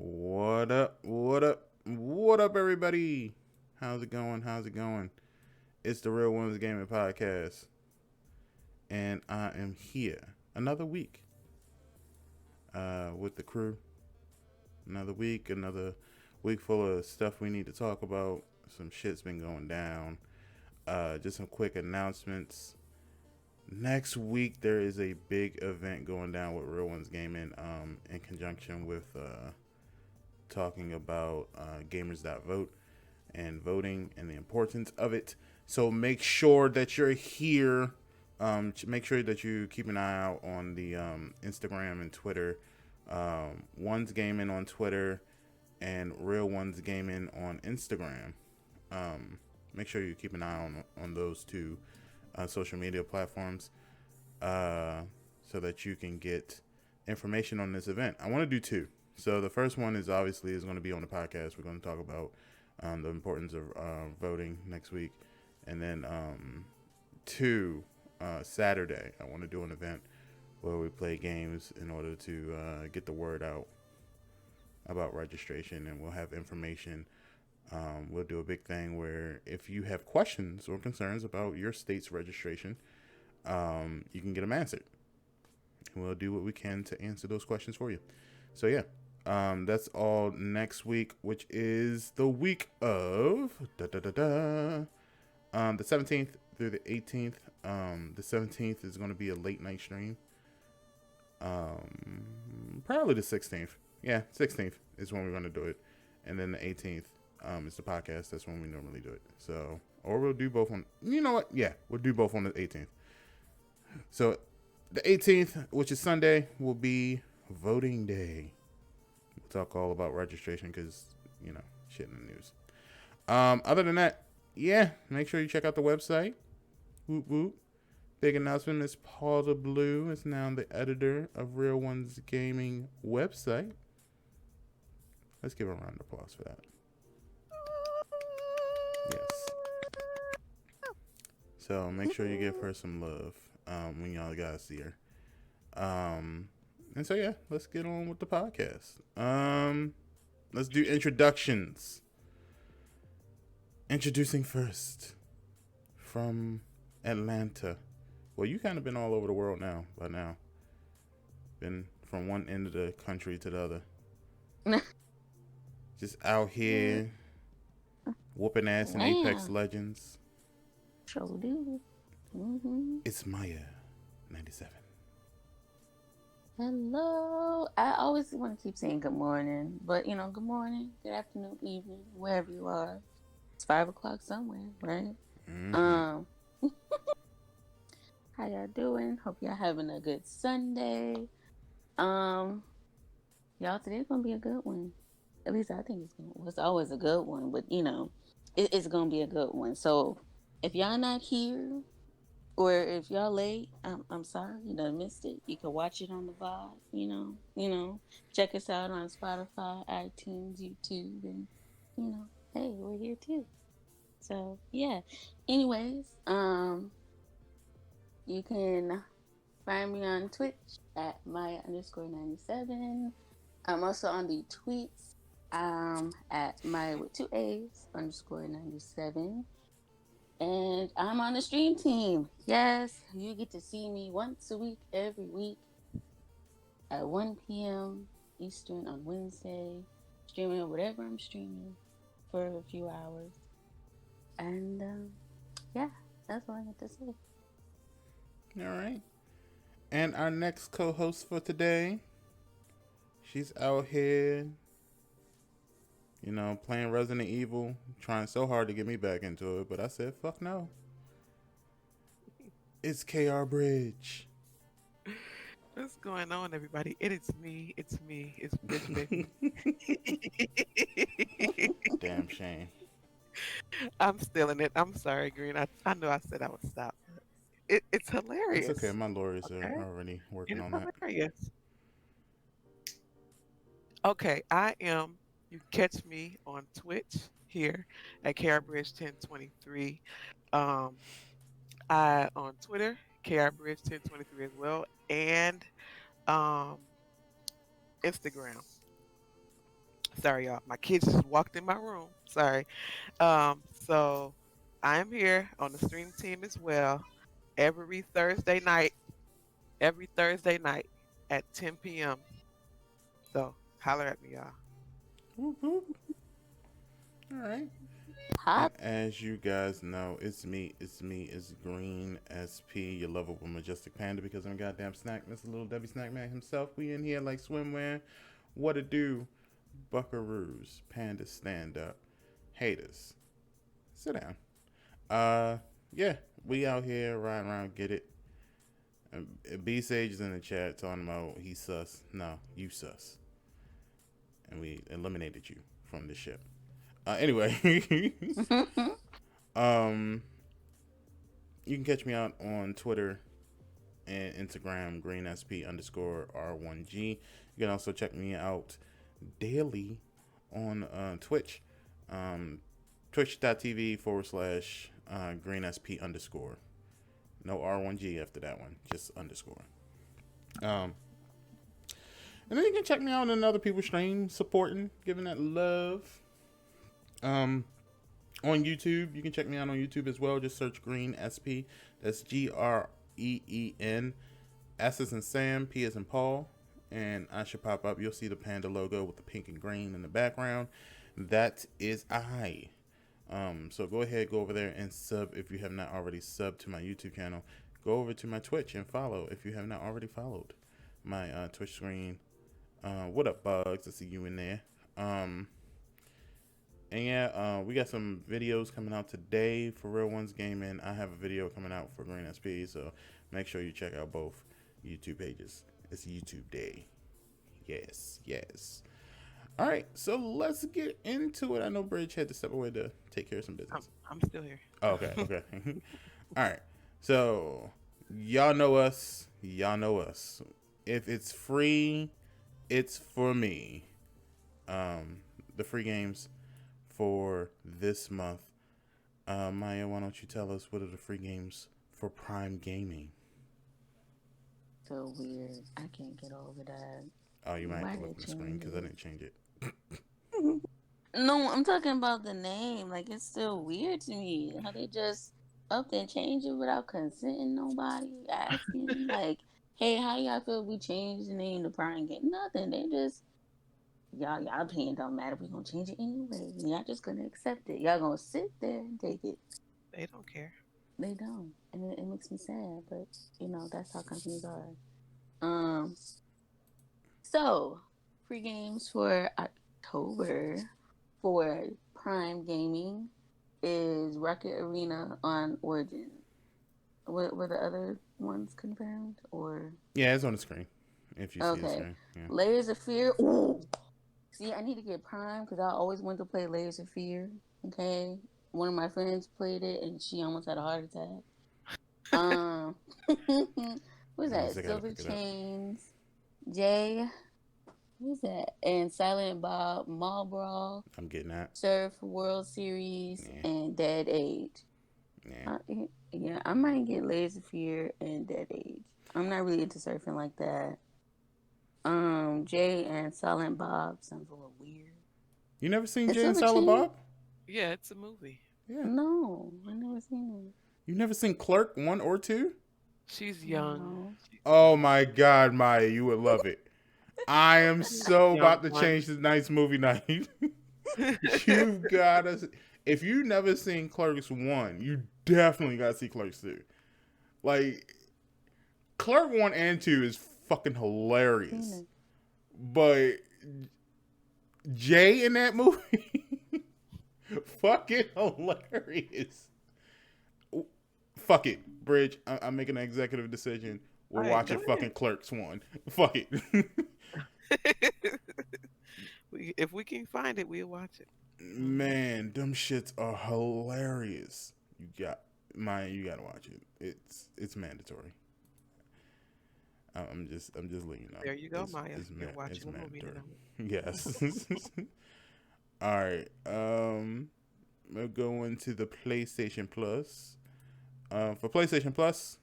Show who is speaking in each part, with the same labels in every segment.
Speaker 1: What up? What up? What up, everybody? How's it going? How's it going? It's the Real Ones Gaming Podcast, and I am here another week with the crew. Another week full of stuff we need to talk about. Some shit's been going down. Just some quick announcements. Next week there is a big event going down with Real Ones Gaming in conjunction with talking about gamers.vote and voting and the importance of it. So make sure that you're here. Make sure that you keep an eye out on the Instagram and Twitter. Ones Gaming on Twitter and Real Ones Gaming on Instagram. Make sure you keep an eye on those two social media platforms so that you can get information on this event. I want to do two. So the first one is going to be on the podcast. We're going to talk about the importance of voting next week, and then two, Saturday I want to do an event where we play games in order to get the word out about registration, and we'll have information. We'll do a big thing where if you have questions or concerns about your state's registration, you can get them answered. We'll do what we can to answer those questions for you. So yeah, that's all next week, which is the week of the 17th through the 18th. The 17th is going to be a late night stream. Probably the 16th. Yeah, 16th is when we're going to do it, and then the 18th is the podcast. That's when we normally do it. So, or we'll do both on. You know what? Yeah, we'll do both on the 18th. So, the 18th, which is Sunday, will be voting day. We'll talk all about registration because shit in the news. Other than that, yeah, make sure you check out the website. Whoop whoop. Big announcement is Paul the Blue is now the editor of Real Ones Gaming website. Let's give a round of applause for that. Yes. So make sure you give her some love when y'all guys see her. And so yeah, let's get on with the podcast. Let's do introductions. Introducing first from Atlanta. Well, you kind of been all over the world now. By now, been from one end of the country to the other. Just out here whooping ass in Apex Legends.
Speaker 2: Sure do. Mm-hmm.
Speaker 1: It's Maya, 97.
Speaker 2: Hello. I always want to keep saying good morning, but good morning, good afternoon, evening, wherever you are. It's 5:00 somewhere, right?
Speaker 1: Mm-hmm.
Speaker 2: How y'all doing? Hope y'all having a good Sunday. Y'all, today's gonna be a good one. At least I think it's always a good one, but it's gonna be a good one. So if y'all not here, or if y'all late, I'm sorry, you done missed it. You can watch it on the VOD, check us out on Spotify, iTunes, YouTube, and hey, we're here too. So yeah. Anyways, you can find me on Twitch at Maya_97. I'm also on the tweets at Maya with 2 A's _97. And I'm on the stream team. Yes, you get to see me once a week, every week at 1 p.m. Eastern on Wednesday, streaming whatever I'm streaming for a few hours. And yeah, that's all I got to say.
Speaker 1: All right. And our next co-host for today, she's out here, playing Resident Evil, trying so hard to get me back into it, but I said, fuck no. It's KR Bridge.
Speaker 3: What's going on, everybody? It's me. It's Bridge Baby.
Speaker 1: Damn shame.
Speaker 3: I'm still in it. I'm sorry, Green. I know I said I would stop. It's hilarious.
Speaker 1: It's okay. My lawyers are already working on that.
Speaker 3: Hilarious. Okay, you catch me on Twitch here at KRBridge1023. I on Twitter, KRBridge1023 as well, and Instagram. Sorry, y'all. My kids just walked in my room. Sorry. So I am here on the stream team as well every Thursday night. Every Thursday night at 10 p.m. So holler at me, y'all.
Speaker 1: Whoop, whoop. All right. And
Speaker 2: Hot.
Speaker 1: as you guys know, it's me, it's Green SP, your lovable majestic panda, because I'm a goddamn snack, Mr. Little Debbie Snack Man himself. We in here like swimwear. What to do? Buckaroos, pandas stand up. Haters, sit down. Yeah, we out here riding around, get it. B Sage is in the chat talking about he sus. No, you sus. And we eliminated you from the ship. Anyway, um, you can catch me out on Twitter and Instagram, greensp_R1G. You can also check me out daily on Twitch, twitch.tv/greensp_. No R1G after that one, just underscore. Um, and then you can check me out on other people's streams, supporting, giving that love. On YouTube, you can check me out on YouTube as well. Just search Green SP. That's GREEN. S as in Sam, P as in Paul, and I should pop up. You'll see the panda logo with the pink and green in the background. That is I. So go ahead, go over there and sub if you have not already subbed to my YouTube channel. Go over to my Twitch and follow if you have not already followed my Twitch screen. What up, Bugs? I see you in there. And yeah, we got some videos coming out today for RealOnesGaming. I have a video coming out for Green SP, so make sure you check out both YouTube pages. It's YouTube day. Yes, yes. All right, so let's get into it. I know Bridge had to step away to take care of some business.
Speaker 3: I'm still here.
Speaker 1: Oh, okay, okay. All right, so y'all know us. Y'all know us. If it's free, it's for me. The free games for this month. Maya, why don't you tell us what are the free games for Prime Gaming?
Speaker 2: So weird. I can't get over that.
Speaker 1: Oh, you might
Speaker 2: Why
Speaker 1: have to
Speaker 2: they
Speaker 1: look at the screen because I didn't change it.
Speaker 2: No, I'm talking about the name. Like, it's still weird to me how they just up and change it without consenting nobody asking. Like, hey, how y'all feel if we change the name to Prime Game? Nothing. They just y'all opinion don't matter. We gonna change it anyway. Y'all just gonna accept it. Y'all gonna sit there and take it.
Speaker 3: They don't care.
Speaker 2: They don't, and it makes me sad. But that's how companies are. Um. So, free games for October for Prime Gaming is Rocket Arena on Origin. What were the other ones confirmed? Or
Speaker 1: Yeah, it's on the screen. If you see the
Speaker 2: okay,
Speaker 1: screen. Yeah.
Speaker 2: Layers of Fear. Ooh, see, I need to get Prime because I always wanted to play Layers of Fear. Okay, one of my friends played it and she almost had a heart attack. What's that? Silver Chains, Jay. Who's that? And Silent Bob, Mall Brawl.
Speaker 1: I'm getting that.
Speaker 2: Surf World Series, and Dead Age.
Speaker 1: Yeah.
Speaker 2: I might get Laser Fear and Dead Age. I'm not really into surfing like that. Jay and Silent Bob sounds a little weird.
Speaker 1: You never seen Jay and Silent Bob?
Speaker 3: Yeah, it's a movie.
Speaker 1: Yeah.
Speaker 2: No, I never seen it.
Speaker 1: You never seen Clerk 1 or 2?
Speaker 3: She's young.
Speaker 2: No.
Speaker 1: Oh my God, Maya, you would love it. I am so about to change tonight's movie night. You've got to. If you've never seen Clerks 1, you definitely got to see Clerks 2. Like, Clerk 1 and 2 is fucking hilarious. But Jay in that movie, fucking hilarious. Fuck it, Bridge. I'm making an executive decision. We're watching fucking Clerks 1. Fuck it.
Speaker 3: If we can find it, we'll watch it.
Speaker 1: Man, them shits are hilarious. You gotta watch it. It's mandatory. I'm just letting you know.
Speaker 3: There you go, Maya. You're watching a movie now.
Speaker 1: Yes. All right. We'll go into the PlayStation Plus. For PlayStation Plus,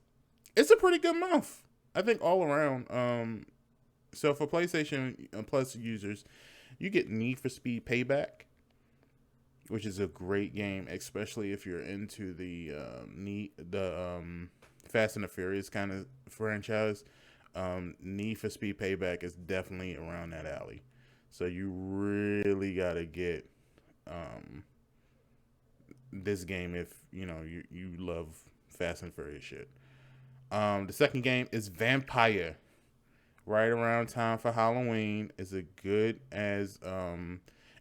Speaker 1: it's a pretty good month. I think all around. So for PlayStation Plus users, you get Need for Speed Payback, which is a great game, especially if you're into the Fast and the Furious kind of franchise. Need for Speed Payback is definitely around that alley. So you really gotta get um, this game if you love Fast and Furious shit. The second game is Vampire. Right around time for Halloween is a good as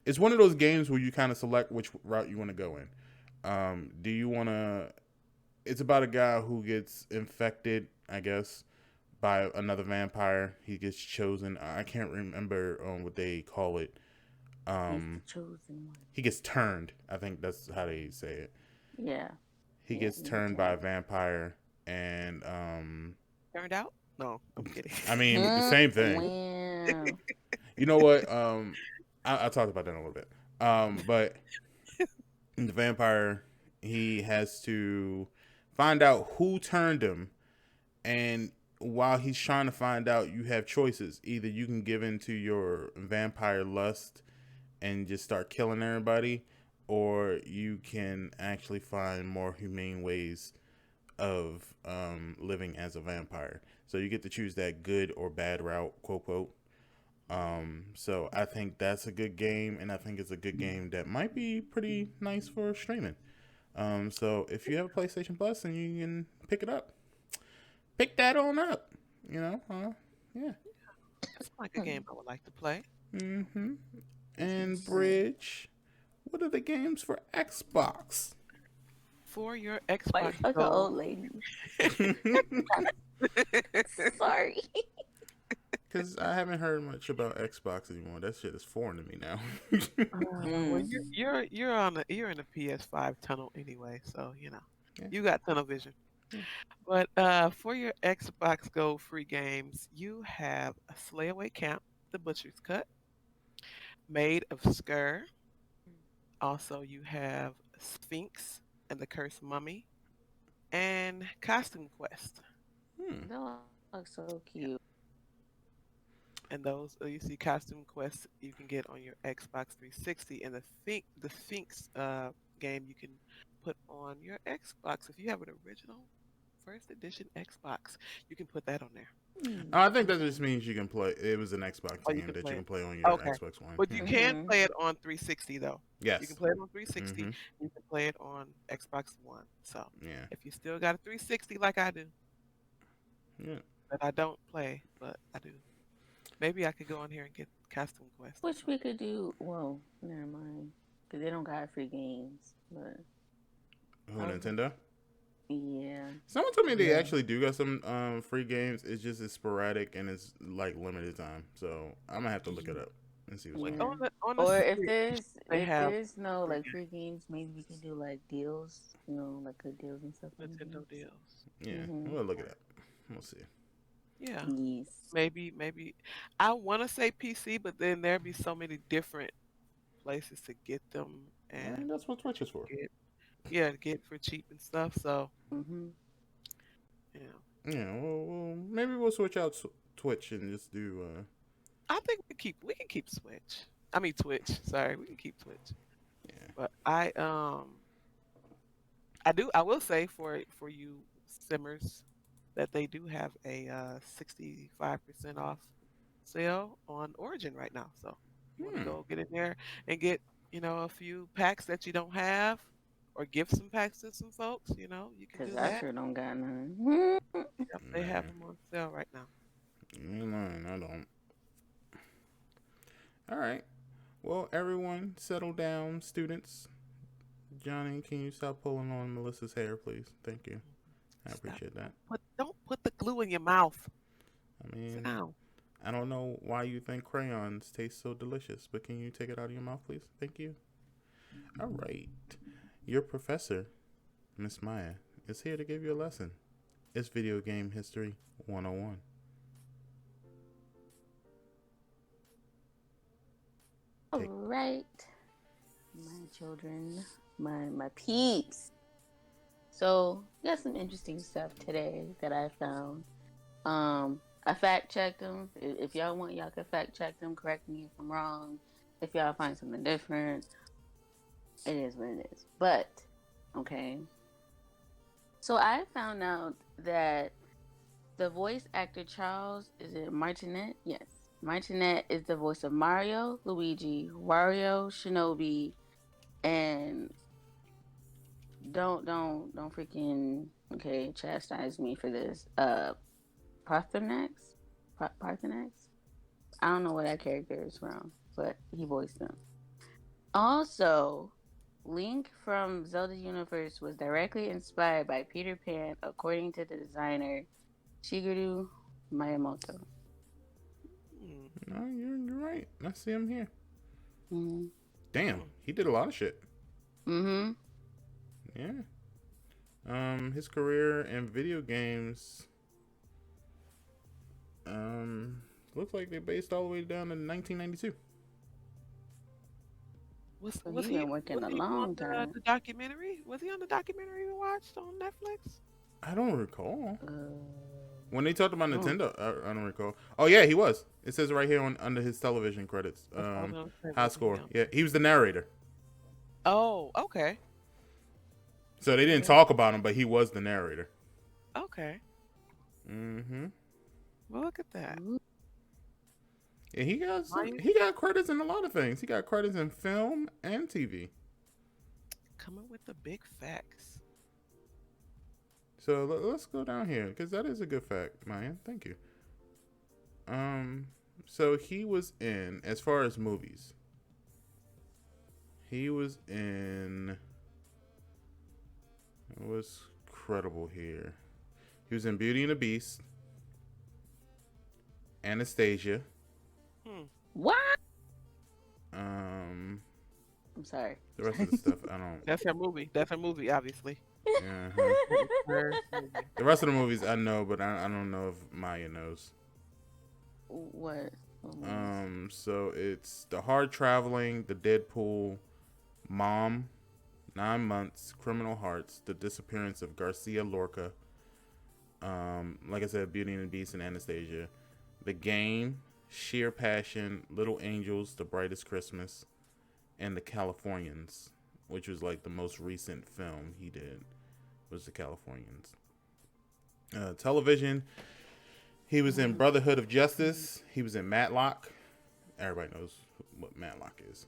Speaker 1: it's one of those games where you kind of select which route you want to go in. Do you want to? It's about a guy who gets infected, I guess, by another vampire. He gets chosen. I can't remember what they call it.
Speaker 2: He's the chosen one.
Speaker 1: He gets turned. I think that's how they say it.
Speaker 2: Yeah.
Speaker 1: He
Speaker 2: Yeah,
Speaker 1: gets
Speaker 2: he's
Speaker 1: turned by a
Speaker 2: turned.
Speaker 1: vampire, and
Speaker 3: Turned out? No, I'm kidding.
Speaker 1: I mean the same thing.
Speaker 2: Wow.
Speaker 1: You know what? I talked about that a little bit. But the vampire, he has to find out who turned him, and while he's trying to find out, you have choices. Either you can give in to your vampire lust and just start killing everybody, or you can actually find more humane ways of living as a vampire. So you get to choose that good or bad route, quote quote. So I think that's a good game, and I think it's a good game that might be pretty nice for streaming. So if you have a PlayStation Plus and you can pick it up, pick that on up. Yeah.
Speaker 3: That's like a game I would like to play.
Speaker 1: Mm-hmm. And Bridge, what are the games for Xbox?
Speaker 3: For your
Speaker 2: Like
Speaker 3: Xbox
Speaker 2: an
Speaker 3: Go.
Speaker 2: old lady. Sorry.
Speaker 1: Because I haven't heard much about Xbox anymore. That shit is foreign to me now.
Speaker 3: Well, you're in a PS5 tunnel anyway, so
Speaker 1: Yeah.
Speaker 3: you got tunnel vision.
Speaker 1: Yeah.
Speaker 3: But for your Xbox Go free games, you have a Slayaway Camp, The Butcher's Cut, Maid of Sker. Also, you have Sphinx and the Cursed Mummy, and Costume Quest.
Speaker 1: Hmm.
Speaker 2: That looks so
Speaker 3: Yeah.
Speaker 2: cute.
Speaker 3: And those you see Costume Quest you can get on your Xbox 360, and the Sphinx game you can put on your Xbox if you have an original first edition Xbox. You can put that on there.
Speaker 1: I think that just means you can play. It was an Xbox
Speaker 3: Oh, you
Speaker 1: game
Speaker 3: can
Speaker 1: that you
Speaker 3: play
Speaker 1: can
Speaker 3: it.
Speaker 1: play on your
Speaker 3: Okay,
Speaker 1: Xbox One.
Speaker 3: but you
Speaker 1: Yeah.
Speaker 3: can
Speaker 2: Mm-hmm.
Speaker 3: play it on 360 though. You can
Speaker 1: Yes.
Speaker 3: play it on 360.
Speaker 1: Mm-hmm.
Speaker 3: You can play it on Xbox One. So
Speaker 1: Yeah.
Speaker 3: if you still got a 360 like I do,
Speaker 1: Yeah.
Speaker 3: but I don't play, but I do. Maybe I could go on here and get Costume Quest.
Speaker 2: Which we could do. Well, never mind. Because they don't got free games. But
Speaker 1: Who, Nintendo?
Speaker 2: yeah.
Speaker 1: Someone told me they
Speaker 2: Yeah.
Speaker 1: actually do got some free games. It's sporadic and it's like limited time. So I'm gonna have to look it up and see what's
Speaker 2: Yeah.
Speaker 1: going on.
Speaker 3: On the
Speaker 2: Or if
Speaker 3: Switch,
Speaker 2: there's
Speaker 3: they
Speaker 2: if
Speaker 3: have
Speaker 2: there's no
Speaker 3: free
Speaker 2: like free games, maybe we can do like deals, like good deals and stuff like
Speaker 3: Nintendo
Speaker 2: that.
Speaker 3: deals.
Speaker 1: Yeah,
Speaker 2: Mhm.
Speaker 1: we'll look it up. We'll see.
Speaker 3: Yeah,
Speaker 2: Yes.
Speaker 3: maybe. I want to say PC, but then there'd be so many different places to get them and
Speaker 1: That's what Twitch is for.
Speaker 3: get for cheap and stuff. So
Speaker 2: Mhm.
Speaker 3: yeah,
Speaker 1: Yeah, well, maybe we'll switch out Twitch and just do.
Speaker 3: I think we can keep Switch. I mean Twitch. Sorry, we can keep Twitch.
Speaker 1: Yeah.
Speaker 3: But I will say for you simmers that they do have a 65% off sale on Origin right now. So you want to
Speaker 1: Hmm.
Speaker 3: go get in there and get a few packs that you don't have, or give some packs to some folks. You can
Speaker 2: Cause
Speaker 3: do
Speaker 2: I
Speaker 3: that.
Speaker 2: sure don't got none.
Speaker 3: Yep, they have them on sale right now.
Speaker 1: I don't. All right. Well, everyone, settle down, students. Johnny, can you stop pulling on Melissa's hair, please? Thank you. I
Speaker 3: Stop.
Speaker 1: appreciate that.
Speaker 3: But don't put the glue in your mouth.
Speaker 1: I
Speaker 3: Sit
Speaker 1: mean,
Speaker 3: down.
Speaker 1: I don't know why you think crayons taste so delicious, but can you take it out of your mouth, please? Thank you. All right. Your professor, Miss Maya, is here to give you a lesson. It's Video Game History 101.
Speaker 2: All right, my children, my peeps. So we got some interesting stuff today that I found. I fact checked them. If y'all want, y'all can fact check them. Correct me if I'm wrong. If y'all find something different, it is what it is. But okay, so I found out that the voice actor Charles, is it Martinet? Yes, Martinet is the voice of Mario, Luigi, Wario, Shinobi, and don't freaking chastise me for this. Parthenax, Parthenax. I don't know where that character is from, but he voiced them. Also, Link from Zelda Universe was directly inspired by Peter Pan, according to the designer Shigeru Miyamoto.
Speaker 1: No, you're right. I see him here.
Speaker 2: Mm-hmm.
Speaker 1: Damn, he did a lot of shit.
Speaker 2: Mm-hmm.
Speaker 1: Yeah. His career in video games, looks like they're based all the way down to 1992.
Speaker 2: So he's been working a long time.
Speaker 3: The documentary? Was he on the documentary we watched on Netflix?
Speaker 1: I don't recall.
Speaker 2: Uh,
Speaker 1: When they talked about Nintendo, I don't recall. Oh yeah, he was. It says right here under his television credits. High score. Yeah, he was the narrator.
Speaker 3: Oh, okay.
Speaker 1: So they didn't talk about him, but he was the narrator.
Speaker 3: Okay.
Speaker 1: Mm-hmm.
Speaker 3: Well, look at that.
Speaker 1: Yeah, he got credits in a lot of things. He got credits in film and TV.
Speaker 3: Coming with the big facts.
Speaker 1: So let's go down here because that is a good fact, Maya. Thank you. So he was in, as far as movies, he was in. What's credible here? He was in Beauty and the Beast, Anastasia.
Speaker 2: What?
Speaker 1: I'm
Speaker 2: sorry.
Speaker 1: The rest of the stuff, I don't.
Speaker 3: That's her movie. That's her movie, obviously.
Speaker 1: Uh-huh. The rest of the movies I know, but I don't know if Maya knows.
Speaker 2: What?
Speaker 1: So it's The Hard Traveling, The Deadpool, Mom, 9 Months, Criminal Hearts, The Disappearance of Garcia Lorca. Like I said, Beauty and the Beast and Anastasia, The Game, Sheer Passion, Little Angels, The Brightest Christmas, and The Californians, which was like the most recent film he did, was The Californians. Television, he was in Brotherhood of Justice. He was in Matlock. Everybody knows what Matlock is.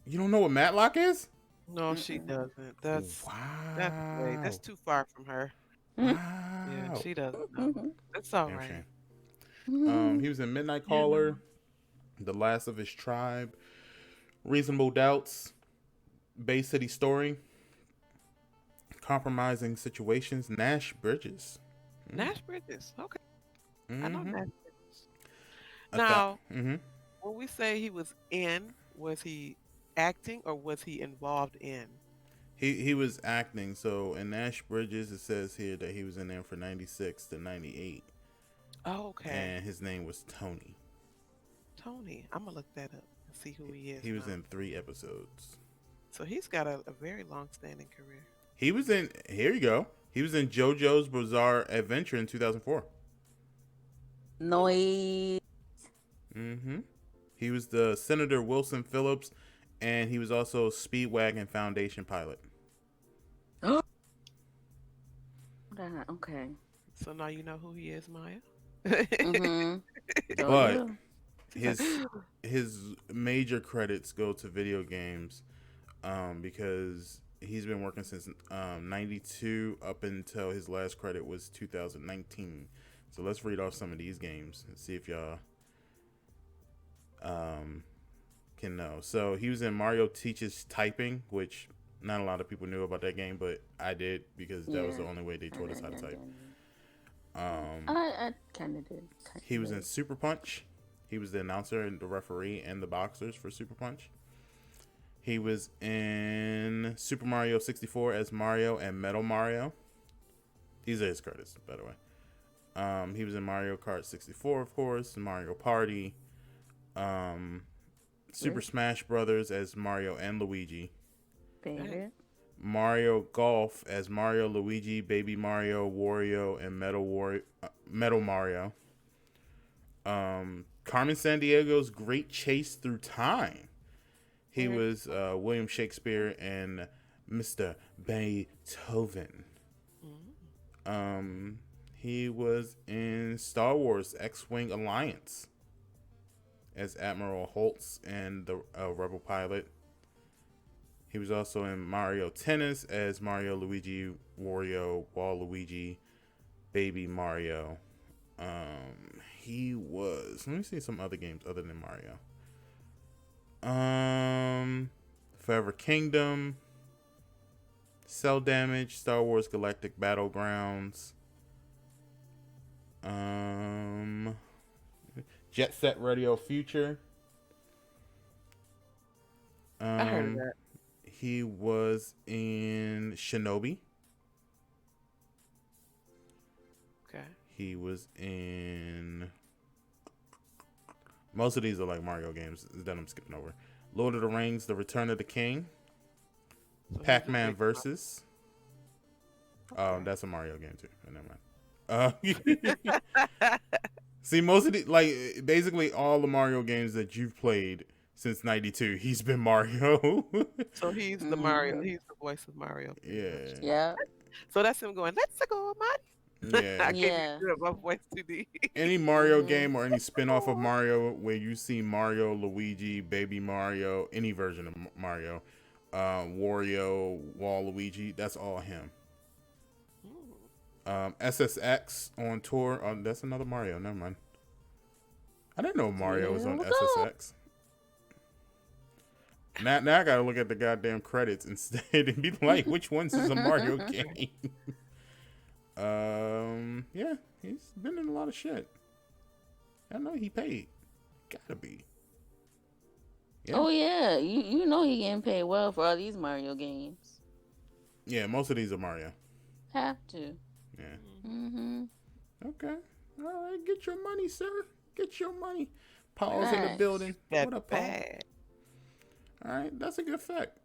Speaker 1: You don't know what Matlock is?
Speaker 3: No, she doesn't. That's
Speaker 1: wow.
Speaker 3: That's too far from her.
Speaker 1: Wow.
Speaker 3: Yeah, she doesn't know. That's all right.
Speaker 1: He was in Midnight Caller, The Last of His Tribe, Reasonable Doubts, Bay City Story, Compromising Situations, Nash Bridges.
Speaker 3: Nash Bridges, okay. I know Nash Bridges. When we say he was in, was he acting or was he involved in?
Speaker 1: He was acting. So in Nash Bridges, it says here that he was in there for 96 to 98.
Speaker 3: Oh, okay.
Speaker 1: And his name was Tony.
Speaker 3: Tony. I'm going to look that up and see who he is.
Speaker 1: He was in 3 episodes.
Speaker 3: So he's got a very long-standing career.
Speaker 1: He was in, here you go. He was in JoJo's Bizarre Adventure in 2004.
Speaker 2: Noise.
Speaker 1: He was the Senator Wilson Phillips, and he was also Speedwagon Foundation pilot.
Speaker 2: Okay.
Speaker 3: So now you know who he is, Maya.
Speaker 1: But his major credits go to video games, because he's been working since 92 up until his last credit was 2019. So let's read off some of these games and see if y'all can know. So he was in Mario Teaches Typing, which not a lot of people knew about that game, but I did because that was the only way they taught us how to type.
Speaker 2: I kind of did.
Speaker 1: He was in Super Punch. He was the announcer and the referee and the boxers for Super Punch. He was in Super Mario 64 as Mario and Metal Mario. These are his credits, by the way. He was in Mario Kart 64, of course, Mario Party, Super Smash Brothers as Mario and Luigi.
Speaker 2: Favorite.
Speaker 1: Mario Golf as Mario, Luigi, Baby Mario, Wario, and Metal Mario. Carmen Sandiego's Great Chase Through Time. He was William Shakespeare and Mr. Beethoven. He was in Star Wars X-Wing Alliance as Admiral Holtz and the Rebel pilot. He was also in Mario Tennis as Mario, Luigi, Wario, Waluigi, Baby Mario. He was. Let me see some other games other than Mario. Forever Kingdom, Cell Damage, Star Wars Galactic Battlegrounds, Jet Set Radio Future.
Speaker 3: I heard of that.
Speaker 1: He was in Shinobi.
Speaker 3: Okay.
Speaker 1: He was in. Most of these are like Mario games that I'm skipping over. Lord of the Rings: The Return of the King.
Speaker 3: So
Speaker 1: Pac-Man Versus.
Speaker 3: Okay.
Speaker 1: That's a Mario game too. Never mind. See, most of the basically all the Mario games that you've played since '92, he's been Mario.
Speaker 3: So he's the Mario. He's the voice of Mario.
Speaker 1: Yeah.
Speaker 2: Yeah.
Speaker 3: So that's him going, "Let's go, Mario."
Speaker 1: Yeah.
Speaker 3: I can't
Speaker 2: Yeah.
Speaker 3: do my voice too deep.
Speaker 1: Any Mario game or any spin-off of Mario where you see Mario, Luigi, Baby Mario, any version of Mario, Wario, Waluigi, that's all him. SSX on tour. That's another Mario. Never mind. I didn't know Mario was on SSX. Now I gotta look at the goddamn credits instead and be like, which one's is a Mario game? Yeah, he's been in a lot of shit. I know he paid. Gotta be.
Speaker 2: Yeah. Oh yeah, you know he getting paid well for all these Mario games.
Speaker 1: Yeah, most of these are Mario.
Speaker 2: Have to.
Speaker 1: Yeah. Okay. All right, get your money, sir. Get your money. Paul's in the building.
Speaker 3: That
Speaker 1: what up, Paul?
Speaker 3: bad.
Speaker 1: All right, that's a good fact.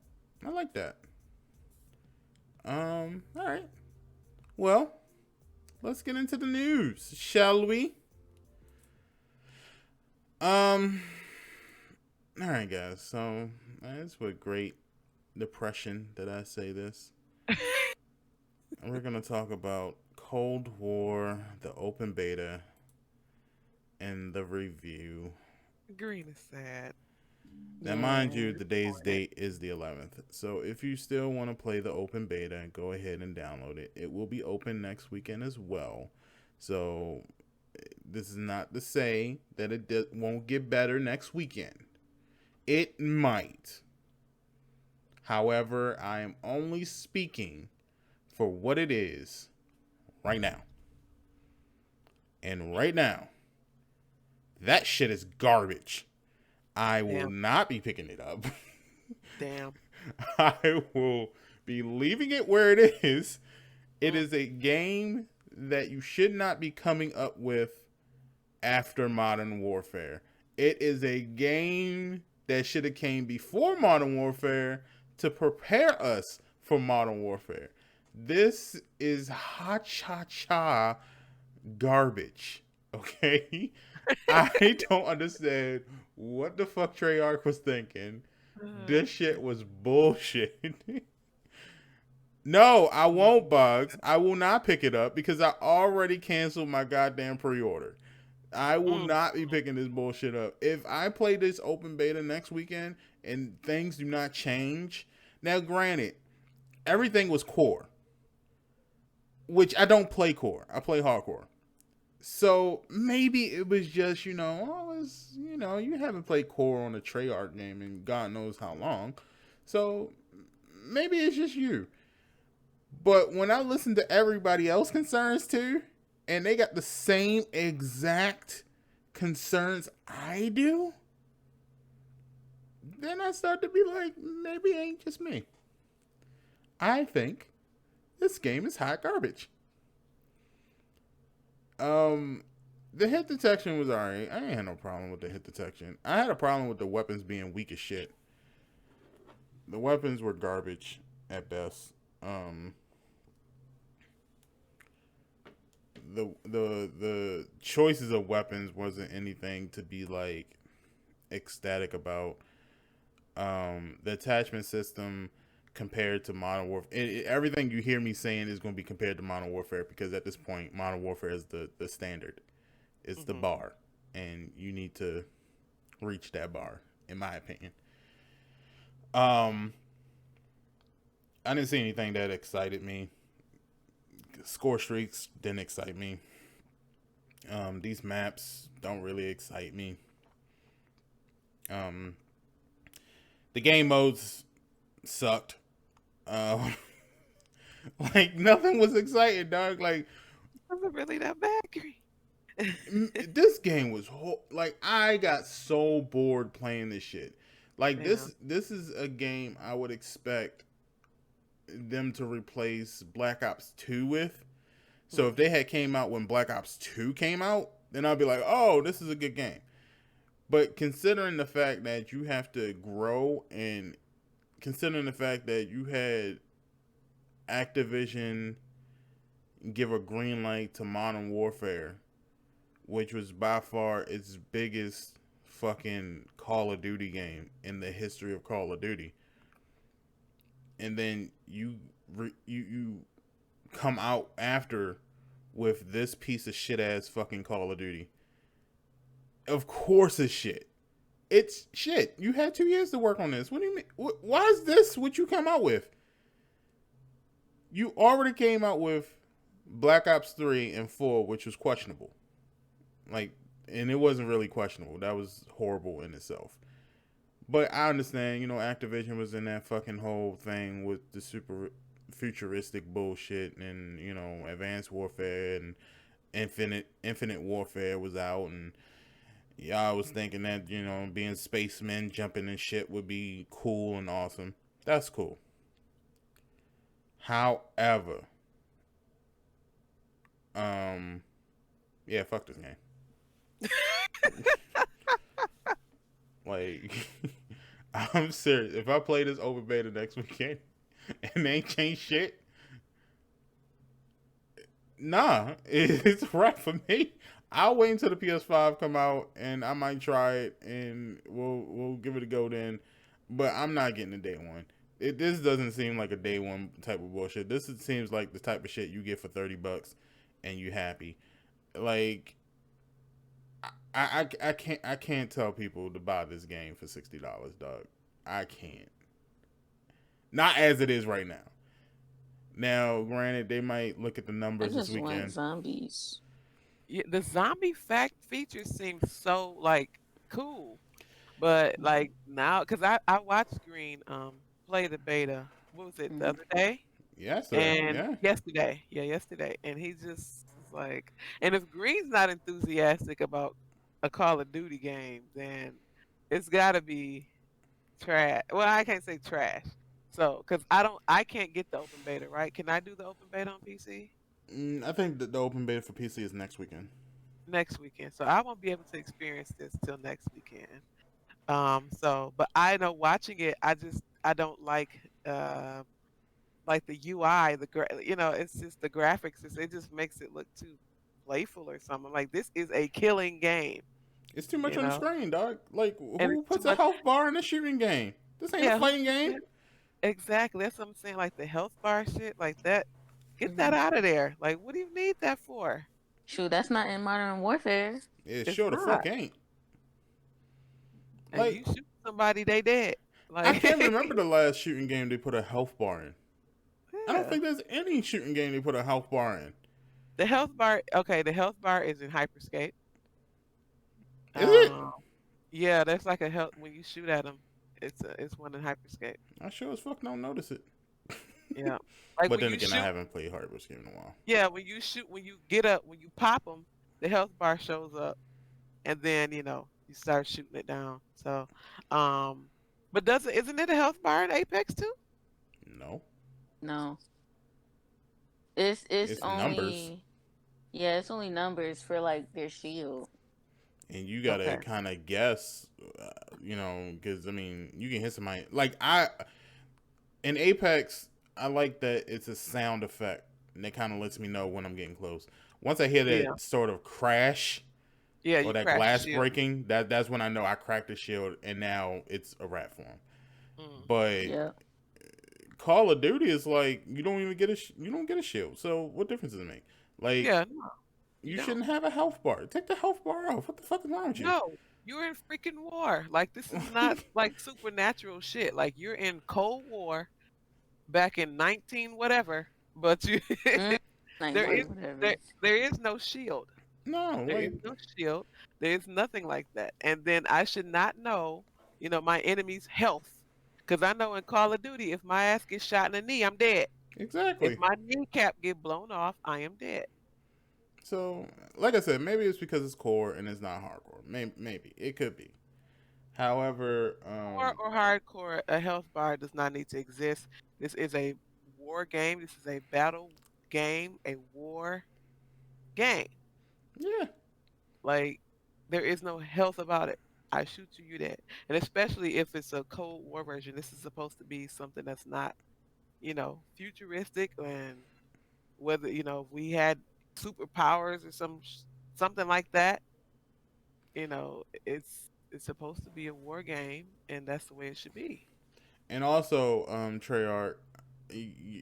Speaker 1: I like that. All right. Well, let's get into the news, shall we? All right, guys. So it's with great depression that I say this. And we're gonna talk about Cold War, the open beta, and the review.
Speaker 3: Green is sad.
Speaker 1: Now, mind you, today's date is the 11th. So if you still want to play the open beta, go ahead and download it. It will be open next weekend as well. So this is not to say that it won't get better next weekend. It might. However, I am only speaking for what it is right now. And right now, that shit is garbage. I will not be picking it up.
Speaker 3: Damn.
Speaker 1: I will be leaving it where it is. It is a game that you should not be coming up with after Modern Warfare. It is a game that should have came before Modern Warfare to prepare us for Modern Warfare. This is ha-cha-cha garbage. Okay? I don't understand what the fuck Treyarch was thinking. This shit was bullshit. No, I won't, Bugs. I will not pick it up because I already canceled my goddamn pre-order. I will not be picking this bullshit up. If I play this open beta next weekend and things do not change, now granted, everything was core, which I don't play core. I play hardcore. So maybe it was just, you haven't played core on a Treyarch game in God knows how long. So maybe it's just you. But when I listen to everybody else concerns too, and they got the same exact concerns I do, then I start to be like, maybe it ain't just me. I think this game is hot garbage. The hit detection was alright. I ain't had no problem with the hit detection. I had a problem with the weapons being weak as shit. The weapons were garbage. at best. The choices of weapons wasn't anything to be like ecstatic about. The attachment system compared to Modern Warfare, everything you hear me saying is going to be compared to Modern Warfare because at this point, Modern Warfare is the standard, it's the
Speaker 3: Mm-hmm.
Speaker 1: bar, and you need to reach that bar, in my opinion. Um, I didn't see anything that excited me. Score streaks didn't excite me. These maps don't really excite me. Um, the game modes sucked. Um, like nothing was exciting, dog. Like
Speaker 3: Was it really that bad, Green?
Speaker 1: this game was like I got so bored playing this shit. Like
Speaker 3: Yeah.
Speaker 1: this is a game I would expect them to replace Black Ops 2 with. So if
Speaker 3: Mm-hmm.
Speaker 1: they had came out when Black Ops 2 came out, then I'd be like, "Oh, this is a good game." But considering the fact that you have to grow and considering the fact that you had Activision give a green light to Modern Warfare, which was by far its biggest fucking Call of Duty game in the history of Call of Duty, and then you come out after with this piece of shit ass fucking Call of Duty. Of course it's shit. It's shit. You had 2 years to work on this. What do you mean? Why is this what you come out with? You already came out with Black Ops 3 and 4, which was questionable. Like, and it wasn't really questionable. That was horrible in itself. But I understand, Activision was in that fucking whole thing with the super futuristic bullshit and, Advanced Warfare and Infinite Warfare was out, and y'all was thinking that, being spacemen jumping and shit would be cool and awesome. That's cool. However, yeah, fuck this game. Like, I'm serious. If I play this open beta next weekend and they ain't change shit, nah, it's a wrap for me. I'll wait until the PS5 come out and I might try it and we'll give it a go then. But I'm not getting a day one. This doesn't seem like a day one type of bullshit. This seems like the type of shit you get for $30 and you happy. Like I can't tell people to buy this game for $60, dog. I can't. Not as it is right now. Now, granted, they might look at the
Speaker 2: I
Speaker 1: numbers this
Speaker 2: just want
Speaker 1: weekend.
Speaker 2: zombies.
Speaker 3: Yeah, the zombie fact feature seems so like cool, but like now, because I watched Green play the beta. What was it, the
Speaker 2: Mm-hmm.
Speaker 3: other day?
Speaker 1: Yes, sir.
Speaker 3: And
Speaker 1: Yeah.
Speaker 3: yesterday, yeah, yesterday, and he just was like, and if Green's not enthusiastic about a Call of Duty game, then it's got to be trash. Well, I can't say trash. So, because I can't get the open beta, right? Can I do the open beta on PC
Speaker 1: I think that the open beta for PC is next weekend.
Speaker 3: next weekend? So I won't be able to experience this till next weekend. So, but I know watching it, I don't like the UI, it's just the graphics. It just makes it look too playful or something. Like this is a killing game,
Speaker 1: It's too much
Speaker 3: you
Speaker 1: on the
Speaker 3: know,
Speaker 1: screen, dog. Like,
Speaker 3: and
Speaker 1: who
Speaker 3: it's too
Speaker 1: puts a
Speaker 3: much.
Speaker 1: health bar in a shooting game? This ain't a
Speaker 3: Yeah,
Speaker 1: fighting game.
Speaker 3: yeah, exactly. That's what I'm saying. Like the health bar shit, like that. Get that
Speaker 2: Mm-hmm.
Speaker 3: out of there. Like, what do you need that for?
Speaker 2: Shoot, that's not in Modern Warfare.
Speaker 1: It
Speaker 3: It's
Speaker 1: sure the
Speaker 3: not.
Speaker 1: fuck ain't.
Speaker 3: And
Speaker 1: Like,
Speaker 3: you shoot somebody, they dead.
Speaker 1: I
Speaker 3: Like,
Speaker 1: can't remember the last shooting game they put a health bar in. I don't
Speaker 3: yeah.
Speaker 1: think there's any shooting game they put a health bar in.
Speaker 3: The health bar. Okay, the health bar is in Hyperscape.
Speaker 1: Is it?
Speaker 3: Um, yeah, that's like a health when you shoot at them. It's one in Hyperscape.
Speaker 1: I sure as fuck don't notice it.
Speaker 3: Yeah. Like
Speaker 1: But
Speaker 3: when
Speaker 1: then
Speaker 3: you
Speaker 1: again, I
Speaker 3: shoot,
Speaker 1: haven't played Hyper Game in a while.
Speaker 3: yeah, when you shoot, when you get up, when you pop them, the health bar shows up, and then you start shooting it down. So, um, but isn't it a health bar in Apex too?
Speaker 1: No.
Speaker 2: No, it's
Speaker 1: It's numbers.
Speaker 2: only yeah, it's only numbers for like their shield.
Speaker 1: And you gotta
Speaker 3: Okay.
Speaker 1: kind of guess, because I mean, you can hit somebody. Like in Apex, I like that it's a sound effect, and it kind of lets me know when I'm getting close. Once I hear
Speaker 3: Yeah.
Speaker 1: that sort of crash
Speaker 3: Yeah,
Speaker 1: or
Speaker 3: you
Speaker 1: that
Speaker 3: crash the
Speaker 1: glass
Speaker 3: shield.
Speaker 1: breaking, that's when I know I cracked the shield, and now it's a rat form.
Speaker 3: Mm.
Speaker 1: But
Speaker 2: Yeah.
Speaker 1: Call of Duty is like you don't even get you don't get a shield. So what difference does it make? Like
Speaker 3: Yeah, no, you
Speaker 1: you
Speaker 3: don't.
Speaker 1: shouldn't have a health bar. Take the health bar off. What the fuck is wrong with you?
Speaker 3: No, you're in freaking war. Like this is not like supernatural shit. Like you're in Cold War back in 19 whatever, but you
Speaker 2: Mm,
Speaker 3: there is
Speaker 2: 19, whatever.
Speaker 3: there is no shield.
Speaker 1: No,
Speaker 3: There is
Speaker 1: like
Speaker 3: no shield. There is nothing like that. And then I should not know, my enemy's health. Because I know in Call of Duty, if my ass gets shot in the knee, I'm dead. If
Speaker 1: exactly.
Speaker 3: my kneecap get blown off, I am dead.
Speaker 1: So like I said, maybe it's because it's core and it's not hardcore. Maybe it could be. However,
Speaker 3: Core or hardcore, a health bar does not need to exist. This is a war game. This is a battle game, a war game.
Speaker 1: yeah.
Speaker 3: Like there is no health about it. I shoot you dead. And especially if it's a Cold War version, this is supposed to be something that's not, futuristic and whether, if we had superpowers or something like that, it's supposed to be a war game and that's the way it should be.
Speaker 1: And also, Treyarch,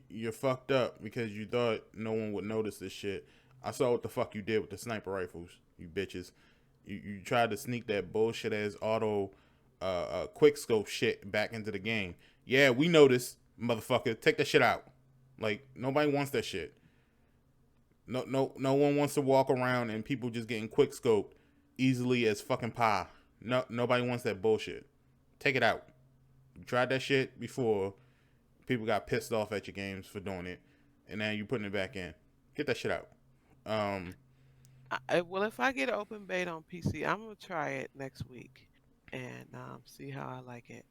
Speaker 1: you're fucked up because you thought no one would notice this shit. I saw what the fuck you did with the sniper rifles, you bitches. You tried to sneak that bullshit ass auto quick scope shit back into the game. Yeah, we noticed, motherfucker. Take that shit out. Like nobody wants that shit. No one wants to walk around and people just getting quick scoped easily as fucking pie. No, nobody wants that bullshit. Take it out. You tried that shit before. People got pissed off at your games for doing it, and now you're putting it back in. Get that shit out. Um,
Speaker 3: Well, if I get an open beta on PC, I'm gonna try it next week and see how I like it.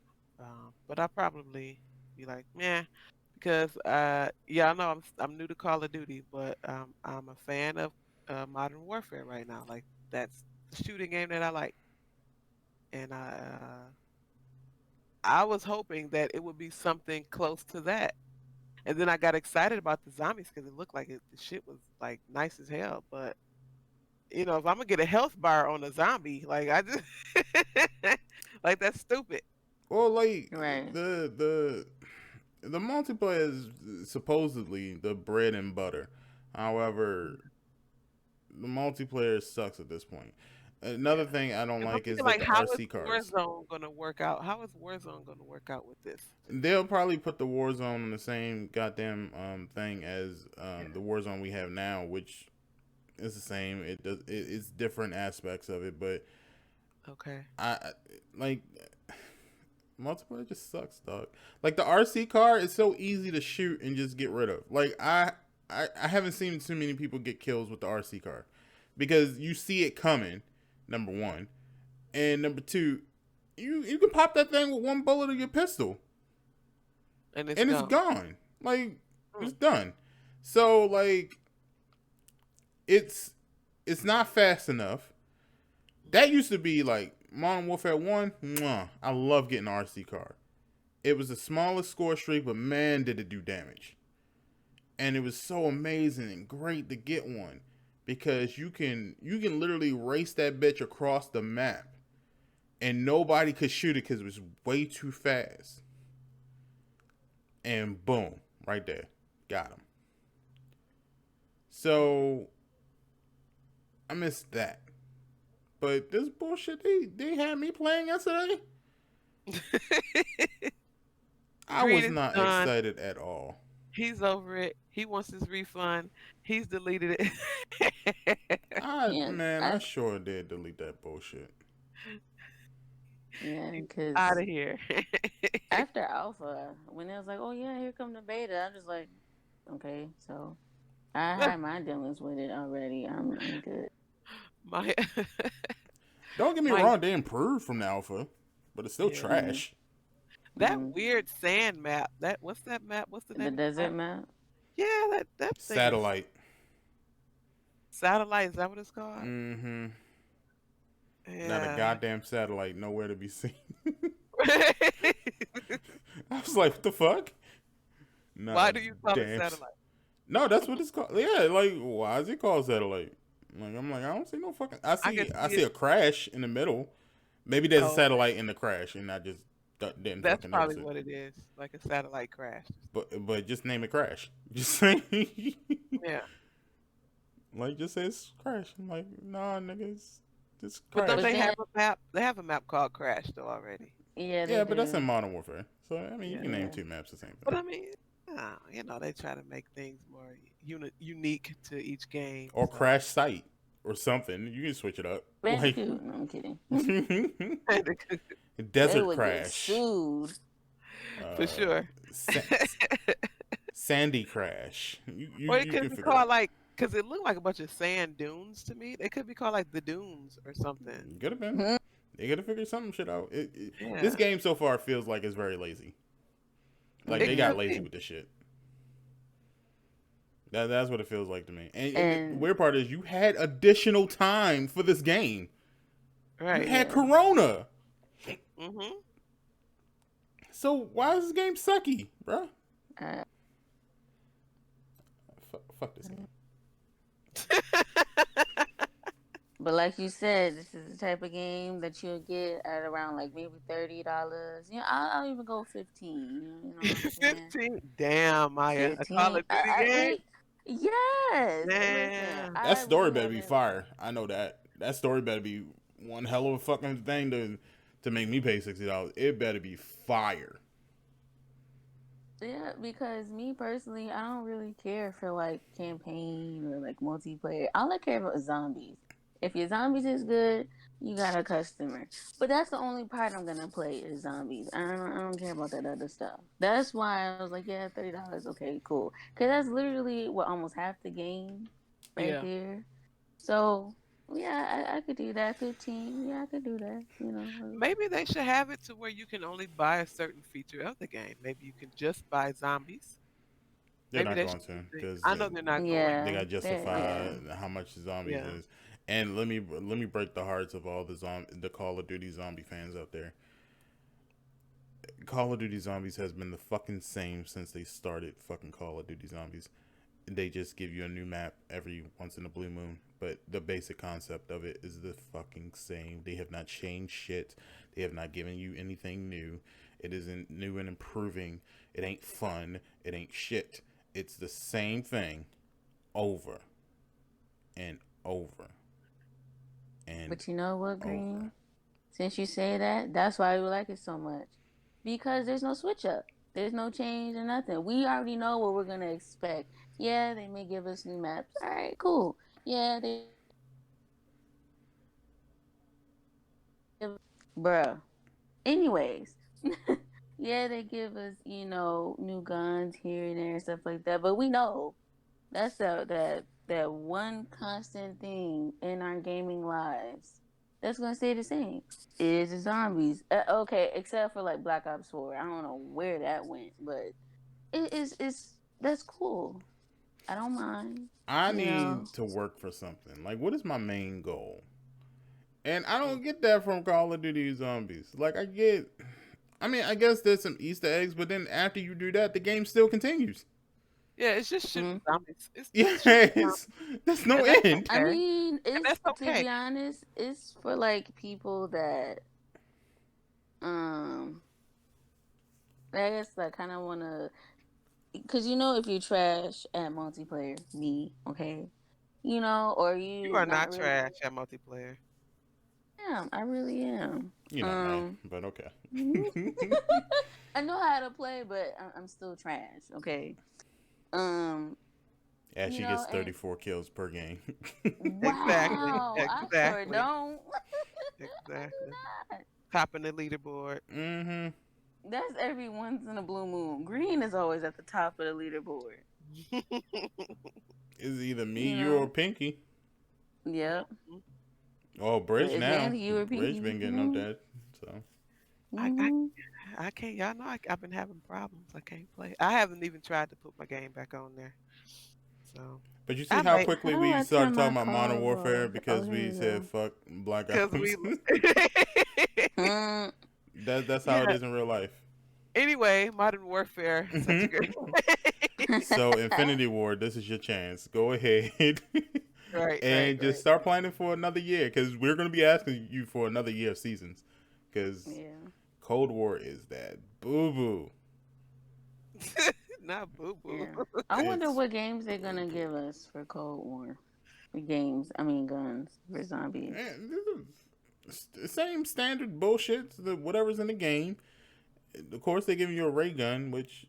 Speaker 3: But I'll probably be like, meh, because yeah, I know I'm new to Call of Duty, but I'm a fan of Modern Warfare right now. Like that's the shooting game that I like, and I was hoping that it would be something close to that. And then I got excited about the zombies because it looked like the shit was like nice as hell, but if I'm gonna get a health bar on a zombie, like I just like that's stupid.
Speaker 1: well, like
Speaker 2: Right.
Speaker 1: the multiplayer is supposedly the bread and butter. However, the multiplayer sucks at this point. Another
Speaker 3: Yeah.
Speaker 1: thing I don't
Speaker 3: And I'm
Speaker 1: like is
Speaker 3: thinking
Speaker 1: that
Speaker 3: like,
Speaker 1: the
Speaker 3: how is
Speaker 1: RC cars.
Speaker 3: Warzone gonna work out? How is Warzone gonna work out with this?
Speaker 1: They'll probably put the Warzone in the same goddamn thing as
Speaker 3: Yeah.
Speaker 1: the Warzone we have now, which is the same. It's different aspects of it, but
Speaker 3: Okay.
Speaker 1: I like multiplayer just sucks, dog. Like the RC car is so easy to shoot and just get rid of. Like I haven't seen too many people get kills with the RC car because you see it coming. Number one, and number two, you can pop that thing with one bullet of your pistol
Speaker 3: And it's
Speaker 1: and it's
Speaker 3: gone.
Speaker 1: gone. Like it's
Speaker 3: Mm.
Speaker 1: done. So like it's it's not fast enough. That used to be like Modern Warfare 1. Mwah, I love getting an RC car. It was the smallest score streak, but man, did it do damage. And it was so amazing and great to get one because you can literally race that bitch across the map and nobody could shoot it because it was way too fast. And boom, right there, got him. So I missed that. But this bullshit they had me playing yesterday, I
Speaker 3: Greed
Speaker 1: was
Speaker 3: is
Speaker 1: not
Speaker 3: done.
Speaker 1: excited at all.
Speaker 3: He's over it. He wants his refund. He's deleted it.
Speaker 2: Yeah.
Speaker 1: I sure did delete that bullshit.
Speaker 2: Yeah,
Speaker 3: He's out
Speaker 2: because
Speaker 3: of here.
Speaker 2: after Alpha, when it was like, oh yeah, here come the beta, I'm just like, okay, so I had my dealings with it already. I'm good.
Speaker 3: my
Speaker 1: Don't get me
Speaker 3: my
Speaker 1: wrong, they improved from the alpha, but it's still
Speaker 3: yeah.
Speaker 2: Mm-hmm.
Speaker 1: trash.
Speaker 3: That
Speaker 2: Mm-hmm.
Speaker 3: weird sand map. What's that map? What's the
Speaker 2: The
Speaker 3: name of the
Speaker 2: desert
Speaker 3: map?
Speaker 2: map.
Speaker 3: Yeah, that thing is
Speaker 1: Satellite.
Speaker 3: satellite. Is that what it's called?
Speaker 1: Mm-hmm. Not a
Speaker 3: Yeah.
Speaker 1: goddamn satellite, nowhere to be seen. I was like, what the fuck? Not
Speaker 3: Why
Speaker 1: a
Speaker 3: do you call it
Speaker 1: damn.
Speaker 3: satellite?
Speaker 1: No, that's what it's called. Yeah, like why is it called satellite? Like I'm like I don't see no fucking. I
Speaker 3: I can
Speaker 1: see I
Speaker 3: see
Speaker 1: see
Speaker 3: it.
Speaker 1: a crash in the middle. Maybe there's a
Speaker 3: Oh,
Speaker 1: satellite in the crash, and I just didn't
Speaker 3: that's
Speaker 1: fucking notice
Speaker 3: probably
Speaker 1: it.
Speaker 3: what it is, like a satellite crash.
Speaker 1: But just name it crash. Just say
Speaker 3: Yeah,
Speaker 1: just say it's crash. I'm like nah, nigga, it's just
Speaker 3: but don't
Speaker 1: crash.
Speaker 2: But
Speaker 3: they have
Speaker 2: then,
Speaker 3: a map? They have a map called Crash though already.
Speaker 2: yeah, they
Speaker 1: Yeah, but that's in
Speaker 2: do.
Speaker 1: Modern Warfare. So I mean, you
Speaker 3: Yeah,
Speaker 1: can name
Speaker 2: Yeah.
Speaker 1: two maps the same
Speaker 3: but
Speaker 1: thing.
Speaker 3: I mean, they try to make things more unique to each game.
Speaker 1: Or
Speaker 3: So
Speaker 1: crash site or something. You can switch it up. Like
Speaker 2: Bandicoot. No, I'm kidding. They
Speaker 1: desert
Speaker 2: would get
Speaker 1: crash.
Speaker 2: sued.
Speaker 3: for
Speaker 1: Uh,
Speaker 3: sure.
Speaker 1: sa- Sandy crash.
Speaker 3: Or it
Speaker 1: You
Speaker 3: could
Speaker 1: can
Speaker 3: be
Speaker 1: figure it
Speaker 3: called
Speaker 1: out.
Speaker 3: like, because it looked like a bunch of sand dunes to me. It could be called like the dunes or something.
Speaker 1: Could have been.
Speaker 2: Mhm.
Speaker 1: They gotta figure some shit out. This
Speaker 3: Yeah,
Speaker 1: game so far feels like it's very lazy. Like
Speaker 3: it
Speaker 1: they
Speaker 2: Mhm.
Speaker 1: got
Speaker 3: could
Speaker 1: lazy
Speaker 3: be.
Speaker 1: with this shit. That's what it feels like to me. And the
Speaker 2: And
Speaker 1: weird part is you had additional time for this game. You
Speaker 3: Right.
Speaker 1: had
Speaker 2: yeah,
Speaker 1: Corona.
Speaker 3: Mm-hmm.
Speaker 1: So why is this game sucky, bro?
Speaker 2: uh,
Speaker 1: Fuck this game.
Speaker 2: but like you said, this is the type of game that you'll get at around like maybe $30. I'll even go 15. You know what I'm saying?
Speaker 3: 15. Damn, Maya. A Call
Speaker 2: 15.
Speaker 3: of Duty game?
Speaker 2: Wait. Yes. Listen,
Speaker 3: Man.
Speaker 1: That
Speaker 2: I
Speaker 1: story
Speaker 2: really
Speaker 1: better be
Speaker 2: haven't.
Speaker 1: fire. I know that. That story better be one hell of a fucking thing to make me pay $60. It better be fire.
Speaker 2: Yeah, because me personally, I don't really care for like campaign or like multiplayer. All I care about is zombies. If your zombies is good, you got a customer. But that's the only part I'm gonna play is zombies. I don't care about that other stuff. That's why I was like, yeah, $30, okay, cool. Cause that's literally what almost half the game, right
Speaker 3: Yeah.
Speaker 2: there. So yeah, I could do that. 15, yeah, I could do that.
Speaker 3: Maybe they should have it to where you can only buy a certain feature of the game. Maybe you can just buy zombies.
Speaker 1: They're
Speaker 3: Maybe
Speaker 1: not
Speaker 3: they
Speaker 1: going
Speaker 3: should.
Speaker 1: to because
Speaker 3: I know they're not going
Speaker 1: they
Speaker 2: Yeah,
Speaker 1: got to justify
Speaker 2: yeah.
Speaker 1: how much zombies
Speaker 3: Yeah.
Speaker 1: is. And let me break the hearts of all the Call of Duty zombie fans out there. Call of Duty Zombies has been the fucking same since they started fucking Call of Duty Zombies. They just give you a new map every once in a blue moon, but the basic concept of it is the fucking same. They have not changed shit. They have not given you anything new. It isn't new and improving. It ain't fun. It ain't shit. It's the same thing over and over and
Speaker 2: But you know what,
Speaker 1: over.
Speaker 2: Green? Since you say that, that's why we like it so much. Because there's no switch up. There's no change or nothing. We already know what we're gonna expect. Yeah, they may give us new maps. All right, cool. Yeah, they give, bruh. Anyways, yeah, they give us new guns here and there and stuff like that. But we know that one constant thing in our gaming lives that's gonna stay the same is the zombies. Okay, except for like Black Ops 4. I don't know where that went, but it's that's cool. I don't mind.
Speaker 1: I
Speaker 2: You know.
Speaker 1: need to work for something. Like, what is my main goal? And I don't get that from Call of Duty Zombies. Like, I mean, I guess there's some Easter eggs, but then after you do that, the game still continues.
Speaker 3: Yeah, it's just shooting
Speaker 2: Mm-hmm.
Speaker 3: zombies. It's just shooting zombies.
Speaker 1: Yes, there's no
Speaker 3: And that's
Speaker 1: end.
Speaker 2: I
Speaker 3: okay.
Speaker 2: mean,
Speaker 3: And
Speaker 2: it's
Speaker 3: that's
Speaker 2: to
Speaker 3: okay.
Speaker 2: be honest, it's for like people that um I guess like kind of want to, because if you trash at multiplayer, me, okay, or
Speaker 3: You
Speaker 2: you
Speaker 3: are
Speaker 2: not
Speaker 3: not
Speaker 2: really.
Speaker 3: trash at multiplayer.
Speaker 2: I really am.
Speaker 1: You're not right, but okay.
Speaker 2: I know how to play, but I'm still trash. Okay. Um.
Speaker 1: Yeah, she gets
Speaker 2: And
Speaker 1: 34 kills per game.
Speaker 3: Exactly.
Speaker 2: wow, I sure
Speaker 3: Exactly.
Speaker 2: don't. I
Speaker 3: Exactly.
Speaker 2: do not.
Speaker 3: Topping the leaderboard.
Speaker 1: Mm-hmm.
Speaker 2: That's every once in a blue moon. Green is always at the top of the leaderboard.
Speaker 1: It's either me,
Speaker 2: You
Speaker 1: you, or
Speaker 2: know.
Speaker 1: Pinky.
Speaker 2: Yep.
Speaker 1: Oh,
Speaker 2: But
Speaker 1: Bridge
Speaker 2: it's
Speaker 1: now.
Speaker 2: mainly you or
Speaker 1: Bridge
Speaker 2: Pinky.
Speaker 1: been getting up there, so.
Speaker 3: I, I
Speaker 2: Mm-hmm.
Speaker 3: I can't. Y'all know I've been having problems. I can't play. I haven't even tried to put my game back on there. So
Speaker 1: But you see
Speaker 3: I
Speaker 1: how
Speaker 3: might,
Speaker 1: quickly
Speaker 2: How do
Speaker 1: we
Speaker 2: I
Speaker 1: started
Speaker 2: turn my
Speaker 1: talking about Modern
Speaker 2: calls
Speaker 1: Warfare
Speaker 2: off? Oh,
Speaker 1: because
Speaker 2: here
Speaker 1: we
Speaker 2: we
Speaker 1: said
Speaker 2: go.
Speaker 1: fuck Black
Speaker 3: because
Speaker 1: Ops.
Speaker 3: we.
Speaker 1: That's how it
Speaker 3: Yeah.
Speaker 1: is in real life.
Speaker 3: Anyway, Modern Warfare, such a great.
Speaker 1: So Infinity Ward, this is your chance. Go ahead and just
Speaker 3: Right.
Speaker 1: start planning for another year because we're going to be asking you for another year of seasons because
Speaker 2: Yeah.
Speaker 1: Cold War is that boo boo.
Speaker 3: Not boo boo.
Speaker 2: Yeah. I wonder
Speaker 1: It's
Speaker 2: what games they're
Speaker 1: boo
Speaker 2: gonna
Speaker 1: boo.
Speaker 2: give us for Cold War. Games, I mean guns for zombies.
Speaker 1: Man, this is the same standard bullshit. Whatever's in the game. Of course, they give you a ray gun, which,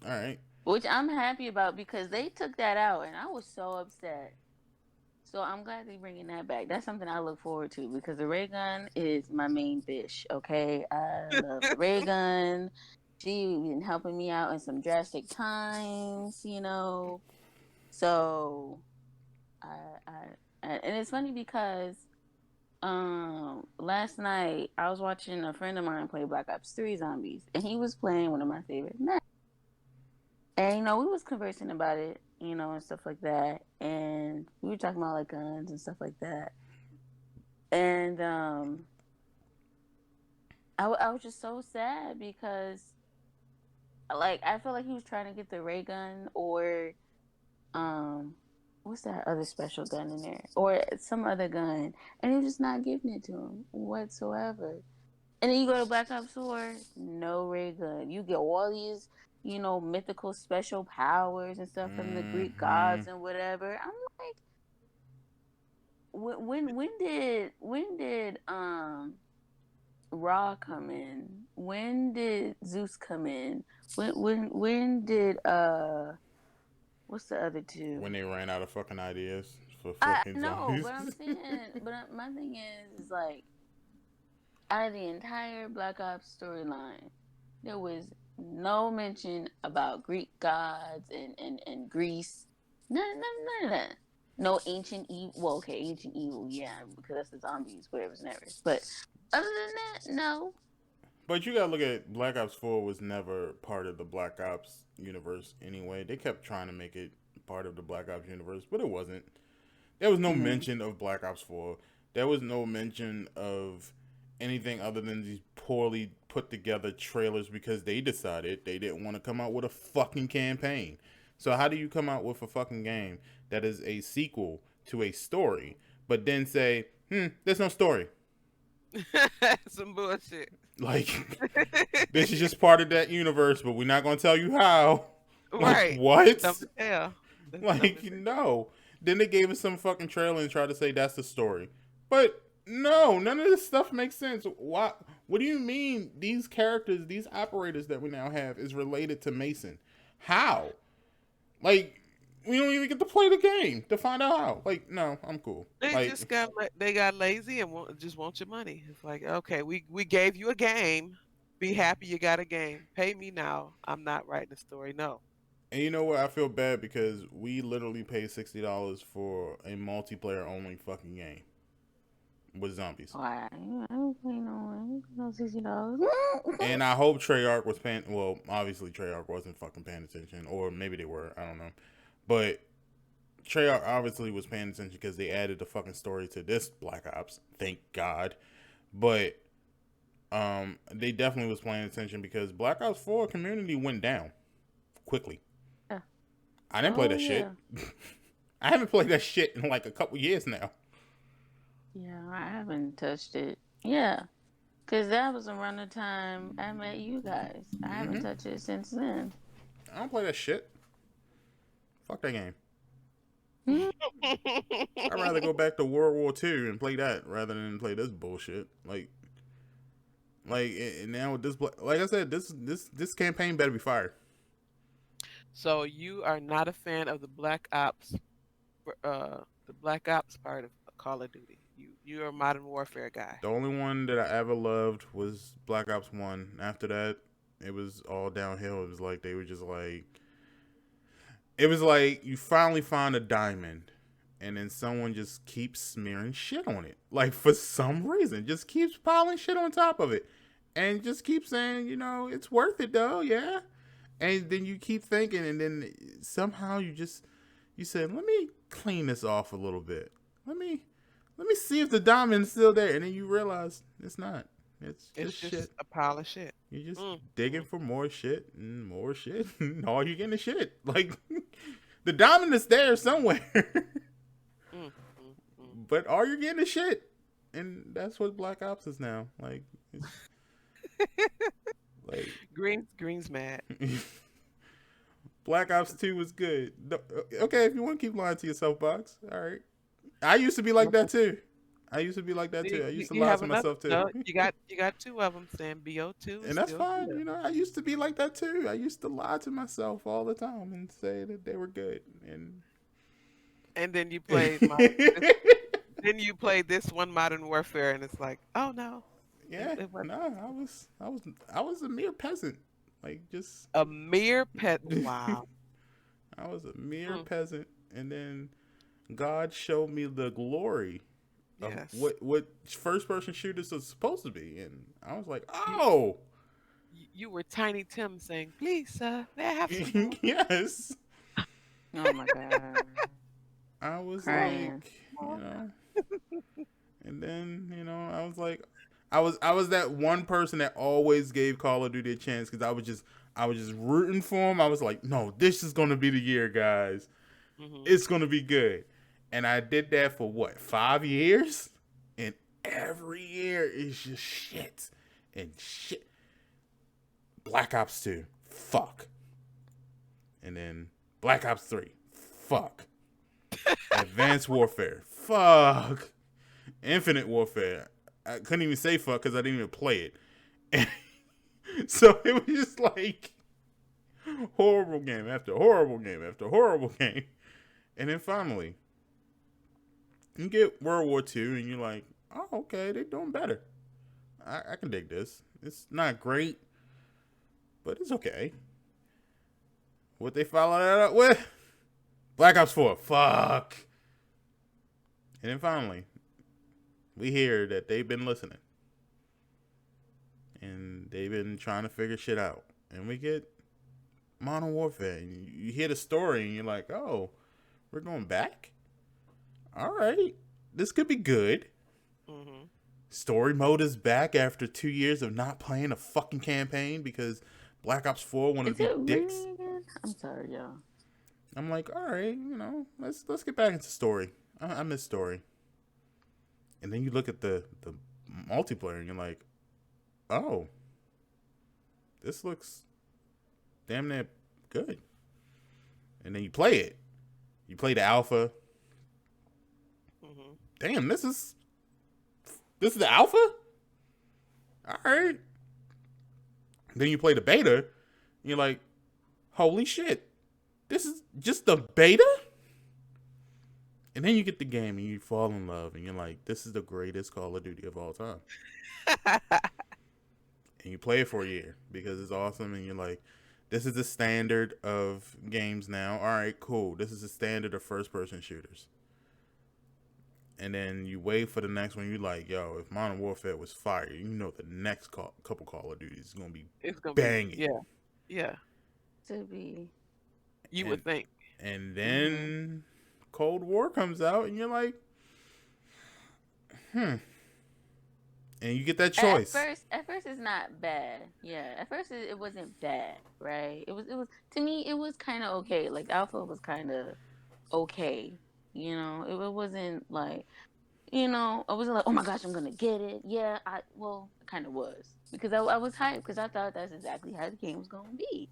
Speaker 1: all right.
Speaker 2: Which I'm happy about because they took that out and I was so upset. So I'm glad they're bringing that back. That's something I look forward to because the ray gun is my main bitch. Okay, I love the ray gun. She been helping me out in some drastic times, you know. So and it's funny because last night I was watching a friend of mine play Black Ops 3 Zombies and he was playing one of my favorite maps. And we was conversing about it, and stuff like that. And we were talking about like guns and stuff like that. And I was just so sad because like I feel like he was trying to get the ray gun or what's that other special gun in there or some other gun, and he was just not giving it to him whatsoever. And then you go to Black Ops 4, no ray gun. You get all these, mythical special powers and stuff from the Greek
Speaker 1: Mm-hmm.
Speaker 2: gods and whatever. I'm like, when did Ra come in? When did Zeus come in? When did what's the other two?
Speaker 1: When they ran out of fucking ideas for
Speaker 2: I
Speaker 1: fucking
Speaker 2: know,
Speaker 1: zombies.
Speaker 2: but I'm saying, my thing is like out of the entire Black Ops storyline, there was no mention about Greek gods and Greece. None of that. No ancient evil. Well, okay, ancient evil, yeah, because that's the zombies, whatever's never. But other than that, no.
Speaker 1: But you gotta look at Black Ops 4 was never part of the Black Ops universe anyway. They kept trying to make it part of the Black Ops universe, but it wasn't. There was no
Speaker 2: Mm-hmm.
Speaker 1: mention of Black Ops 4. There was no mention of anything other than these poorly put together trailers because they decided they didn't want to come out with a fucking campaign. So how do you come out with a fucking game that is a sequel to a story, but then say, there's no story?
Speaker 3: Some bullshit.
Speaker 1: Like, this is just part of that universe, but we're not going to tell you how. Like,
Speaker 3: Right.
Speaker 1: what?
Speaker 3: Dumb as hell. That's dumb
Speaker 1: Like,
Speaker 3: as hell.
Speaker 1: no. Then they gave us some fucking trailer and tried to say that's the story. But no, none of this stuff makes sense. What do you mean these characters, these operators that we now have is related to Mason? How? Like, we don't even get to play the game to find out how. Like, no, I'm cool.
Speaker 3: They
Speaker 1: Like,
Speaker 3: just they got lazy and just want your money. It's like, okay, we gave you a game. Be happy you got a game. Pay me now. I'm not writing a story. No.
Speaker 1: and you know what? I feel bad because we literally paid $60 for a multiplayer only fucking game with zombies.
Speaker 2: Why? I don't play no $60.
Speaker 1: And I hope Treyarch was paying. Well, obviously Treyarch wasn't fucking paying attention, or maybe they were. I don't know. But Treyarch obviously was paying attention because they added the fucking story to this Black Ops. Thank God. But they definitely was paying attention because Black Ops 4 community went down quickly.
Speaker 2: Yeah.
Speaker 1: I didn't play
Speaker 2: Oh
Speaker 1: that shit.
Speaker 2: yeah.
Speaker 1: I haven't played that shit in like a couple years now.
Speaker 2: Yeah, I haven't touched it. Yeah. Cause that was around the time I met you guys. I haven't
Speaker 1: Mm-hmm.
Speaker 2: touched it since then.
Speaker 1: I don't play that shit. Fuck that game. I'd rather go back to World War II and play that rather than play this bullshit. And now with this, like I said, this campaign better be fired.
Speaker 3: So you are not a fan of the Black Ops part of Call of Duty. You're a Modern Warfare guy.
Speaker 1: The only one that I ever loved was Black Ops 1. After that, it was all downhill. It was like they were just like, it was like you finally find a diamond, and then someone just keeps smearing shit on it. Like for some reason, just keeps piling shit on top of it, and just keeps saying, it's worth it though, yeah. And then you keep thinking, and then somehow you said, let me clean this off a little bit. Let me see if the diamond's still there, and then you realize it's not. It's
Speaker 3: It's
Speaker 1: just
Speaker 3: just
Speaker 1: shit.
Speaker 3: a pile of shit.
Speaker 1: You're just
Speaker 3: Mm,
Speaker 1: digging
Speaker 3: mm,
Speaker 1: for more shit and more shit. And all you're getting is shit. Like the diamond is there somewhere,
Speaker 3: mm, mm, mm.
Speaker 1: but all you're getting is shit. And that's what Black Ops is now. Like it's like
Speaker 3: Green's mad.
Speaker 1: Black Ops 2 was good. Okay, if you want to keep lying to yourself, Box. All right. I used to be like that too. I used to be like that too.
Speaker 3: See,
Speaker 1: I
Speaker 3: you,
Speaker 1: used to
Speaker 3: you
Speaker 1: lie
Speaker 3: have
Speaker 1: to
Speaker 3: another.
Speaker 1: myself too.
Speaker 3: No, you got two of them saying BO2 is
Speaker 1: And that's
Speaker 3: still
Speaker 1: fine.
Speaker 3: good.
Speaker 1: You know, I used to be like that too. I used to lie to myself all the time and say that they were good. And
Speaker 3: And then you played this, then you played this one Modern Warfare, and it's like, oh no,
Speaker 1: yeah,
Speaker 3: it wasn't
Speaker 1: no, I was a mere peasant. Like just
Speaker 3: a mere pet. Wow.
Speaker 1: I was a mere
Speaker 3: Mm,
Speaker 1: peasant, and then God showed me the glory of
Speaker 3: yes.
Speaker 1: what first person shooters are supposed to be, and I was like,
Speaker 3: You,
Speaker 1: oh,
Speaker 3: you were Tiny Tim saying, please, sir, may I have some more?
Speaker 1: yes.
Speaker 2: Oh my god,
Speaker 1: I was
Speaker 2: crying.
Speaker 1: like, and then I was like, I was that one person that always gave Call of Duty a chance because I was just rooting for him. I was like, no, this is gonna be the year, guys.
Speaker 3: Hmm.
Speaker 1: It's gonna be good, and I did that for what 5 years, and every year is just shit and shit. Black Ops 2, fuck, and then Black Ops 3, fuck. Advanced Warfare, fuck. Infinite Warfare, I couldn't even say fuck because I didn't even play it. So it was just like horrible game after horrible game after horrible game. And then finally, you get World War II and you're like, oh, okay, they're doing better. I can dig this. It's not great, but it's okay. What they follow that up with? Black Ops 4, fuck. And then finally, we hear that they've been listening. And they've been trying to figure shit out. And we get Modern Warfare. And you hear the story and you're like, oh, we're going back? All right. This could be good.
Speaker 3: Hmm.
Speaker 1: Story mode is back after 2 years of not playing a fucking campaign because Black Ops 4 wanted
Speaker 2: Is
Speaker 1: to be
Speaker 2: it
Speaker 1: dicks.
Speaker 2: really again? I'm sorry, y'all.
Speaker 1: I'm like, all right, let's get back into story. I miss story. And then you look at the multiplayer and you're like, oh, this looks damn near good. And then you play it. You play the alpha.
Speaker 3: Hmm.
Speaker 1: Damn, this is the alpha? All right. Then you play the beta. And you're like, holy shit. This is just the beta? And then you get the game and you fall in love and you're like, this is the greatest Call of Duty of all time. And you play it for a year because it's awesome and you're like, this is the standard of games now. All right, cool. This is the standard of first person shooters. And then you wait for the next one. You're like, yo, if Modern Warfare was fire, the next couple Call of Duties is going to be
Speaker 3: It's gonna be,
Speaker 1: banging.
Speaker 3: yeah, yeah.
Speaker 2: To be.
Speaker 3: You
Speaker 1: And,
Speaker 3: would think.
Speaker 1: and
Speaker 2: Mm-hmm.
Speaker 1: then Cold War comes out and you're like, hmm. And you get that choice.
Speaker 2: At first, it's not bad. Yeah, at first it wasn't bad, right? It was to me, it was kind of okay. Like Alpha was kind of okay. It wasn't like, I wasn't like, oh my gosh, I'm gonna get it. Yeah, I kind of was because I was hyped because I thought that's exactly how the game was gonna be.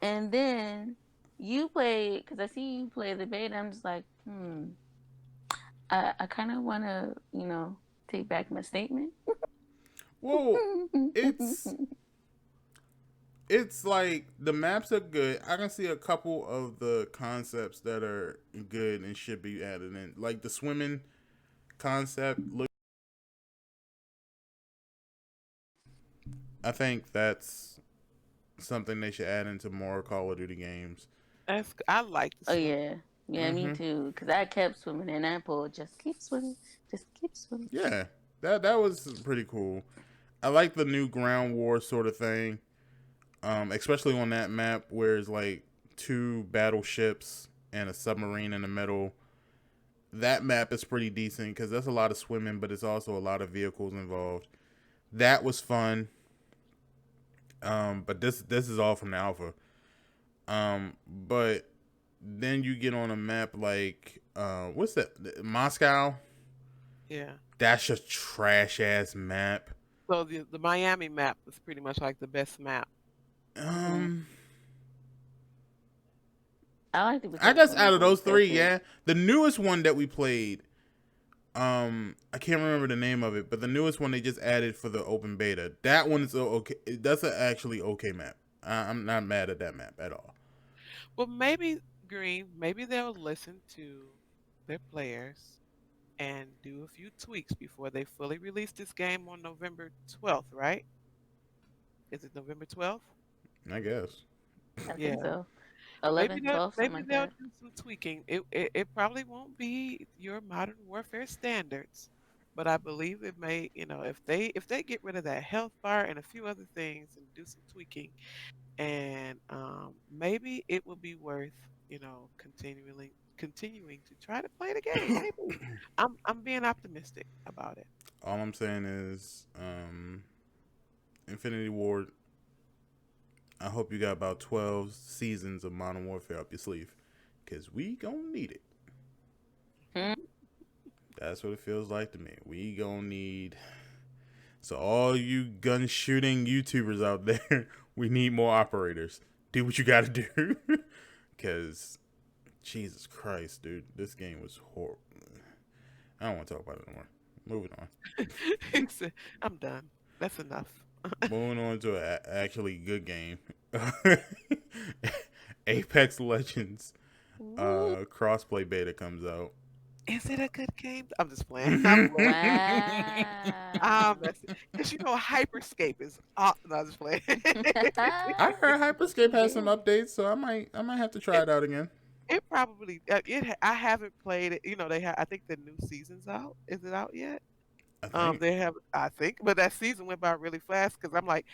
Speaker 2: And then you play because I see you play the beta. I'm just like, I kind of want to, take back my statement.
Speaker 1: Well, it's it's like the maps are good. I can see a couple of the concepts that are good and should be added in. Like the swimming concept. Look, I think that's something they should add into more Call of Duty games.
Speaker 3: I like the
Speaker 2: Oh
Speaker 3: swim.
Speaker 2: yeah, yeah, me
Speaker 1: Mm-hmm.
Speaker 2: too. Cause I kept swimming and I pulled, just keep swimming, just keep swimming.
Speaker 1: Yeah, that was pretty cool. I like the new ground war sort of thing, especially on that map where it's like two battleships and a submarine in the middle. That map is pretty decent because there's a lot of swimming, but it's also a lot of vehicles involved. That was fun. But this is all from the alpha. But then you get on a map like what's that? Moscow.
Speaker 3: Yeah.
Speaker 1: That's a trash ass map.
Speaker 3: So the Miami map was pretty much like the best map.
Speaker 2: Mm-hmm.
Speaker 1: Um,
Speaker 2: I like it
Speaker 1: I
Speaker 2: because
Speaker 1: guess
Speaker 2: when you
Speaker 1: out of
Speaker 2: go
Speaker 1: those three,
Speaker 2: surfing.
Speaker 1: yeah, the newest one that we played, I can't remember the name of it, but the newest one they just added for the open beta. That one's okay. That's an actually okay map. I'm not mad at that map at all.
Speaker 3: Well, maybe Green, maybe they'll listen to their players and do a few tweaks before they fully release this game on November 12th, right? Is it November 12th?
Speaker 1: I guess.
Speaker 2: I think
Speaker 3: Yeah.
Speaker 2: so. 11th, 12th, something
Speaker 3: Maybe
Speaker 2: like
Speaker 3: they'll
Speaker 2: that.
Speaker 3: do some tweaking. It probably won't be your Modern Warfare standards, but I believe it may, if they get rid of that health bar and a few other things and do some tweaking, and maybe it will be worth, continuing to try to play the game. Maybe. I'm being optimistic about it.
Speaker 1: All I'm saying is, Infinity Ward. I hope you got about 12 seasons of Modern Warfare up your sleeve, cause we gonna need it.
Speaker 2: Hmm?
Speaker 1: That's what it feels like to me. We gonna need. So all you gun shooting YouTubers out there, we need more operators. Do what you gotta do, cause Jesus Christ, dude, this game was horrible. I don't want to talk about it anymore. Moving on.
Speaker 3: He said, I'm done. That's enough.
Speaker 1: Moving on to an actually good game. Apex Legends
Speaker 2: Woo.
Speaker 1: crossplay beta comes out.
Speaker 3: Is it a good game? I'm just playing. I'm playing.
Speaker 2: Wow.
Speaker 3: Because Hyperscape is. No, I'm just playing.
Speaker 1: I heard Hyperscape has some
Speaker 2: Yeah.
Speaker 1: updates, so I might have to try
Speaker 3: it,
Speaker 1: it out again.
Speaker 3: it probably I haven't played it. They have. I think the new season's out. Is it out yet?
Speaker 1: I think.
Speaker 3: They have. I think, but that season went by really fast because I'm like,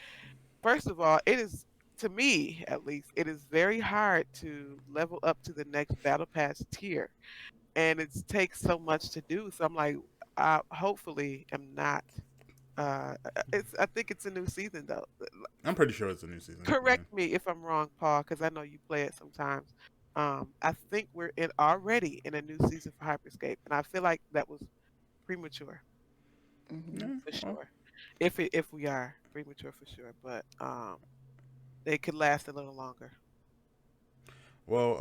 Speaker 3: first of all, it is, to me at least, it is very hard to level up to the next battle pass tier, and it takes so much to do. So I'm like, I hopefully am not. It's. I think it's a new season though.
Speaker 1: I'm pretty sure it's a new season. Yeah.
Speaker 3: Correct me if I'm wrong, Paul, because I know you play it sometimes. I think we're already in a new season for Hyperscape, and I feel like that was premature
Speaker 2: Hmm.
Speaker 1: Yeah,
Speaker 3: for
Speaker 1: well,
Speaker 3: sure. If we are premature for sure, but they could last a little longer.
Speaker 1: well,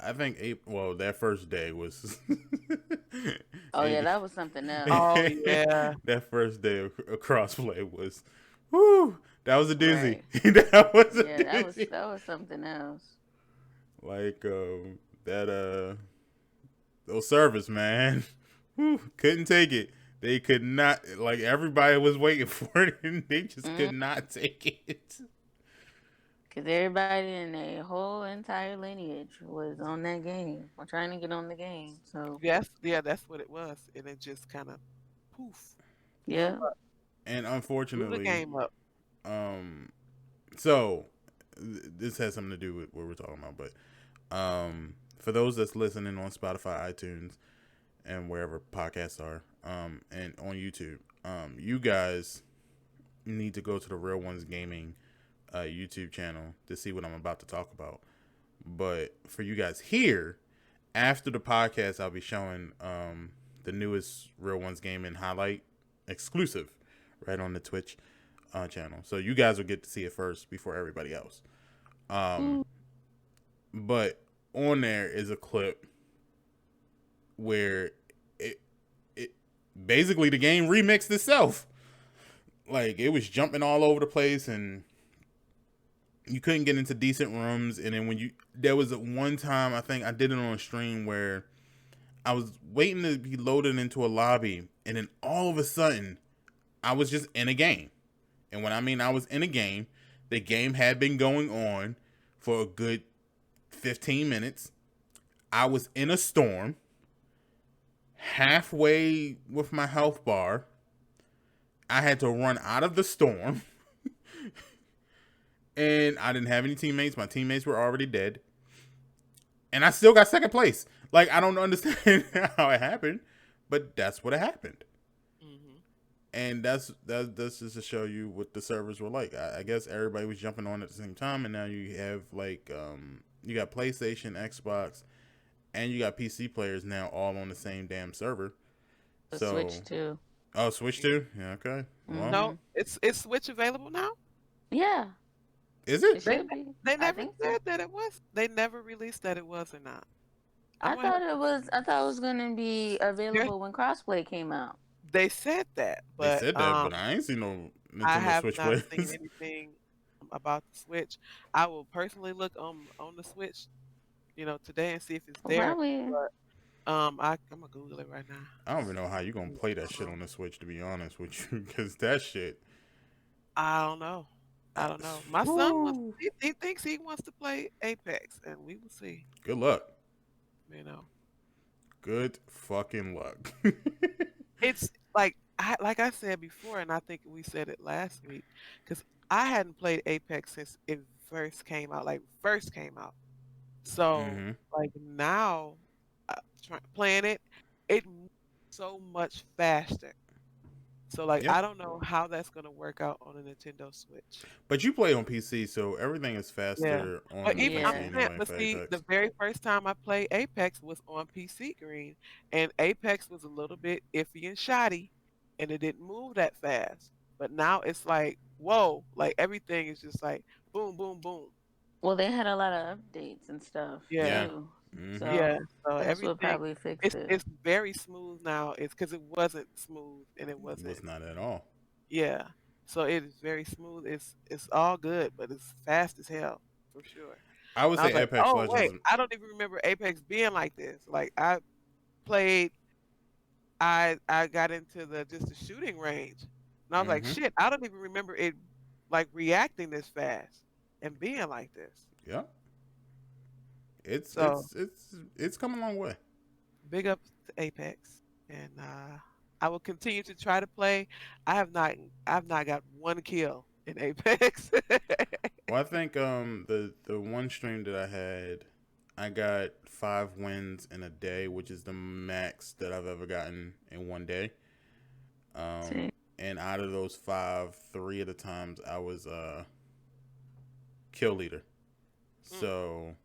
Speaker 1: I think that first day was.
Speaker 2: Oh yeah, that was something else.
Speaker 3: Oh yeah,
Speaker 1: That first day of crossplay was, whoo! That was a doozy.
Speaker 2: Right.
Speaker 1: That was a
Speaker 2: Yeah,
Speaker 1: doozy.
Speaker 2: that was something else.
Speaker 1: Like that those servers, man. Whew, couldn't take it. They could not, like, everybody was waiting for it and they just
Speaker 2: Mm.
Speaker 1: could not take it.
Speaker 2: Cause everybody in their whole entire lineage was on that game or trying to get on the game. So
Speaker 3: yes, yeah, that's what it was, and it just kind of poof blew
Speaker 2: yeah.
Speaker 3: up,
Speaker 1: And
Speaker 3: blew the
Speaker 1: unfortunately,
Speaker 3: game up.
Speaker 1: um so this has something to do with what we're talking about, but for those that's listening on Spotify, iTunes, and wherever podcasts are, and on YouTube, you guys need to go to the Real Ones Gaming YouTube channel to see what I'm about to talk about. But for you guys here, after the podcast, I'll be showing the newest Real Ones Gaming highlight exclusive right on the Twitch channel. So you guys will get to see it first before everybody else.
Speaker 2: Ooh.
Speaker 1: But on there is a clip where it basically the game remixed itself. Like, it was jumping all over the place and you couldn't get into decent rooms. And then there was one time, I think I did it on a stream where I was waiting to be loaded into a lobby, and then all of a sudden I was just in a game. And when I mean I was in a game, the game had been going on for a good 15 minutes. I was in a storm, halfway with my health bar. I had to run out of the storm. And I didn't have any teammates. My teammates were already dead. And I still got second place. Like, I don't understand how it happened, but that's what happened.
Speaker 3: Hmm.
Speaker 1: And that's just to show you what the servers were like. I guess everybody was jumping on at the same time, and now you have like you got PlayStation, Xbox, and you got PC players now all on the same damn server.
Speaker 2: The
Speaker 1: So,
Speaker 2: Switch too.
Speaker 1: oh, Switch too. Yeah, okay. Well,
Speaker 3: No,
Speaker 2: Mm-hmm.
Speaker 3: it's Switch available now.
Speaker 2: Yeah,
Speaker 1: is
Speaker 2: it
Speaker 1: it?
Speaker 3: They
Speaker 2: should be.
Speaker 3: they
Speaker 2: I
Speaker 3: never
Speaker 2: think so.
Speaker 3: said that it was. They never released that it was or not. I'm
Speaker 2: I
Speaker 3: gonna have
Speaker 2: thought it
Speaker 3: to.
Speaker 2: was. I thought it was gonna be
Speaker 3: There,
Speaker 2: available when crossplay came out.
Speaker 3: they said that,
Speaker 1: They
Speaker 3: but
Speaker 1: said that, but I ain't seen no
Speaker 3: I
Speaker 1: Nintendo
Speaker 3: have
Speaker 1: Switch
Speaker 3: not seen
Speaker 1: players.
Speaker 3: anything about the Switch. I will personally look on the Switch, today and see if it's
Speaker 2: Well,
Speaker 3: there.
Speaker 2: probably.
Speaker 3: But I'm gonna Google it right now.
Speaker 1: I don't even know how you gonna play that shit on the Switch. To be honest with you, because that shit.
Speaker 3: I don't know. I don't know. My son wants.
Speaker 1: Whew.
Speaker 3: He thinks he wants to play Apex, and we will see.
Speaker 1: Good luck.
Speaker 3: You know,
Speaker 1: Good fucking luck.
Speaker 3: it's like I said before, and I think we said it last week, because I hadn't played Apex since it first came out. Like first came out. So
Speaker 1: Mm-hmm.
Speaker 3: like now, playing it moves so much faster. So like
Speaker 1: Yeah.
Speaker 3: I don't know how that's gonna work out on a Nintendo Switch.
Speaker 1: But you play on PC, so everything is
Speaker 3: Yeah.
Speaker 1: faster
Speaker 3: But
Speaker 1: on the
Speaker 3: even
Speaker 1: PC
Speaker 3: I'm
Speaker 2: Yeah.
Speaker 3: saying,
Speaker 1: anyway
Speaker 3: but
Speaker 1: for
Speaker 3: see, the
Speaker 1: Apex.
Speaker 3: very first time I played Apex was on PC Green, and Apex was a little bit iffy and shoddy, and it didn't move that fast. But now it's like, whoa, like everything is just like boom, boom, boom.
Speaker 2: Well, they had a lot of updates and stuff
Speaker 3: Yeah.
Speaker 1: Yeah.
Speaker 2: too,
Speaker 1: Mm-hmm.
Speaker 3: Yeah.
Speaker 2: so
Speaker 3: So
Speaker 2: that's what
Speaker 3: everything
Speaker 2: probably fixed
Speaker 3: it's
Speaker 2: it.
Speaker 3: it's very smooth now. It's because it wasn't smooth and it
Speaker 1: Was
Speaker 3: wasn't.
Speaker 1: not at all.
Speaker 3: Yeah. So it is very smooth. It's all good, but it's fast as hell for sure.
Speaker 1: I would
Speaker 3: And I was
Speaker 1: say
Speaker 3: like,
Speaker 1: Apex
Speaker 3: oh
Speaker 1: Legends.
Speaker 3: wait, I don't even remember Apex being like this. Like played, I got into the just the shooting range, and I was like,
Speaker 1: Mm-hmm.
Speaker 3: shit, I don't even remember it like reacting this fast and being like this.
Speaker 1: Yeah. It's
Speaker 3: So
Speaker 1: it's it's it's come a long way.
Speaker 3: big up to Apex, and I will continue to try to play. I have not I've not got one kill in Apex.
Speaker 1: Well, I think the one stream that I had, I got 5 wins in a day, which is the max that I've ever gotten in one day.
Speaker 2: See,
Speaker 1: And out of those five, three of the times I was kill leader.
Speaker 3: Mm,
Speaker 1: So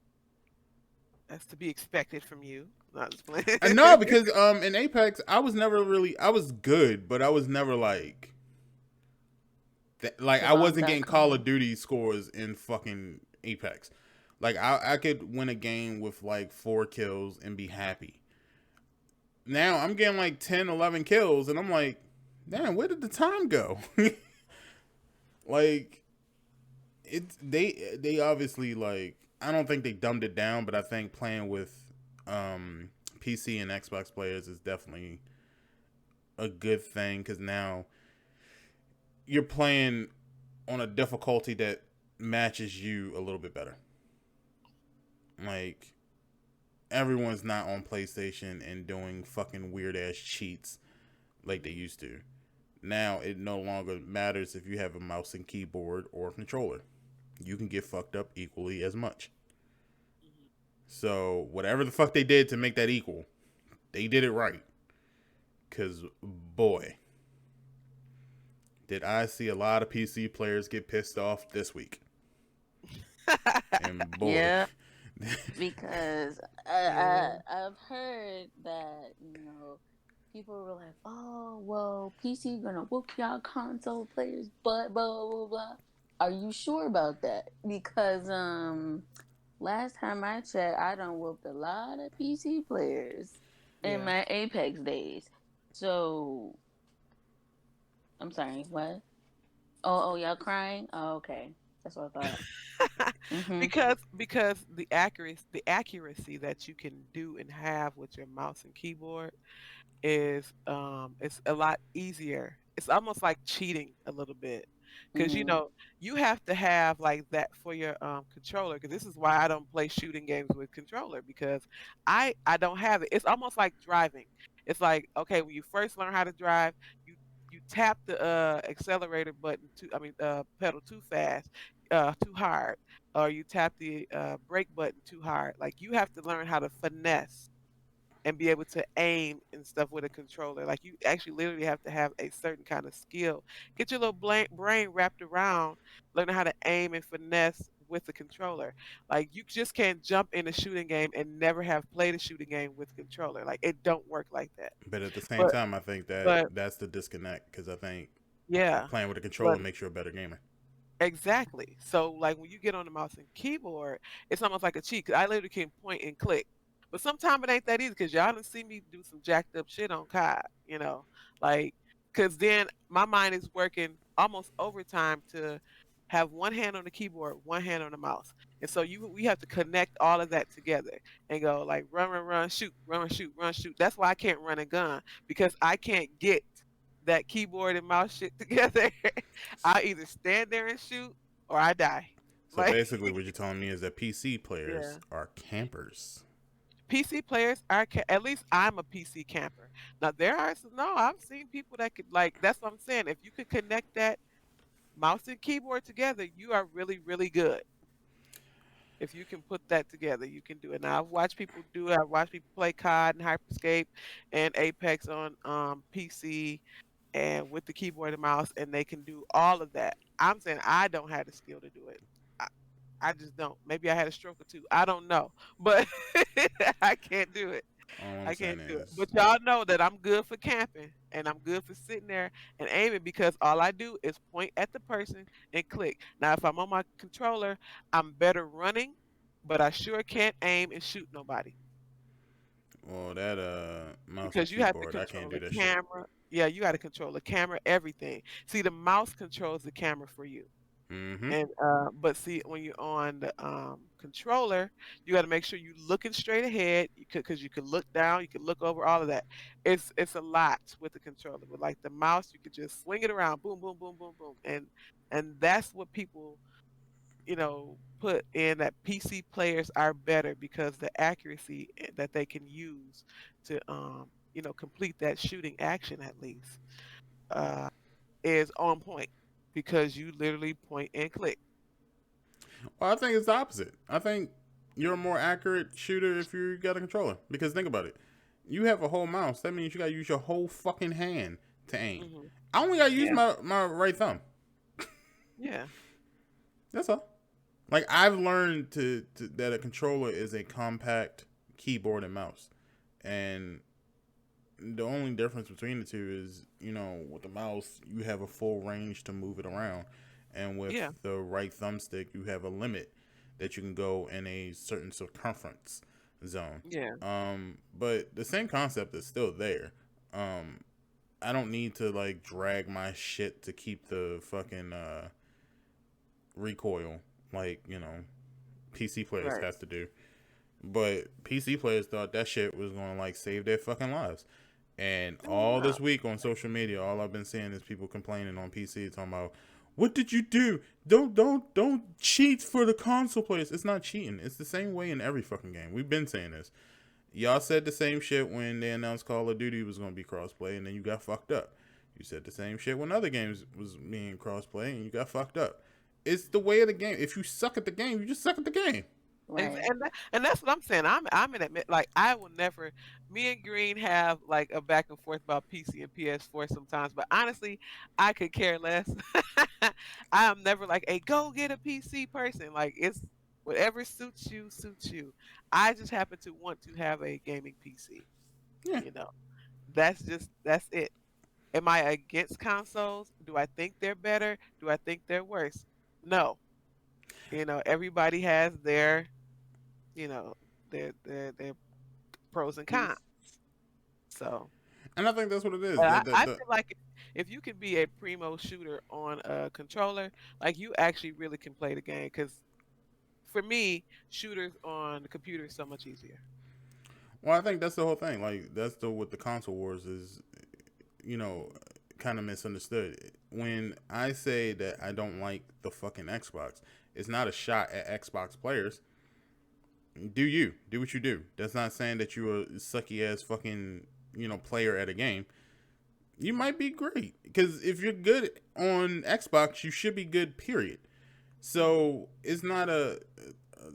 Speaker 3: that's to be expected from you. Not just playing.
Speaker 1: no, because in Apex I was never really I was good, but I was never like
Speaker 2: the
Speaker 1: I
Speaker 2: bomb
Speaker 1: wasn't
Speaker 2: dot
Speaker 1: getting Call of
Speaker 2: com.
Speaker 1: Duty scores in fucking Apex. Like I could win a game with like 4 kills and be happy. Now I'm getting like 10, 11 kills, and I'm like, damn, where did the time go? Like they obviously like I don't think they dumbed it down, but I think playing with um PC and Xbox players is definitely a good thing because now you're playing on a difficulty that matches you a little bit better. Like everyone's not on PlayStation and doing fucking weird ass cheats like they used to. Now it no longer matters if you have a mouse and keyboard or a controller. You can get fucked up equally as much. So whatever the fuck they did to make that equal, they did it right. Cause boy, did I see a lot of PC players get pissed off this week. And boy,
Speaker 2: Yeah, because
Speaker 3: Yeah.
Speaker 2: I've heard that people were like, oh well, PC gonna whoop y'all console players, but blah blah blah. Are you sure about that? Because last time I checked, I done whooped a lot of PC players in
Speaker 3: Yeah.
Speaker 2: my Apex days. So I'm sorry, what? Oh, y'all crying? Oh, okay, that's what I thought. Mhm.
Speaker 3: Because the accuracy that you can do and have with your mouse and keyboard is it's a lot easier. It's almost like cheating a little bit because
Speaker 2: Mhm.
Speaker 3: you have to have like that for your controller, because this is why I don't play shooting games with controller, because I don't have it. It's almost like driving. It's like, okay, when you first learn how to drive, you you tap the accelerator button too, I mean pedal too fast, too hard, or you tap the brake button too hard. Like you have to learn how to finesse and be able to aim and stuff with a controller. Like you actually literally have to have a certain kind of skill. Get your little brain wrapped around learning how to aim and finesse with the controller. Like you just can't jump in a shooting game and never have played a shooting game with a controller. Like it don't work like that.
Speaker 1: But at the same
Speaker 3: But
Speaker 1: time, I think that
Speaker 3: but
Speaker 1: that's the disconnect because I think
Speaker 3: yeah.
Speaker 1: playing with a
Speaker 3: But
Speaker 1: controller makes you a better gamer.
Speaker 3: exactly. So like when you get on the mouse and keyboard, it's almost like a cheat. 'Cause I literally can point and click. But sometimes it ain't that easy because y'all done see me do some jacked up shit on COD. Like because then my mind is working almost overtime to have one hand on the keyboard, one hand on the mouse. And so we have to connect all of that together and go like run, run, run, shoot, run, shoot, run, shoot. That's why I can't run a gun because I can't get that keyboard and mouse shit together. I either stand there and shoot or I die.
Speaker 1: So
Speaker 3: Like,
Speaker 1: basically, what you're telling me is that PC players
Speaker 3: yeah.
Speaker 1: are campers.
Speaker 3: PC players are, at least I'm a PC camper. Now, there are some, no, I've seen people that could, like, that's what I'm saying. If you could connect that mouse and keyboard together, you are really, really good. If you can put that together, you can do it. Now, I've watched people do it. I've watched people play COD and Hyperscape and Apex on PC and with the keyboard and mouse, and they can do all of that. I'm saying I don't have the skill to do it. I, I just don't. Maybe I had a stroke or two. I don't know, but I can't do it.
Speaker 1: All I'm
Speaker 3: I
Speaker 1: saying
Speaker 3: can't do it.
Speaker 1: is,
Speaker 3: But y'all know that I'm good for camping and I'm good for sitting there and aiming because all I do is point at the person and click. Now, if I'm on my controller, I'm better running, but I sure can't aim and shoot nobody
Speaker 1: well, that mouse and
Speaker 3: because you have to
Speaker 1: keyboard, I can't
Speaker 3: control
Speaker 1: do
Speaker 3: the
Speaker 1: that shit.
Speaker 3: camera. Yeah, you got to control the camera, everything. See, the mouse controls the camera for you.
Speaker 1: Mm-hmm.
Speaker 3: And but see, when you're on the controller, you got to make sure you're looking straight ahead because you can look down, you can look over, all of that. It's a lot with the controller. But like the mouse, you could just swing it around, boom, boom, boom, boom, boom, and that's what people put in that PC players are better because the accuracy that they can use to complete that shooting action at least uh, is on point because you literally point and click.
Speaker 1: Well, I think it's the opposite. I think you're a more accurate shooter if you got a controller. Because think about it. You have a whole mouse. That means you got to use your whole fucking hand to aim.
Speaker 3: Hmm.
Speaker 1: I only got to use
Speaker 3: Yeah,
Speaker 1: my right thumb.
Speaker 3: yeah,
Speaker 1: That's all. Like, I've learned that a controller is a compact keyboard and mouse. And the only difference between the two is, with the mouse, you have a full range to move it around. And with
Speaker 3: yeah,
Speaker 1: the right thumbstick, you have a limit that you can go in a certain circumference zone.
Speaker 3: yeah,
Speaker 1: But the same concept is still there. Um, I don't need to like drag my shit to keep the fucking recoil like PC players
Speaker 3: right.
Speaker 1: have to do. But PC players thought that shit was gonna like save their fucking lives. And all
Speaker 3: No,
Speaker 1: this week on social media, all I've been seeing is people complaining on PC talking about, what did you do? Don't cheat for the console players. It's not cheating. It's the same way in every fucking game. We've been saying this. Y'all said the same shit when they announced Call of Duty was gonna be crossplay, and then you got fucked up. You said the same shit when other games was being crossplay, and you got fucked up. It's the way of the game. If you suck at the game, you just suck at the game.
Speaker 2: Right.
Speaker 3: And that's what I'm saying. I'm in admit like I will never. Me and Green have like a back and forth about PC and PS4 sometimes, but honestly, I could care less. I am never like a go get a PC person. Like it's whatever suits you suits you. I just happen to want to have a gaming PC.
Speaker 1: Yeah,
Speaker 3: You know, that's it. Am I against consoles? Do I think they're better? Do I think they're worse? No. Everybody has their you know, their pros and cons.
Speaker 2: Yes.
Speaker 3: So,
Speaker 1: and I think that's what it is.
Speaker 3: but I,
Speaker 1: The
Speaker 3: I feel like if you can be a primo shooter on a controller, like you actually really can play the game. Because for me, shooters on the computer is so much easier.
Speaker 1: well, I think that's the whole thing. Like that's the what the console wars is. You know, kind of misunderstood. When I say that I don't like the fucking Xbox, it's not a shot at Xbox players. Do what you do. That's not saying that you're a sucky ass fucking player at a game. You might be great because if you're good on Xbox, you should be good. Period.
Speaker 3: Hmm.
Speaker 1: So it's not a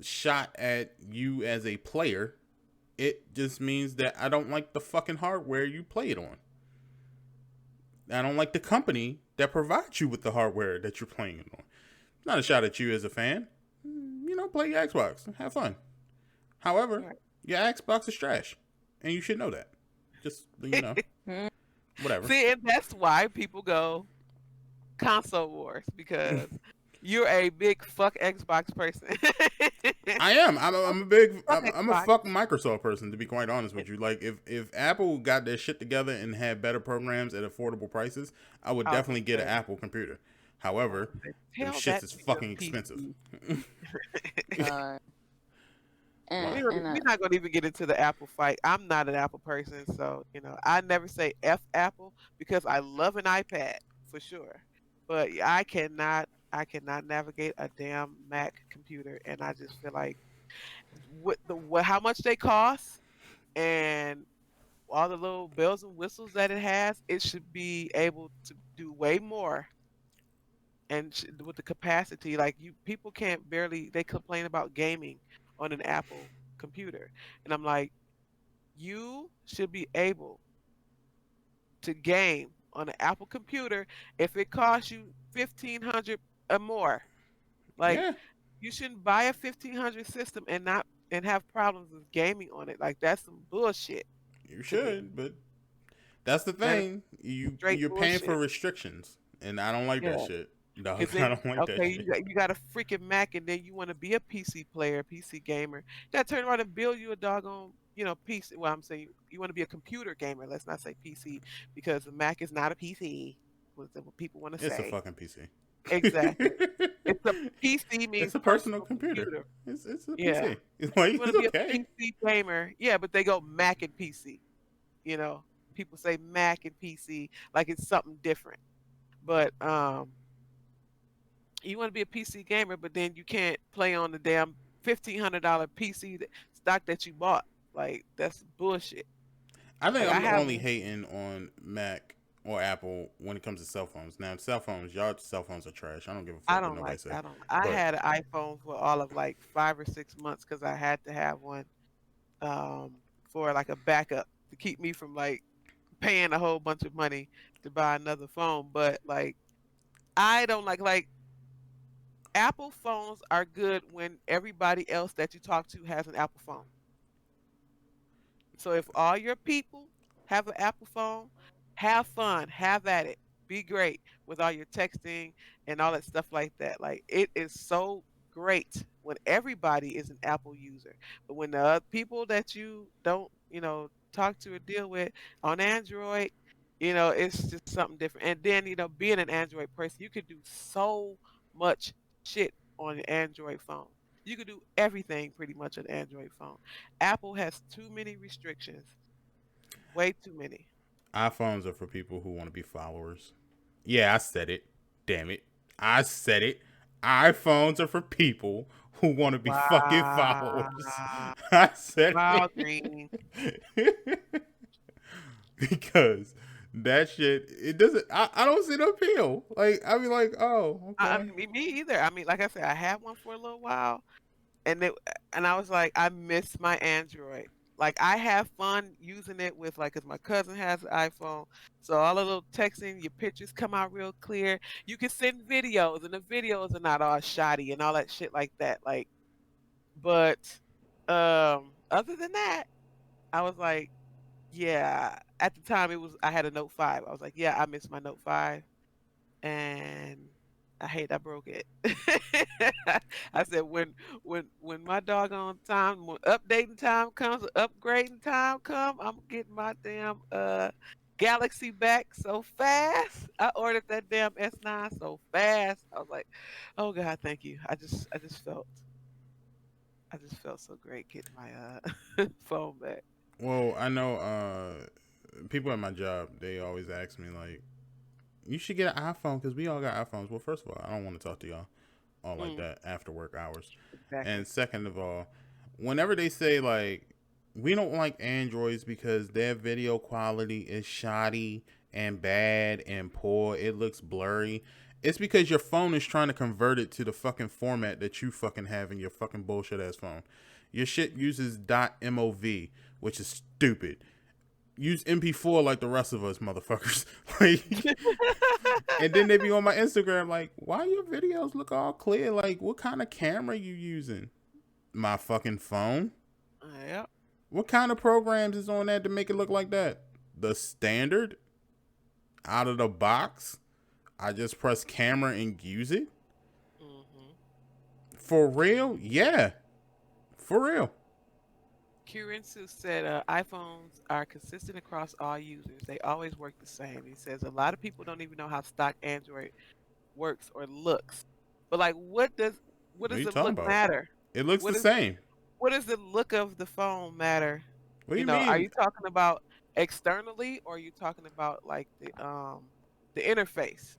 Speaker 1: shot at you as a player. It just means that I don't like the fucking hardware you play it on. I don't like the company that provides you with the hardware that you're playing it on. Not a shot at you as a fan. Play your Xbox. Have fun. However,
Speaker 3: Right.
Speaker 1: your Xbox is trash. And you should know that. Just, whatever.
Speaker 3: See, and that's why people go console wars because you're a big fuck Xbox person.
Speaker 1: I am. I'm a big.
Speaker 3: Fuck
Speaker 1: I'm a
Speaker 3: Xbox.
Speaker 1: fuck Microsoft person, to be quite honest with you. Like, if Apple got their shit together and had better programs at affordable prices, I would
Speaker 3: I was
Speaker 1: definitely get an
Speaker 3: gonna
Speaker 1: Apple computer. However,
Speaker 3: say,
Speaker 1: them
Speaker 3: tell
Speaker 1: shits
Speaker 3: that
Speaker 1: is
Speaker 3: to your
Speaker 1: fucking expensive.
Speaker 3: PC.
Speaker 2: Uh, and
Speaker 1: Wow.
Speaker 3: We're
Speaker 2: and
Speaker 3: not going to even get into the Apple fight. I'm not an Apple person, so I never say F Apple because I love an iPad for sure, but I cannot navigate a damn Mac computer, and I just feel like how much they cost and all the little bells and whistles that it has, it should be able to do way more and with the capacity. Like people can't barely. They complain about gaming on an Apple computer, and I'm like, you should be able to game on an Apple computer if it costs you 1,500 or more. Like
Speaker 1: Yeah,
Speaker 3: you shouldn't buy a 1,500 system and not and have problems with gaming on it. Like that's some bullshit
Speaker 1: you
Speaker 3: to me.
Speaker 1: should, but that's the
Speaker 3: That is
Speaker 1: thing.
Speaker 3: straight
Speaker 1: You're paying for
Speaker 3: bullshit.
Speaker 1: restrictions, and I don't like that
Speaker 3: Yeah.
Speaker 1: shit. Dog,
Speaker 3: Cause
Speaker 1: I
Speaker 3: then,
Speaker 1: don't like that
Speaker 3: okay,
Speaker 1: shit.
Speaker 3: you got a freaking Mac, and then you want to be a PC player, PC gamer. You got to turn around and build you a doggone, PC. Well, I'm saying you want to be a computer gamer. Let's not say PC because the Mac is not a PC. What people want to
Speaker 1: It's a
Speaker 3: say.
Speaker 1: fucking PC.
Speaker 3: Exactly. It's a PC
Speaker 1: It's
Speaker 3: means
Speaker 1: a personal
Speaker 3: personal
Speaker 1: computer.
Speaker 3: computer.
Speaker 1: It's a
Speaker 3: Yeah.
Speaker 1: PC. It's like,
Speaker 3: You want
Speaker 1: it's
Speaker 3: to be a
Speaker 1: okay.
Speaker 3: PC gamer. Yeah, but they go Mac and PC. You know, people say Mac and PC like it's something different. But you want to be a PC gamer, but then you can't play on the damn $1,500 PC stock that you bought. Like that's bullshit.
Speaker 1: I think
Speaker 3: Like I
Speaker 1: I'm the
Speaker 3: have,
Speaker 1: only hating on Mac or Apple when it comes to cell phones. Now, cell phones, y'all cell phones are trash. I don't give a
Speaker 3: I
Speaker 1: fuck what
Speaker 3: don't
Speaker 1: nobody
Speaker 3: like,
Speaker 1: say.
Speaker 3: I don't. I
Speaker 1: But
Speaker 3: had an iPhone for all of like 5 or 6 months because I had to have one um, for like a backup to keep me from like paying a whole bunch of money to buy another phone. But like I don't like Apple phones are good when everybody else that you talk to has an Apple phone. So if all your people have an Apple phone, have fun, have at it, be great with all your texting and all that stuff like that. Like it is so great when everybody is an Apple user, but when the people that you don't, talk to or deal with on Android, it's just something different. And then, being an Android person, you can do so much shit on an Android phone. You can do everything pretty much on an Android phone. Apple has too many restrictions, way too many.
Speaker 1: iPhones are for people who want to be followers. Yeah, I said it. Damn it. I said it. iPhones are for people who want to be fucking followers.
Speaker 3: Wow.
Speaker 1: I said
Speaker 3: Wow, Green.
Speaker 1: it. Because that shit, it doesn't, I don't see the appeal. Like, I be like, oh, okay.
Speaker 3: Me either. I mean, like I said, I had one for a little while, and I was like, I miss my Android. Like I have fun using it with like, cause my cousin has an iPhone, so all the little texting, your pictures come out real clear. You can send videos, and the videos are not all shoddy and all that shit like that. Like, but other than that, I was like, yeah. At the time, I had a Note 5. I was like, yeah, I miss my Note 5, and I broke it. I said when my doggone time, when updating time comes, upgrading time come, I'm getting my damn Galaxy back so fast. I ordered that damn S9 so fast. I was like, oh God, thank you. I just felt so great getting my phone back.
Speaker 1: Well, I know people at my job, they always ask me, like, you should get an iPhone because we all got iPhones. Well, first of all, I don't want to talk to y'all all like
Speaker 3: Mm,
Speaker 1: that after work hours.
Speaker 3: exactly.
Speaker 1: And second of all, whenever they say, like, we don't like Androids because their video quality is shoddy and bad and poor, it looks blurry. It's because your phone is trying to convert it to the fucking format that you fucking have in your fucking bullshit ass phone. Your shit uses .mov, which is stupid. Use MP4 like the rest of us motherfuckers. Like, and then they be on my Instagram like, why your videos look all clear? Like, what kind of camera you using? My fucking phone.
Speaker 3: Yep.
Speaker 1: What kind of programs is on that to make it look like that? The standard? Out of the box? I just press camera and use it?
Speaker 3: Mm-hmm.
Speaker 1: For real? Yeah. For real.
Speaker 3: Kurinsu said iPhones are consistent across all users. They always work the same. He says a lot of people don't even know how stock Android works or looks. But like, what
Speaker 1: What are
Speaker 3: does
Speaker 1: you
Speaker 3: the
Speaker 1: talking
Speaker 3: look
Speaker 1: about?
Speaker 3: matter?
Speaker 1: It looks the
Speaker 3: What is
Speaker 1: same.
Speaker 3: what does the look of the phone matter?
Speaker 1: What do you
Speaker 3: Are
Speaker 1: mean?
Speaker 3: you talking about externally, or are you talking about like the interface?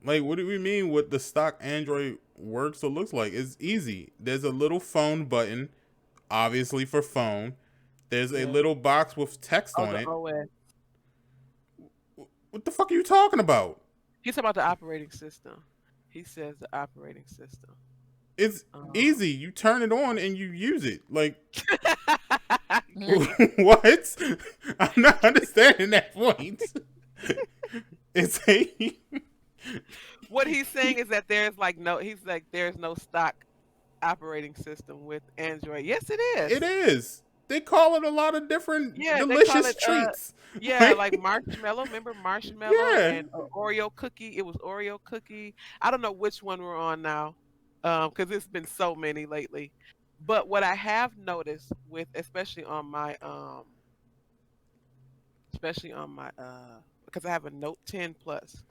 Speaker 1: Like, what do we mean what the stock Android works or looks like? It's easy. There's a little phone button, obviously for phone. There's a
Speaker 3: Yeah.
Speaker 1: little box with text
Speaker 3: Oh,
Speaker 1: on
Speaker 3: the
Speaker 1: it.
Speaker 3: OS.
Speaker 1: What the fuck are you talking about?
Speaker 3: He's talking about the operating system. He says the operating system.
Speaker 1: It's
Speaker 3: Um,
Speaker 1: easy. You turn it on and you use it. Like,
Speaker 2: Mm.
Speaker 1: what? I'm not understanding that point. It's a.
Speaker 3: what he's saying is that he's like there's no stock operating system with Android. Yes, it
Speaker 1: It
Speaker 3: is.
Speaker 1: is. They call it a lot of different
Speaker 3: Yeah, they call
Speaker 1: delicious
Speaker 3: it
Speaker 1: treats.
Speaker 3: yeah, like
Speaker 1: Like,
Speaker 3: marshmallow. Remember marshmallow
Speaker 1: yeah.
Speaker 3: and Oreo cookie? It was Oreo cookie. I don't know which one we're on now, because it's been so many lately. But what I have noticed with, especially on my because I have a Note 10 Plus.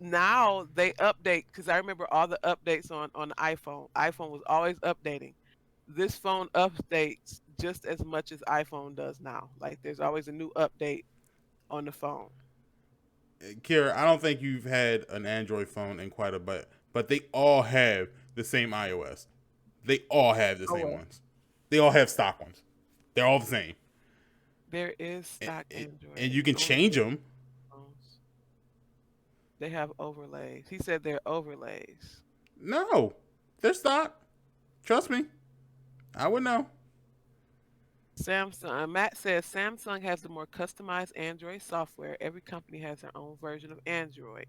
Speaker 3: Now they update because I remember all the updates on the iPhone. iPhone was always updating. This phone updates just as much as iPhone does now. Like there's always a new update on the phone.
Speaker 1: Kira, I don't think you've had an Android phone in quite a bit, but they all have the same iOS. They all have the
Speaker 3: Oh
Speaker 1: same
Speaker 3: well.
Speaker 1: ones. They all have stock ones. They're all the same.
Speaker 3: There is
Speaker 1: And,
Speaker 3: stock
Speaker 1: and
Speaker 3: Android
Speaker 1: you can
Speaker 3: on
Speaker 1: change them.
Speaker 3: phones. They have overlays. He said they're overlays.
Speaker 1: No, they're stock. Trust me. I would know.
Speaker 3: Samsung. Matt says Samsung has the more customized Android software. Every company has their own version of Android.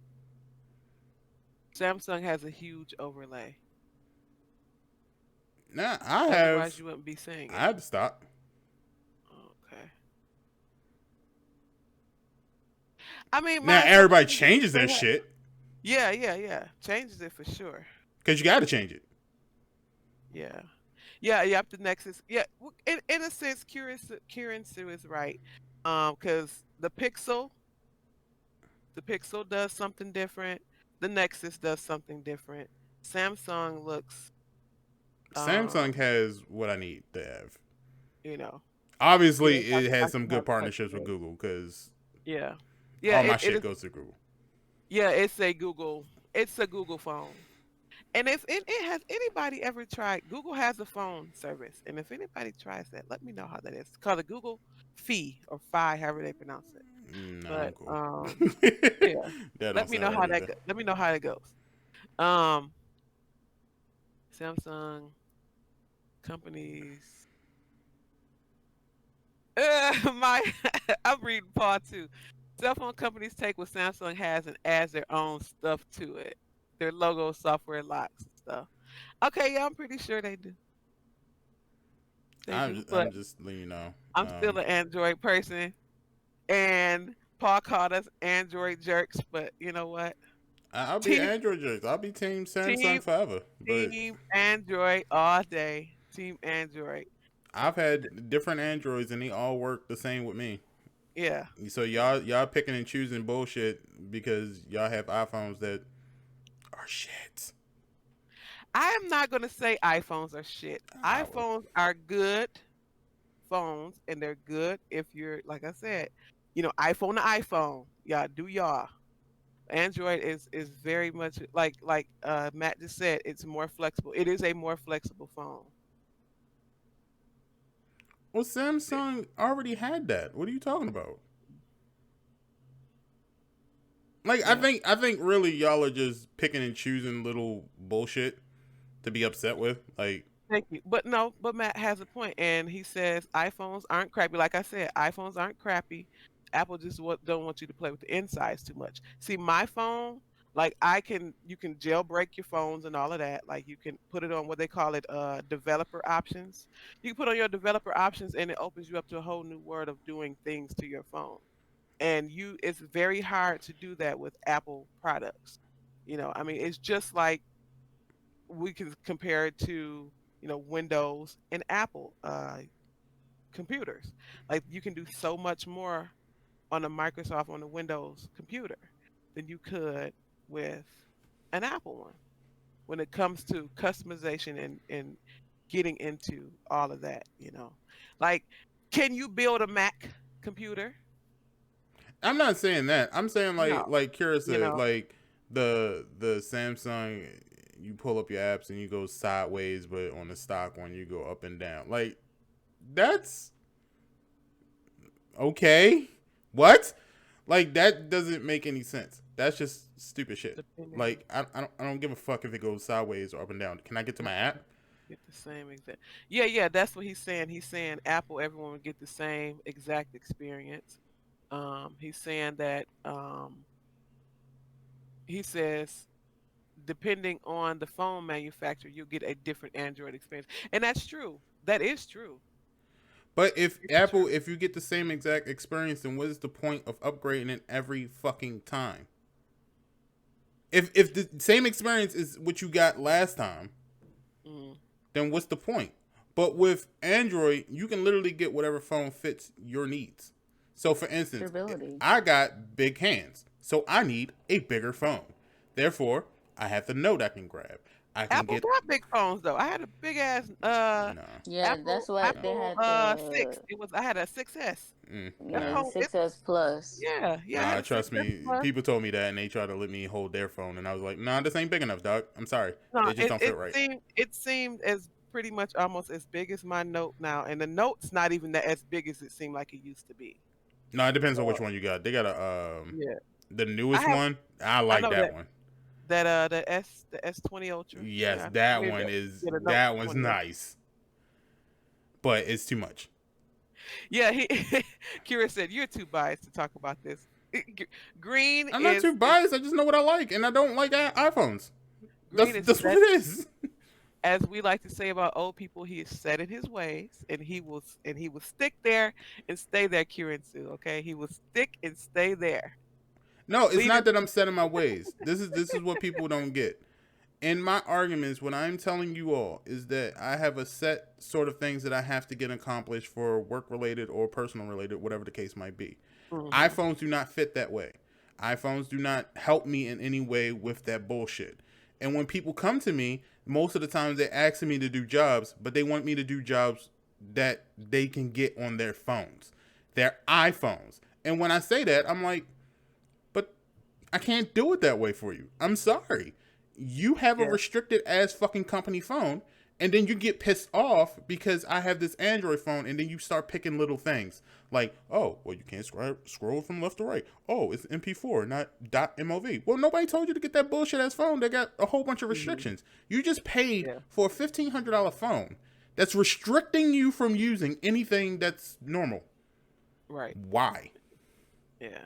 Speaker 3: Samsung has a huge overlay.
Speaker 1: Nah,
Speaker 3: Otherwise, you wouldn't be seeing
Speaker 1: I
Speaker 3: it.
Speaker 1: have the stock.
Speaker 3: Okay. I mean,
Speaker 1: Now
Speaker 3: my
Speaker 1: everybody
Speaker 3: assumption is that
Speaker 1: changes
Speaker 3: they
Speaker 1: their
Speaker 3: have.
Speaker 1: shit
Speaker 3: Yeah, yeah, yeah. Changes it for sure.
Speaker 1: because you got to change it.
Speaker 3: Yeah. Yeah, you have to Nexus. Yeah, in a sense, Kieran Sue is right. Because the Pixel does something different. The Nexus does something different. Samsung looks,
Speaker 1: Samsung
Speaker 3: um,
Speaker 1: has what I need to have.
Speaker 3: you know, yeah,
Speaker 1: Obviously,
Speaker 3: it's
Speaker 1: it has some
Speaker 3: actually
Speaker 1: good
Speaker 3: have touch
Speaker 1: partnerships with
Speaker 3: screen.
Speaker 1: Google because
Speaker 3: Yeah, yeah,
Speaker 1: all my
Speaker 3: it
Speaker 1: shit
Speaker 3: is.
Speaker 1: goes to Google.
Speaker 3: Yeah, it's a Google phone. And if it has anybody ever tried, Google has a phone service, and if anybody tries that, let me know how that is. It's called a Google Fi or Fi, however they pronounce it.
Speaker 1: No, I'm
Speaker 3: But
Speaker 1: cool.
Speaker 3: yeah,
Speaker 1: That don't
Speaker 3: let me know
Speaker 1: sound
Speaker 3: how
Speaker 1: right
Speaker 3: that
Speaker 1: either.
Speaker 3: let me know how it goes. Um, Samsung companies. My I'm reading part two. Cell phone companies take what Samsung has and adds their own stuff to it. Their logo, software, locks, and stuff. Okay, yeah, I'm pretty sure they do. They do, but
Speaker 1: I'm just letting you know.
Speaker 3: I'm still an Android person, and Paul called us Android jerks. But you know what?
Speaker 1: I'll be
Speaker 3: Team,
Speaker 1: Android jerks. I'll be Team Samsung
Speaker 3: team,
Speaker 1: forever. But
Speaker 3: team Android all day. Team Android.
Speaker 1: I've had different Androids and they all work the same with me.
Speaker 3: Yeah,
Speaker 1: So y'all picking and choosing bullshit because y'all have iPhones that are shit.
Speaker 3: I am not gonna say iPhones are shit.
Speaker 1: I will.
Speaker 3: iPhones are good phones, and they're good if you're like I said, iPhone to iPhone. Yeah, do y'all. Android is very much like Matt just said, it's more flexible. It is a more flexible phone.
Speaker 1: Well, Samsung already had that. What are you talking about? Like
Speaker 3: Yeah.
Speaker 1: I think really y'all are just picking and choosing little bullshit to be upset with. Like
Speaker 3: Thank you. But no, but Matt has a point, and he says iPhones aren't crappy. Like I said, iPhones aren't crappy. Apple just don't want you to play with the insides too much. See, my phone, like you can jailbreak your phones and all of that. Like you can put it on what they call it, developer options. You can put on your developer options, and it opens you up to a whole new world of doing things to your phone. And it's very hard to do that with Apple products. I mean, it's just like we can compare it to Windows and Apple computers. Like you can do so much more on a Microsoft on a Windows computer than you could with an Apple one when it comes to customization and getting into all of that. Like, can you build a Mac computer?
Speaker 1: I'm not saying that. I'm saying
Speaker 3: No.
Speaker 1: like Kira
Speaker 3: you
Speaker 1: said,
Speaker 3: know
Speaker 1: like the Samsung, you pull up your apps and you go sideways, but on the stock one you go up and down. Like that's okay. What? Like that doesn't make any sense. That's just stupid shit.
Speaker 3: Depending.
Speaker 1: Like I don't give a fuck if it goes sideways or up and down. Can I get to my app?
Speaker 3: Get the same exact. Yeah, that's what he's saying. He's saying Apple, everyone would get the same exact experience. He's saying that he says depending on the phone manufacturer, you'll get a different Android experience, and that's true. That is true.
Speaker 1: But if
Speaker 3: It's
Speaker 1: Apple,
Speaker 3: true.
Speaker 1: if you get the same exact experience, then what is the point of upgrading it every fucking time? If the same experience is what you got last time,
Speaker 3: Mm,
Speaker 1: then what's the point? But with Android, you can literally get whatever phone fits your needs. So, for instance,
Speaker 2: Stability.
Speaker 1: I got big hands, so I need a bigger phone. Therefore, I have the Note I can grab. I can
Speaker 3: Apple
Speaker 1: get
Speaker 3: got big phones though. I had a big ass
Speaker 1: no,
Speaker 2: Yeah, that's
Speaker 3: Apple
Speaker 2: why
Speaker 1: no.
Speaker 2: they
Speaker 3: Apple
Speaker 2: had
Speaker 3: 6.
Speaker 2: the
Speaker 3: I had a 6S. That
Speaker 2: yeah the
Speaker 1: Nah.
Speaker 3: phone it
Speaker 2: 6S Plus.
Speaker 3: yeah, I had
Speaker 1: Nah,
Speaker 3: a
Speaker 1: trust
Speaker 3: 6S
Speaker 1: me.
Speaker 3: Plus.
Speaker 1: People told me that, and they tried to let me hold their phone, and I was like, "Nah, this ain't big enough, dog. I'm sorry.
Speaker 3: No,
Speaker 1: It just don't fit right."
Speaker 3: it seemed as pretty much almost as big as my Note now, and the Note's not even that as big as it seemed like it used to be.
Speaker 1: No, it depends on which
Speaker 3: So
Speaker 1: one you got. They got
Speaker 3: yeah,
Speaker 1: the
Speaker 3: I
Speaker 1: newest
Speaker 3: have
Speaker 1: one. I
Speaker 3: I
Speaker 1: like
Speaker 3: know
Speaker 1: that one.
Speaker 3: the S20 Ultra.
Speaker 1: Yes,
Speaker 3: Yeah, I
Speaker 1: that
Speaker 3: mean
Speaker 1: one is
Speaker 3: the Note
Speaker 1: that one's
Speaker 3: 20 Ultra.
Speaker 1: nice, but it's too much.
Speaker 3: Yeah, Kira said you're too biased to talk about this. Green
Speaker 1: I'm not too
Speaker 3: is
Speaker 1: biased. I just know what I like, and I don't like iPhones.
Speaker 3: green is
Speaker 1: That's what
Speaker 3: set
Speaker 1: it is.
Speaker 3: as we like to say about old people. He is set in his ways, and he will stick there and stay there. Kieran Sue, okay, he will stick and stay there.
Speaker 1: No, it's
Speaker 3: Leave
Speaker 1: not
Speaker 3: it.
Speaker 1: that I'm set in my ways. This is what people don't get. In my arguments, what I'm telling you all is that I have a set sort of things that I have to get accomplished for work related or personal related, whatever the case might be.
Speaker 3: Hmm.
Speaker 1: iPhones do not fit that way. iPhones do not help me in any way with that bullshit. And when people come to me, most of the times they're asking me to do jobs, but they want me to do jobs that they can get on their phones, their iPhones. And when I say that, I'm like, but I can't do it that way for you. I'm sorry. You have a
Speaker 3: Yeah.
Speaker 1: restricted ass fucking company phone, and then you get pissed off because I have this Android phone, and then you start picking little things like, oh, well, you can't scroll from left to right. Oh, it's MP4, not .mov. Well, nobody told you to get that bullshit ass phone. They got a whole bunch of
Speaker 3: Hmm.
Speaker 1: restrictions. You just paid
Speaker 3: Yeah.
Speaker 1: for a $1,500 phone that's restricting you from using anything that's normal.
Speaker 3: Right.
Speaker 1: Why?
Speaker 3: Yeah.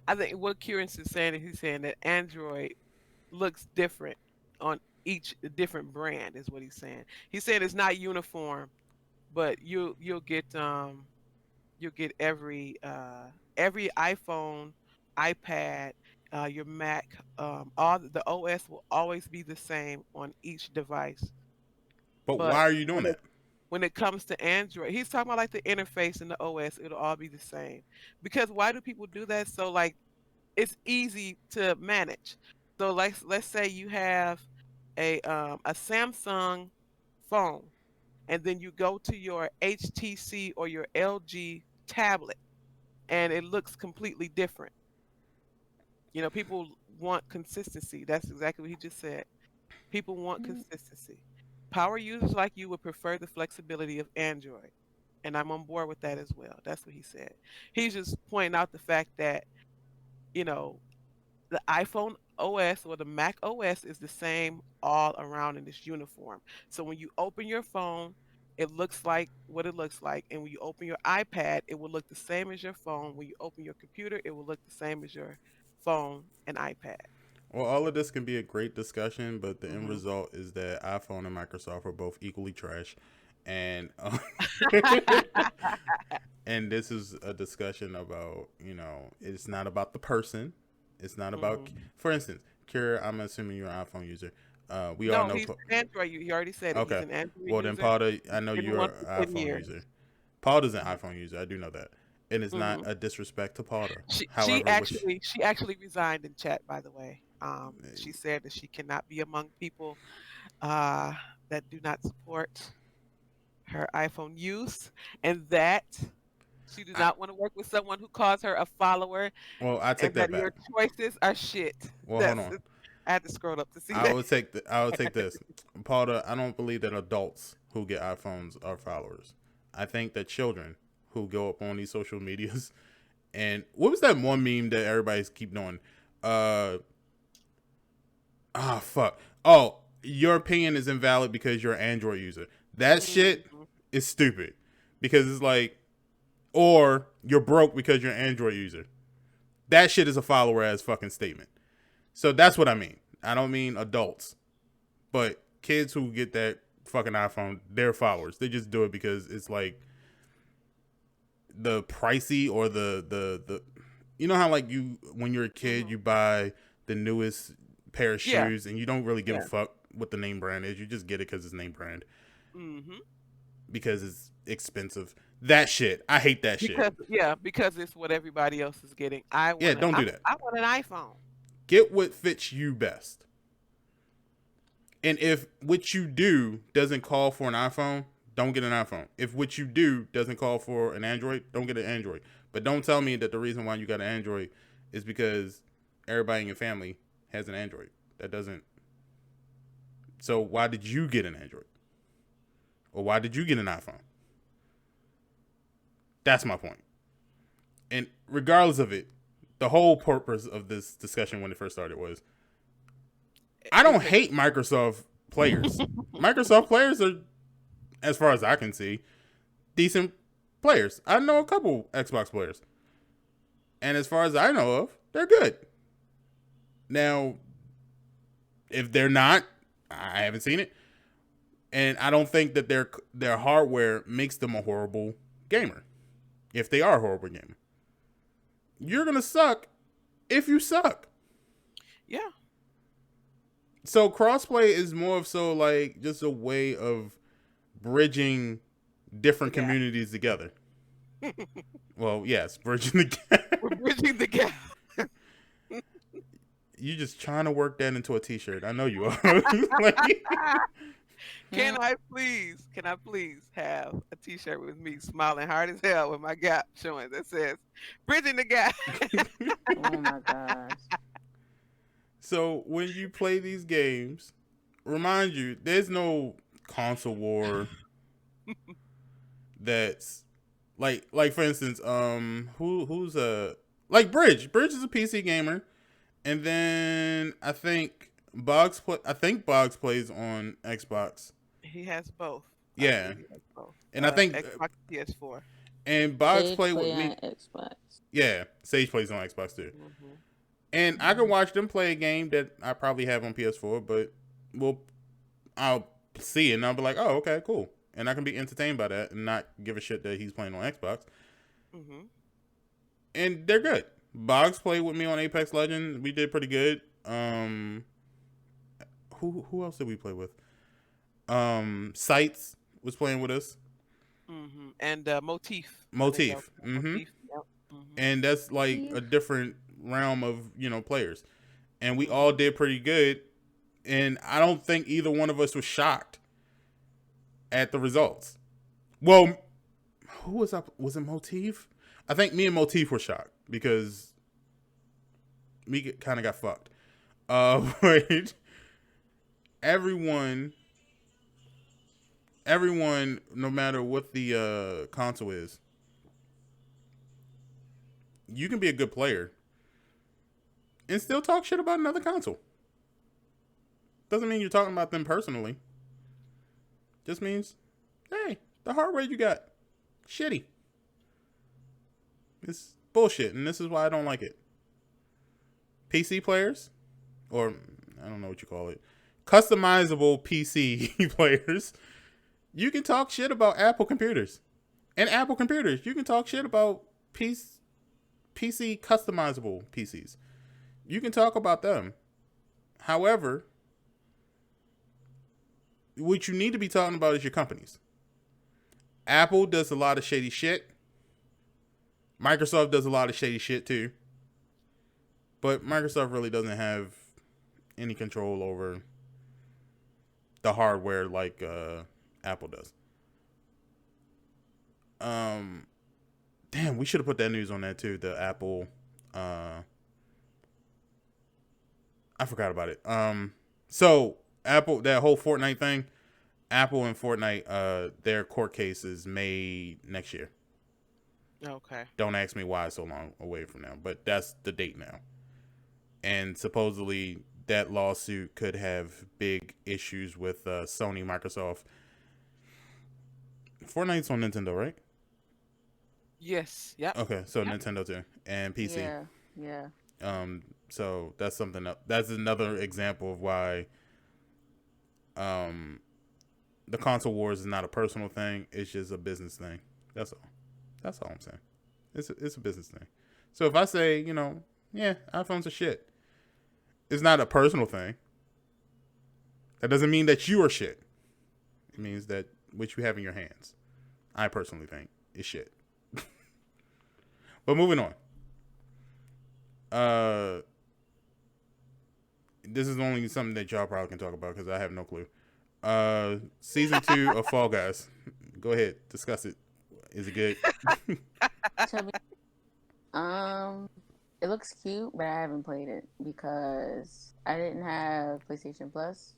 Speaker 3: I think what Kieran is saying is he's saying that Android looks different on each different brand is what he's saying. He's saying it's not uniform, but you'll get every iPhone, iPad, your Mac, all the OS will always be the same on each device.
Speaker 1: But why
Speaker 3: But
Speaker 1: are you doing that?
Speaker 3: when it comes to Android, he's talking about like the interface and the OS, it'll all be the same. Because why do people do that? So like it's easy to manage. So let's say you have a Samsung phone, and then you go to your HTC or your LG tablet, and it looks completely different. People want consistency. That's exactly what he just said. People want consistency. Power users like you would prefer the flexibility of Android. And I'm on board with that as well. That's what he said. He's just pointing out the fact that, you know, the iPhone OS or the Mac OS is the same all around in this uniform. So when you open your phone, it looks like what it looks like. And when you open your iPad, it will look the same as your phone. When you open your computer, it will look the same as your phone and iPad.
Speaker 1: Well, all of this can be a great discussion, but the end
Speaker 3: Hmm.
Speaker 1: result is that iPhone and Microsoft are both equally trash, and and this is a discussion about, it's not about the person, it's not about,
Speaker 3: Hmm.
Speaker 1: for instance, Kira. I'm assuming you're an iPhone user. We all
Speaker 3: No,
Speaker 1: know.
Speaker 3: he's an Android. He already said it. He's
Speaker 1: Okay,
Speaker 3: an Android
Speaker 1: well then,
Speaker 3: user.
Speaker 1: Paul, I know
Speaker 3: Been
Speaker 1: you're
Speaker 3: one for
Speaker 1: an
Speaker 3: 10
Speaker 1: iPhone
Speaker 3: years.
Speaker 1: user. Paul is an
Speaker 3: Hmm.
Speaker 1: iPhone user. I do know that, and it's not
Speaker 3: Hmm.
Speaker 1: a disrespect to Paul.
Speaker 3: She she
Speaker 1: However, which
Speaker 3: actually she actually resigned in chat, by the way. She said that she cannot be among people uh, that do not support her iPhone use, and that she do
Speaker 1: I,
Speaker 3: not want to work with someone who calls her a follower,
Speaker 1: well, I take
Speaker 3: and
Speaker 1: that
Speaker 3: that
Speaker 1: back.
Speaker 3: your choices are shit.
Speaker 1: Well, hold
Speaker 3: That's
Speaker 1: on.
Speaker 3: I had to scroll up to see
Speaker 1: I
Speaker 3: that.
Speaker 1: would take I would take this, Paul. I don't believe that adults who get iPhones are followers. I think that children who go up on these social medias and what was that one meme that everybody's keep doing? Uh, fuck. Oh, your opinion is invalid because you're an Android user. That shit
Speaker 3: Hmm.
Speaker 1: is stupid because it's like, or you're broke because you're an Android user. That shit is a follower ass fucking statement. So that's what I mean. I don't mean adults, but kids who get that fucking iPhone, they're followers. They just do it because it's like the pricey or the you know how like you when you're a kid
Speaker 3: Hmm.
Speaker 1: you buy the newest pair of
Speaker 3: Yeah,
Speaker 1: shoes and you don't really give a
Speaker 3: yeah.
Speaker 1: fuck what the name brand is. You just get it because it's name brand
Speaker 3: Hmm.
Speaker 1: because it's expensive. That shit, I hate that shit.
Speaker 3: Because it's what everybody else is getting.
Speaker 1: Yeah, don't do that.
Speaker 3: I want an iPhone.
Speaker 1: Get what fits you best. And if what you do doesn't call for an iPhone, don't get an iPhone. If what you do doesn't call for an Android, don't get an Android. But don't tell me that the reason why you got an Android is because everybody in your family has an Android. That doesn't. So why did you get an Android? Or why did you get an iPhone? That's my point. And regardless of it, the whole purpose of this discussion when it first started was I
Speaker 3: Is
Speaker 1: don't
Speaker 3: that
Speaker 1: hate Microsoft players. Microsoft players are, as far as I can see, decent players. I know a couple Xbox players. And as far as I know of, they're good. Now, if they're not, I haven't seen it. And I don't think that their hardware makes them a horrible gamer. If they are a horrible gamer. You're going to suck if you suck.
Speaker 3: yeah,
Speaker 1: So crossplay is more of so like just a way of bridging
Speaker 3: the
Speaker 1: different
Speaker 3: gap.
Speaker 1: communities together. Well, yes, bridging the gap.
Speaker 3: We're bridging the gap.
Speaker 1: You just trying to work that into a t-shirt. I know you are. Like,
Speaker 3: Can I please have a T-shirt with me smiling hard as hell with my gap showing that says "Bridging the Gap"?
Speaker 2: Oh my gosh.
Speaker 1: so when you play these games, remind you there's no console war that's like for instance, who's like Bridge is a PC gamer, and then I think Boggs plays on Xbox.
Speaker 3: He has both. I
Speaker 1: Yeah,
Speaker 3: believe he has both.
Speaker 1: and I think
Speaker 3: Xbox, PS4.
Speaker 1: and Boggs
Speaker 2: Sage
Speaker 1: play with
Speaker 2: play
Speaker 1: me.
Speaker 2: on Xbox.
Speaker 1: Yeah, Sage plays on Xbox too.
Speaker 3: Hmm.
Speaker 1: And I can watch them play a game that I probably have on PS4, but I'll see it and I'll be like, oh, okay, cool. And I can be entertained by that and not give a shit that he's playing on Xbox.
Speaker 3: Hmm.
Speaker 1: And they're good. Boggs played with me on Apex Legends. We did pretty good. Who else did we play with? Sights was playing with us.
Speaker 3: Hmm. And Motif. I think that was
Speaker 1: Motif. Mm-hmm.
Speaker 3: Motif. Yep. Hmm.
Speaker 1: And that's like a
Speaker 2: Steve.
Speaker 1: different realm of, players. And we all
Speaker 3: Hmm.
Speaker 1: did pretty good. And I don't think either one of us was shocked at the results. Well, who was up? Was it Motif? I think me and Motif were shocked because we kind of got fucked. But everyone, no matter what the console is, you can be a good player and still talk shit about another console. Doesn't mean you're talking about them personally. Just means, hey, the hardware you got, shitty. It's bullshit, and this is why I don't like it. PC players, or I don't know what you call it, customizable PC players, you can talk shit about Apple computers. And Apple computers, you can talk shit about PC customizable PCs. You can talk about them. However, what you need to be talking about is your companies. Apple does a lot of shady shit. Microsoft does a lot of shady shit too. But Microsoft really doesn't have any control over the hardware like Apple does. Damn, we should have put that news on that too. The Apple, I forgot about it. So Apple, that whole Fortnite thing, Apple and Fortnite, their court case is May next year.
Speaker 3: Okay.
Speaker 1: Don't ask me why it's so long away from now, but that's the date now. And supposedly that lawsuit could have big issues with Sony, Microsoft. Fortnite's on Nintendo, right?
Speaker 3: Yes. Yep.
Speaker 1: Okay, so
Speaker 3: Yep.
Speaker 1: Nintendo too, and PC.
Speaker 2: Yeah.
Speaker 1: So that's something else. That's another example of why the console wars is not a personal thing. It's just a business thing. That's all. That's all I'm saying. It's a business thing. So if I say, yeah, iPhones are shit, it's not a personal thing. That doesn't mean that you are shit. It means that what you have in your hands, I personally think, is shit. But moving on. This is only something that y'all probably can talk about because I have no clue. Season 2 of Fall Guys. Go ahead, discuss it. Is it good?
Speaker 2: It looks cute, but I haven't played it because I didn't have PlayStation Plus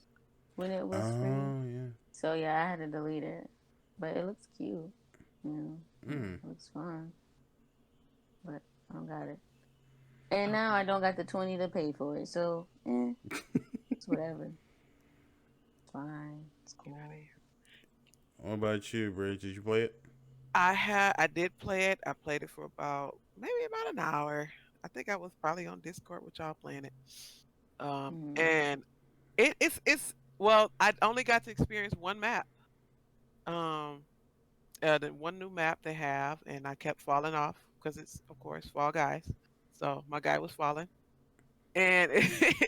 Speaker 2: when it was free.
Speaker 1: Yeah.
Speaker 2: So yeah, I had to delete it. But it looks cute. It looks fun. But I don't got it. And now I don't got the 20 to pay for it. So, it's whatever. It's fine. It's cool.
Speaker 1: What about you, Bridge? Did you play it?
Speaker 3: I did play it. I played it for maybe about an hour. I think I was probably on Discord with y'all playing it. And it's well, I only got to experience one map. The one new map they have, and I kept falling off because it's of course Fall Guys. So my guy was falling, and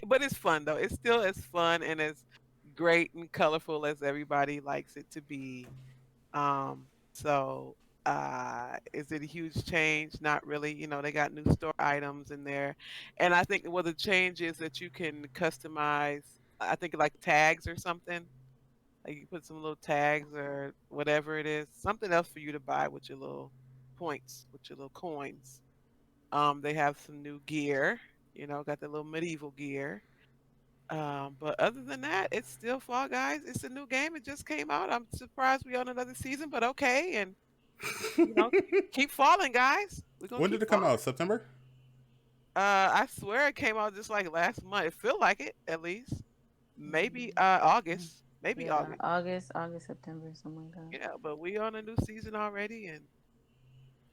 Speaker 3: but it's fun though. It's still as fun and as great and colorful as everybody likes it to be. So is it a huge change? Not really. They got new store items in there, and I think the change is that you can customize. I think like tags or something. Like you put some little tags or whatever it is, something else for you to buy with your little points, with your little coins. They have some new gear. Got the little medieval gear. But other than that, it's still Fall Guys. It's a new game. It just came out. I'm surprised we're on another season, but okay. And keep falling, guys. We're gonna
Speaker 1: When
Speaker 3: keep
Speaker 1: did it come
Speaker 3: falling.
Speaker 1: out? September?
Speaker 3: I swear it came out just like last month. It feel like it at least. Maybe August. Maybe
Speaker 2: Yeah,
Speaker 3: August.
Speaker 2: August, September, something like that.
Speaker 3: Yeah, but we on a new season already, and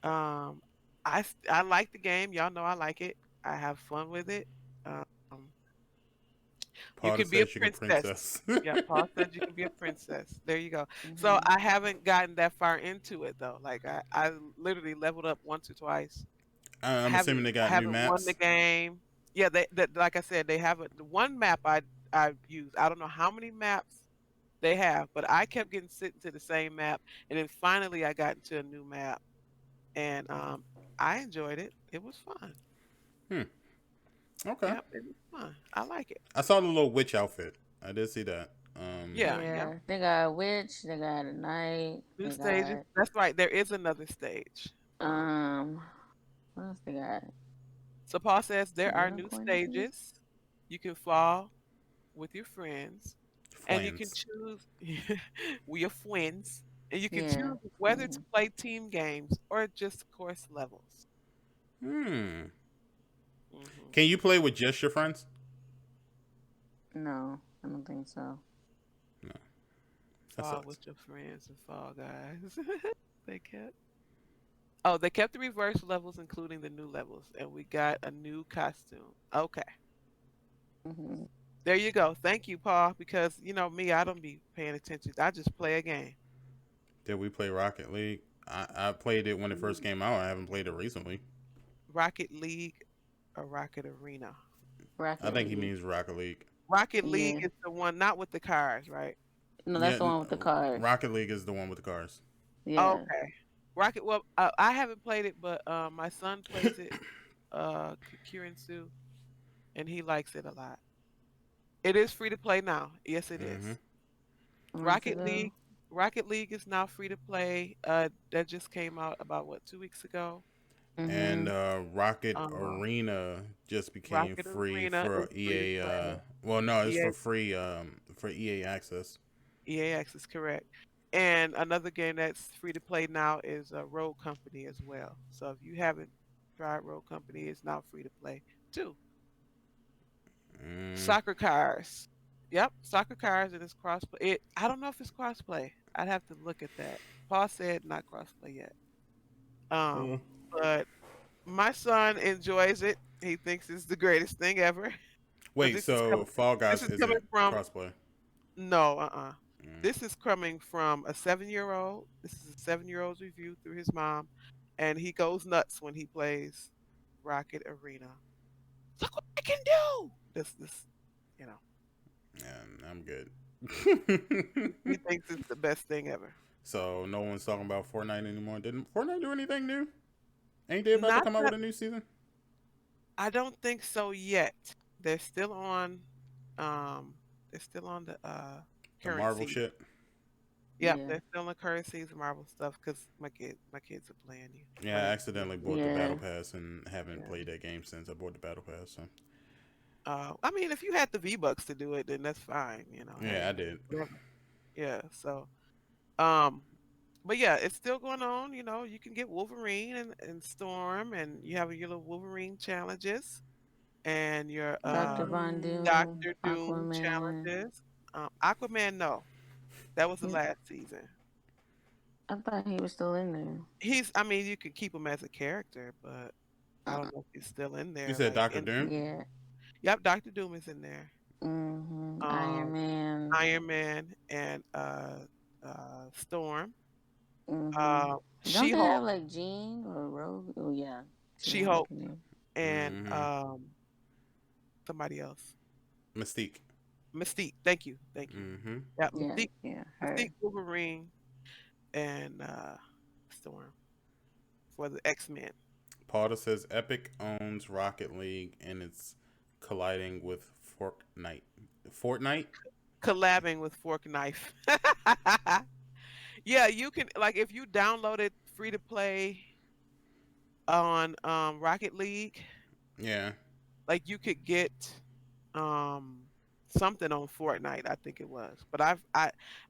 Speaker 3: um, I like the game. Y'all know I like it. I have fun with it. Um, you
Speaker 1: Paul
Speaker 3: can be a
Speaker 1: says you can
Speaker 3: princess.
Speaker 1: princess.
Speaker 3: Yeah, Paul said you can be a princess. There you go. So
Speaker 2: Mm-hmm.
Speaker 3: I haven't gotten that far into it though. Like I literally leveled up once or twice.
Speaker 1: I'm assuming
Speaker 3: Haven't
Speaker 1: they got new
Speaker 3: haven't won the
Speaker 1: maps.
Speaker 3: game. Yeah, like I said, they have the one map I used. I don't know how many maps they have, but I kept getting sent to the same map, and then finally I got into a new map, and I enjoyed it. It was fun.
Speaker 1: Hmm. Okay.
Speaker 3: Yep, it was fun. I like it.
Speaker 1: I saw the little witch outfit. I did see that.
Speaker 3: Yeah, yeah.
Speaker 2: Yeah, they got a witch, they got a knight,
Speaker 3: New
Speaker 2: they
Speaker 3: stages.
Speaker 2: got
Speaker 3: That's right. There is another stage.
Speaker 2: um, what else they got?
Speaker 3: So Paul says there are new
Speaker 2: Unicorn, I think.
Speaker 3: stages. You can fall with your friends, and you can
Speaker 1: Flans.
Speaker 3: choose. We are friends, and you can
Speaker 2: Yeah.
Speaker 3: choose whether to play team games or just course levels.
Speaker 1: Hmm.
Speaker 3: Hmm.
Speaker 1: Can you play with just your friends?
Speaker 2: No, I don't think so.
Speaker 1: No, that
Speaker 3: Fall
Speaker 1: sucks.
Speaker 3: with your friends and Fall Guys. They kept. Oh, they kept the reverse levels, including the new levels, and we got a new costume. Okay,
Speaker 2: Hmm.
Speaker 3: there you go. Thank you, Paul. Because you know me, I don't be paying attention. I just play a game.
Speaker 1: Did we play Rocket League? I played it when it first
Speaker 3: Mm,
Speaker 1: came out. I haven't played it recently.
Speaker 3: Rocket League or Rocket Arena.
Speaker 1: I
Speaker 2: Rocket
Speaker 1: think he
Speaker 2: League.
Speaker 1: means Rocket League.
Speaker 3: Rocket League
Speaker 2: Yeah.
Speaker 3: is the one not with the cars, right?
Speaker 2: No, that's
Speaker 1: Yeah,
Speaker 2: the one with the cars.
Speaker 1: Rocket League is the one with the cars.
Speaker 2: Yeah.
Speaker 3: Okay. Rocket. Well, I haven't played it, but my son plays it. Kieran Sue, and he likes it a lot. It is free to play now. Yes, it
Speaker 1: Hmm.
Speaker 3: is.
Speaker 2: When's it
Speaker 3: Rocket
Speaker 2: go?
Speaker 3: League. Rocket League is now free to play. That just came out about what 2 weeks ago.
Speaker 1: And
Speaker 2: Hmm.
Speaker 1: Rocket
Speaker 3: Um,
Speaker 1: Arena just became
Speaker 3: Rocket
Speaker 1: free
Speaker 3: Arena
Speaker 1: for
Speaker 3: is free to
Speaker 1: EA.
Speaker 3: play.
Speaker 1: Well, no, it's
Speaker 3: EA
Speaker 1: for free. For EA access.
Speaker 3: EAX is correct. And another game that's free to play now is Road Company as well. So if you haven't tried Road Company, it's now free to play too.
Speaker 1: Mm,
Speaker 3: Soccer cars. Yep, soccer cars and it's crossplay. I don't know if it's crossplay. I'd have to look at that. Paul said not crossplay yet. Um,
Speaker 1: uh,
Speaker 3: but my son enjoys it. He thinks it's the greatest thing ever. But
Speaker 1: Wait, so Fall
Speaker 3: this
Speaker 1: Guys
Speaker 3: is coming
Speaker 1: isn't
Speaker 3: from
Speaker 1: crossplay?
Speaker 3: no, uh-uh.
Speaker 1: Mm.
Speaker 3: This is coming from a 7-year-old. This is a 7-year-old's review through his mom, and he goes nuts when he plays Rocket Arena. Look what I can do! This, you know,
Speaker 1: Yeah, I'm good.
Speaker 3: he thinks it's the best thing ever.
Speaker 1: So no one's talking about Fortnite anymore. Didn't Fortnite do anything new? Ain't they about to
Speaker 3: Not
Speaker 1: come out with
Speaker 3: that
Speaker 1: a new season?
Speaker 3: I don't think so yet. They're still on. Um, they're still on the
Speaker 1: The
Speaker 3: current
Speaker 1: Marvel
Speaker 3: season.
Speaker 1: shit.
Speaker 3: Yep,
Speaker 2: Yeah.
Speaker 3: they're still on the current season Marvel stuff because my kids are playing you,
Speaker 1: Yeah, I
Speaker 3: playing.
Speaker 1: accidentally bought the
Speaker 2: Yeah.
Speaker 1: Battle Pass and haven't
Speaker 3: Yeah.
Speaker 1: played that game since I bought the Battle Pass. So
Speaker 3: I mean, if you had the V-Bucks to do it, then that's fine. You know,
Speaker 1: yeah, I
Speaker 3: hey,
Speaker 1: did.
Speaker 3: whatever. Yeah. So, um, but yeah, it's still going on. You know, you can get Wolverine and Storm, and you have your little Wolverine challenges and your
Speaker 2: Dr. Von Doom,
Speaker 3: Doctor Doom
Speaker 2: Aquaman.
Speaker 3: challenges. Aquaman, no, that was the
Speaker 2: He,
Speaker 3: last season.
Speaker 2: I thought he was still in there.
Speaker 3: I mean, you can keep him as a character, but I don't know if he's still in
Speaker 1: You
Speaker 3: there.
Speaker 1: said
Speaker 3: Like,
Speaker 1: Doctor Doom.
Speaker 2: Yeah.
Speaker 3: yep, Doctor Doom is in there.
Speaker 2: Iron
Speaker 3: Um,
Speaker 2: Man.
Speaker 3: Iron Man and Storm.
Speaker 2: Hmm.
Speaker 3: Uh,
Speaker 2: Don't
Speaker 3: She
Speaker 2: they have
Speaker 3: Hulk,
Speaker 2: like Jean or Rogue? Oh yeah, She
Speaker 3: She
Speaker 2: Hulk
Speaker 3: Hulk,
Speaker 2: in there.
Speaker 3: and
Speaker 1: Mm-hmm.
Speaker 3: somebody else.
Speaker 1: Mystique.
Speaker 3: Mystique. Thank you, thank you.
Speaker 1: Mm-hmm.
Speaker 3: Yeah,
Speaker 2: Yeah, yeah,
Speaker 3: Mystique,
Speaker 2: her.
Speaker 3: Wolverine, and Storm for the X-Men.
Speaker 1: Paula says Epic owns Rocket League and it's colliding with Fortnite. Fortnite?
Speaker 3: Collabing with Fork Knife. Yeah, you can like if you download it free to play on Rocket League,
Speaker 1: Yeah.
Speaker 3: like you could get um something on Fortnite, I think it was. But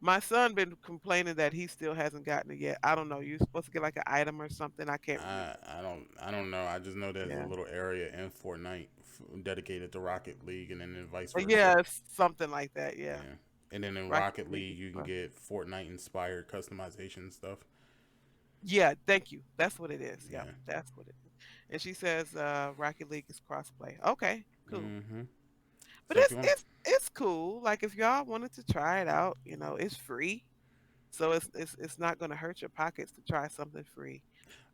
Speaker 3: my son been complaining that he still hasn't gotten it yet. I don't know. You're supposed to get like an item or something. I can't remember.
Speaker 1: I don't know. I just know there's a
Speaker 3: Yeah.
Speaker 1: little area in Fortnite dedicated to Rocket League, and then vice
Speaker 3: But
Speaker 1: versa.
Speaker 3: yeah, it's something like that. Yeah.
Speaker 1: Yeah, and then in
Speaker 3: Rocket
Speaker 1: Rocket
Speaker 3: League is
Speaker 1: League you can
Speaker 3: fun.
Speaker 1: get Fortnite inspired customization stuff.
Speaker 3: Yeah, thank you. That's what it is. Yeah,
Speaker 1: Yeah.
Speaker 3: that's what it is. And she says Rocket League is crossplay. Okay, cool.
Speaker 1: Mm-hmm.
Speaker 3: But
Speaker 1: So if you want,
Speaker 3: it's cool. Like if y'all wanted to try it out, it's free. So it's not gonna hurt your pockets to try something free.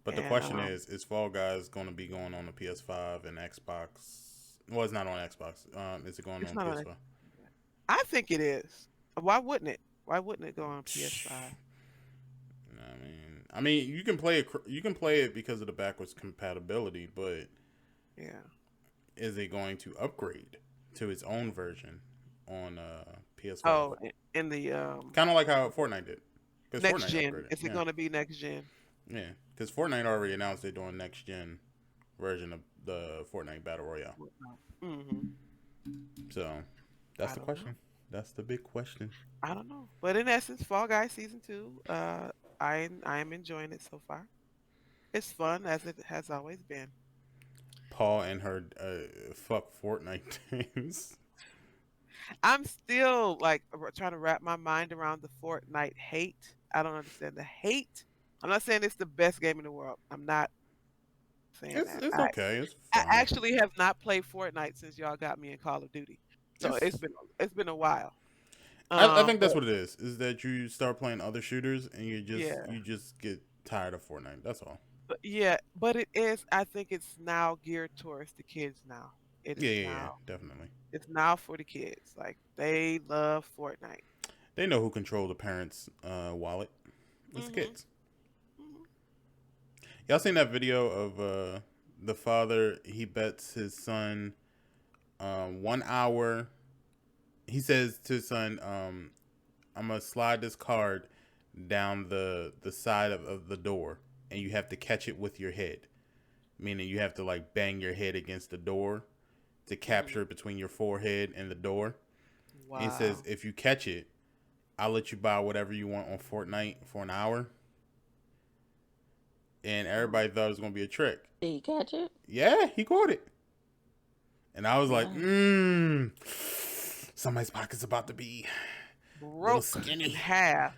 Speaker 1: but the
Speaker 3: And
Speaker 1: question is Fall Guys going to be going on the PS5 and Xbox? Well, it's not on Xbox. Is it going
Speaker 3: it's
Speaker 1: on
Speaker 3: not on
Speaker 1: PS5?
Speaker 3: it. I think it is. Why wouldn't it? Why wouldn't it go on PS5?
Speaker 1: I mean, you can play it. You can play it because of the backwards compatibility, but
Speaker 3: Yeah.
Speaker 1: is it going to upgrade to its own version on PS5?
Speaker 3: Oh, in the
Speaker 1: Kind of like how Fortnite did, because
Speaker 3: next
Speaker 1: Fortnite
Speaker 3: gen.
Speaker 1: upgraded.
Speaker 3: Is it
Speaker 1: Yeah,
Speaker 3: going to be next gen?
Speaker 1: yeah, because Fortnite already announced they're doing next gen version of the Fortnite Battle Royale.
Speaker 3: Mm-hmm.
Speaker 1: So that's
Speaker 3: I
Speaker 1: the
Speaker 3: don't know.
Speaker 1: question. That's the big question.
Speaker 3: I don't know. But in essence, Fall Guys season two, I am enjoying it so far. It's fun as it has always been.
Speaker 1: Paul and her fuck Fortnite games.
Speaker 3: I'm still like trying to wrap my mind around the Fortnite hate. I don't understand the hate. I'm not saying it's the best game in the world. I'm not saying that.
Speaker 1: It's okay. It's
Speaker 3: I
Speaker 1: fine.
Speaker 3: actually have not played Fortnite since y'all got me in Call of Duty. So
Speaker 1: It's.
Speaker 3: it's been a while.
Speaker 1: I think that's
Speaker 3: But
Speaker 1: what it is. Is that you start playing other shooters and
Speaker 3: yeah.
Speaker 1: you just get tired of Fortnite. That's all.
Speaker 3: But yeah, but it is. I think it's now geared towards the kids now. It is
Speaker 1: Yeah,
Speaker 3: now.
Speaker 1: definitely.
Speaker 3: It's now for the kids. Like they love Fortnite.
Speaker 1: They know who control the parents' wallet. It's the
Speaker 3: Mhm.
Speaker 1: kids.
Speaker 3: Mhm.
Speaker 1: Y'all seen that video of the father? He bets his son 1 hour. He says to his son, "I'm gonna slide this card down the side of the door, and you have to catch it with your head. Meaning you have to like bang your head against the door to capture
Speaker 3: Mhm.
Speaker 1: it between your forehead and the door." And he says,
Speaker 3: Wow.
Speaker 1: "If you catch it, I'll let you buy whatever you want on Fortnite for an hour." And
Speaker 3: Um,
Speaker 1: everybody thought it was gonna be a trick.
Speaker 2: Did he catch it?
Speaker 1: Yeah, he caught it. And I was like,
Speaker 2: Nice.
Speaker 1: somebody's pocket's about to be a little
Speaker 3: broke in
Speaker 1: skinny.
Speaker 3: half.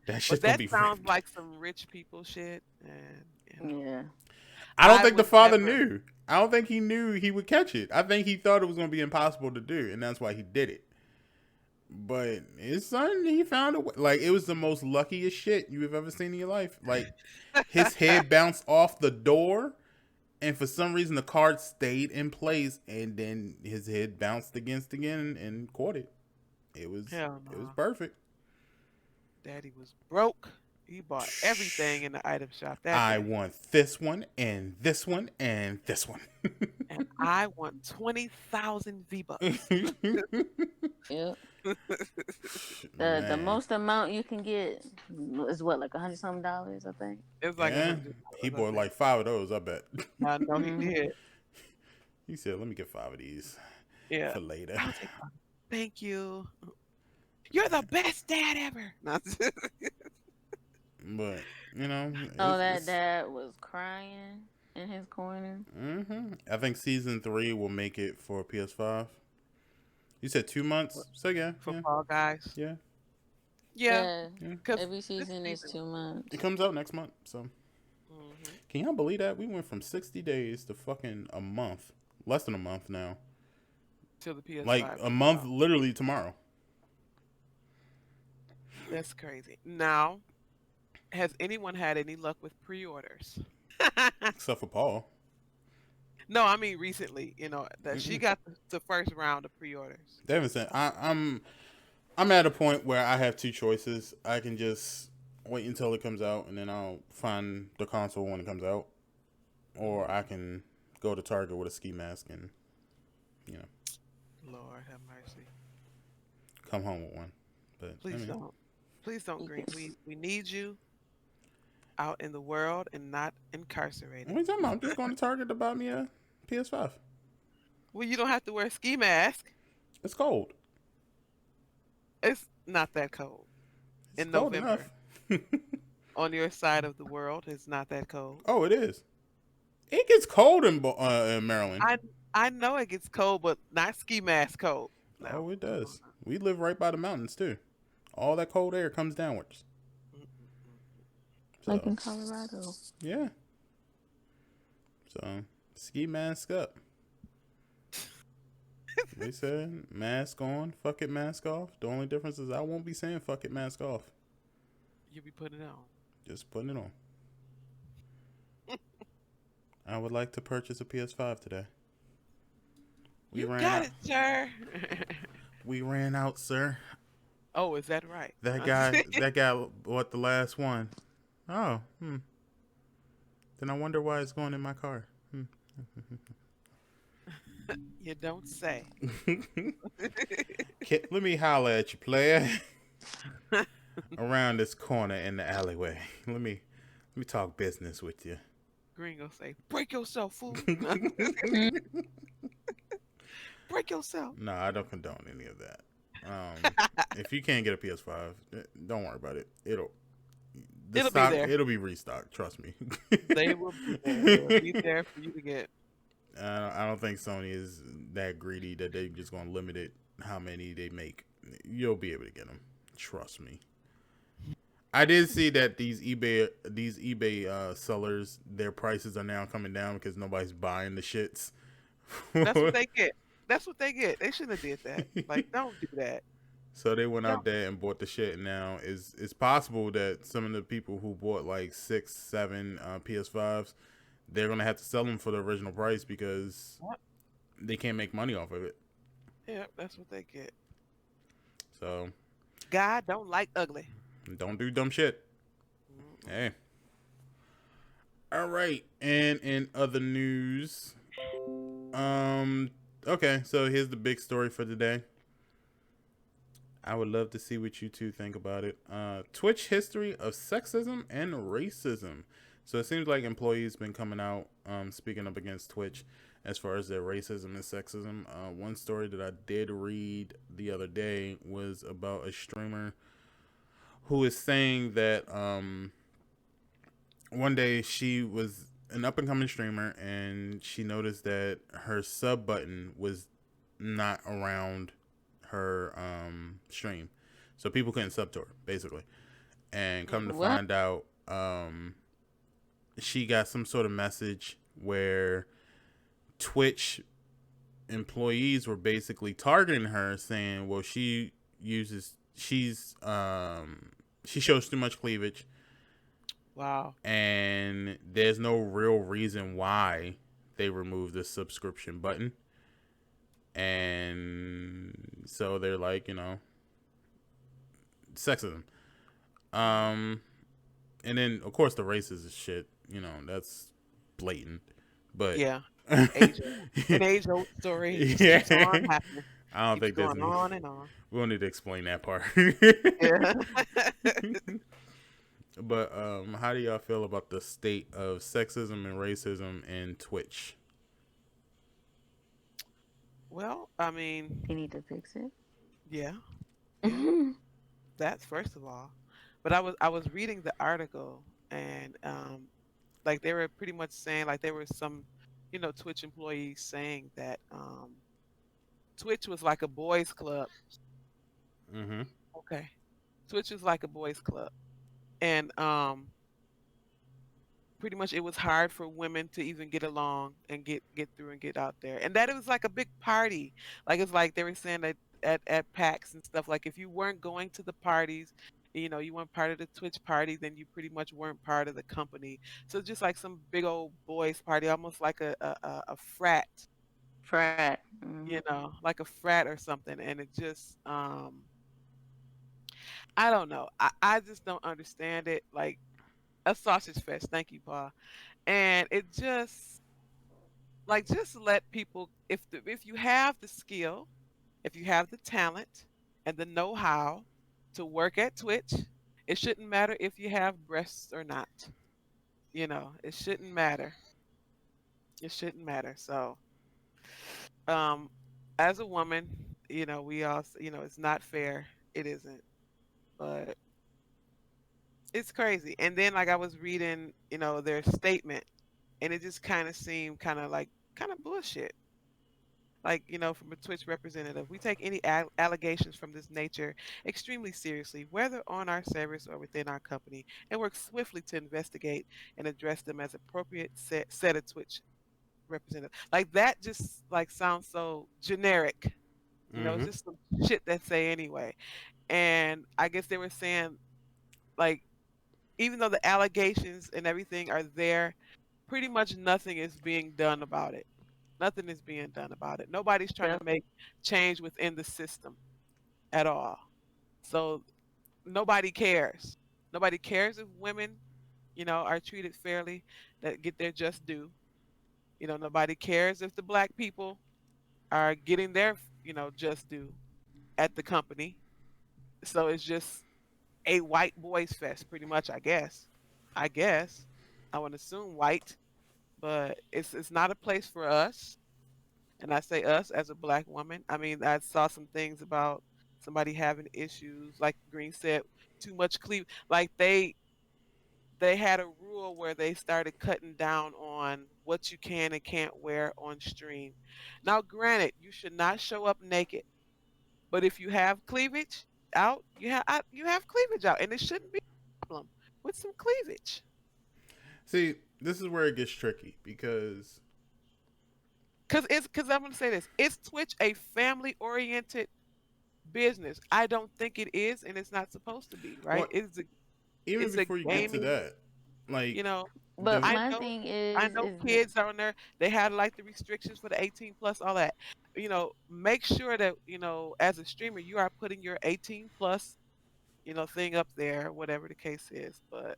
Speaker 1: That
Speaker 3: But
Speaker 1: shit's gonna
Speaker 3: that
Speaker 1: be
Speaker 3: sounds
Speaker 1: ripped.
Speaker 3: like some rich people shit. And
Speaker 2: Yeah.
Speaker 1: I don't
Speaker 3: I
Speaker 1: think the
Speaker 3: would
Speaker 1: father
Speaker 3: never.
Speaker 1: knew. I don't think he knew he would catch it. I think he thought it was gonna be impossible to do, and that's why he did it. But his son, he found a way. Like, it was the most luckiest shit you've ever seen in your life. Like, his head bounced off the door, and for some reason the card stayed in place, and then his head bounced against again and caught it. It was
Speaker 3: Hell
Speaker 1: it was
Speaker 3: no.
Speaker 1: perfect.
Speaker 3: Daddy was broke. He bought everything in the item shop that
Speaker 1: I
Speaker 3: day.
Speaker 1: want this one and this one and this one.
Speaker 3: And I want 20,000 V-Bucks.
Speaker 2: Yep. The
Speaker 1: Man,
Speaker 2: most amount you can get is what, like $100 something, I think.
Speaker 3: It's like
Speaker 1: yeah, he
Speaker 3: $100, I
Speaker 1: bought
Speaker 3: think.
Speaker 1: like 5 of those. I bet.
Speaker 3: I know he
Speaker 2: Mm-hmm.
Speaker 3: did.
Speaker 1: He said, "Let me get 5 of these
Speaker 3: Yeah.
Speaker 1: for later."
Speaker 3: I'll take one. Thank you. You're the best dad ever.
Speaker 1: But you know,
Speaker 2: Oh,
Speaker 1: it's,
Speaker 2: that
Speaker 1: it's
Speaker 2: dad was crying in his corner.
Speaker 1: I think season 3 will make it for PS5. You said 2 months, so yeah, yeah,
Speaker 3: Football guys.
Speaker 1: yeah,
Speaker 3: Yeah,
Speaker 2: Yeah.
Speaker 1: yeah.
Speaker 3: because
Speaker 2: Every
Speaker 3: this
Speaker 2: season is
Speaker 3: season.
Speaker 2: 2 months.
Speaker 1: It comes out next month. So
Speaker 3: Hmm.
Speaker 1: can y'all believe that we went from 60 days to fucking a month, less than a month now,
Speaker 3: Till the
Speaker 1: like
Speaker 3: PS5
Speaker 1: a
Speaker 3: comes
Speaker 1: month
Speaker 3: out.
Speaker 1: literally tomorrow.
Speaker 3: That's crazy. Now, has anyone had any luck with pre-orders?
Speaker 1: Except for Paul.
Speaker 3: No, I mean recently. That she
Speaker 1: Mm-mm.
Speaker 3: got the first round of pre-orders.
Speaker 1: They haven't sent. I'm at a point where I have two choices. I can just wait until it comes out and then I'll find the console when it comes out, or I
Speaker 3: Mm,
Speaker 1: can go to Target with a ski mask and you know
Speaker 3: Lord have mercy.
Speaker 1: come home with one. But I
Speaker 3: Please
Speaker 1: mean,
Speaker 3: don't. Please don't, Green. We need you out in the world and not
Speaker 1: what
Speaker 3: incarcerated.
Speaker 1: are you talking about? I'm just going to Target to buy me a PS5.
Speaker 3: Well, you don't have to wear a ski mask.
Speaker 1: It's cold.
Speaker 3: It's not that cold
Speaker 1: It's
Speaker 3: in
Speaker 1: cold
Speaker 3: November.
Speaker 1: enough.
Speaker 3: On your side of the world, it's not that cold.
Speaker 1: Oh, it is. It gets cold in Maryland.
Speaker 3: I I know it gets cold, but not ski mask cold. No.
Speaker 1: Oh, it does. We live right by the mountains too. All that cold air comes downwards.
Speaker 3: Mm-mm.
Speaker 2: Like
Speaker 1: So
Speaker 2: in Colorado.
Speaker 1: yeah. So ski mask up. They said mask on, fuck it, mask off. The only difference is I won't be saying fuck it, mask off.
Speaker 3: You'll be putting it on.
Speaker 1: Just putting it on. I would like to purchase a PS5 today. We
Speaker 3: You
Speaker 1: ran
Speaker 3: got
Speaker 1: out.
Speaker 3: it, sir.
Speaker 1: We ran out, sir.
Speaker 3: Oh, is that right?
Speaker 1: That guy bought the last one. Oh, Then I wonder why it's going in my car.
Speaker 3: You don't say.
Speaker 1: Let me holler at you, player. Around this corner in the alleyway. Let me talk business with you.
Speaker 3: Gringo say, break yourself, fool. Break yourself.
Speaker 1: No, I don't condone any of that. If you can't get a PS5, don't worry about it.
Speaker 3: It'll be there.
Speaker 1: It'll be restocked. Trust me.
Speaker 3: They will be there. They will be there for you to get.
Speaker 1: I don't think Sony is that greedy that they just gonna limit it how many they make. You'll be able to get them. Trust me. I did see that these eBay sellers, their prices are now coming down because nobody's buying the shits.
Speaker 3: That's what they get. That's what they get. They shouldn't have did that. Like, don't do that.
Speaker 1: So they went out
Speaker 3: Don't.
Speaker 1: there and bought the shit. And now it's possible that some of the people who bought like 6, 7 PS5s, they're gonna have to sell them for the original price because
Speaker 3: Yep.
Speaker 1: they can't make money off of it.
Speaker 3: Yep, that's what they get.
Speaker 1: So
Speaker 3: God don't like ugly.
Speaker 1: don't do dumb shit.
Speaker 3: Mm-mm.
Speaker 1: Hey. All right. And in other news, um, okay. So here's the big story for today. I would love to see what you two think about it. Twitch history of sexism and racism. So it seems like employees been coming out, speaking up against Twitch as far as their racism and sexism. One story that I did read the other day was about a streamer who is saying that one day she was an up and coming streamer and she noticed that her sub button was not around her stream, so people couldn't sub to her basically. And come to
Speaker 2: What?
Speaker 1: find out, she got some sort of message where Twitch employees were basically targeting her, saying, "Well, she shows too much cleavage,
Speaker 3: Wow.
Speaker 1: and there's no real reason why they removed the subscription button." And so they're like, sexism. Um, and then of course the racist shit, that's blatant. But
Speaker 3: Yeah.
Speaker 1: yeah,
Speaker 3: Age an age old story. It just keeps on happening.
Speaker 1: I don't
Speaker 3: Keeps
Speaker 1: think there's
Speaker 3: going
Speaker 1: any.
Speaker 3: on and on.
Speaker 1: We don't need to explain that part.
Speaker 3: Yeah.
Speaker 1: But how do y'all feel about the state of sexism and racism in Twitch?
Speaker 3: Well, I mean,
Speaker 2: They need to fix it.
Speaker 3: yeah, yeah.
Speaker 2: Mhm.
Speaker 3: That's first of all. But I was reading the article and like they were pretty much saying like there were some, Twitch employees saying that Twitch was like a boys club.
Speaker 1: Mm-hmm.
Speaker 3: Okay. Twitch was like a boys club. And pretty much it was hard for women to even get along and get through and get out there. And that it was like a big party. Like it's like they were saying that at PAX and stuff, like if you weren't going to the parties, you weren't part of the Twitch party, then you pretty much weren't part of the company. So it's just like some big old boys party, almost like a frat,
Speaker 2: Frat. Mm.
Speaker 3: like a frat or something. And it just I don't know. I just don't understand it. Like a sausage fest. Thank you, Paul. And it just let people, if you have the skill, if you have the talent and the know-how to work at Twitch, it shouldn't matter if you have breasts or not. It shouldn't matter. It shouldn't matter. So um as a woman, we all, it's not fair. It isn't. But it's crazy. And then like I was reading, their statement, and it just kind of seemed kind of bullshit. Like, from a Twitch representative, we take any allegations from this nature extremely seriously, whether on our service or within our company, and work swiftly to investigate and address them as appropriate, said a Twitch representative. Like that just like sounds so generic. It's
Speaker 1: Mm-hmm.
Speaker 3: just some shit they say anyway. And I guess they were saying like even though the allegations and everything are there, pretty much nothing is being done about it. Nothing is being done about it. Nobody's trying to
Speaker 2: Yep.
Speaker 3: make change within the system at all. So nobody cares. Nobody cares if women, are treated fairly, that get their just due. Nobody cares if the black people are getting their, just due at the company. So it's just a white boys fest, pretty much, I guess. I guess. I would assume white, but it's not a place for us. And I say us as a black woman. I mean, I saw some things about somebody having issues, like Green said, too much cleave. Like they had a rule where they started cutting down on what you can and can't wear on stream. Now, granted, you should not show up naked, but if you have cleavage out, you have cleavage out, and it shouldn't be a problem with some cleavage.
Speaker 1: See, this is where it gets tricky because
Speaker 3: Because I'm gonna say this, is Twitch a family oriented business? I don't think it is, and it's not supposed to be, right?
Speaker 1: what even
Speaker 3: It's a
Speaker 1: before you get to
Speaker 3: gaming,
Speaker 1: that, like
Speaker 3: you know.
Speaker 2: But
Speaker 1: the
Speaker 3: I
Speaker 2: my
Speaker 3: know
Speaker 2: thing
Speaker 3: I know
Speaker 2: is
Speaker 3: kids on there, they had like the restrictions for the 18 plus, all that. Make sure that, as a streamer, you are putting your 18 plus, thing up there, whatever the case is. But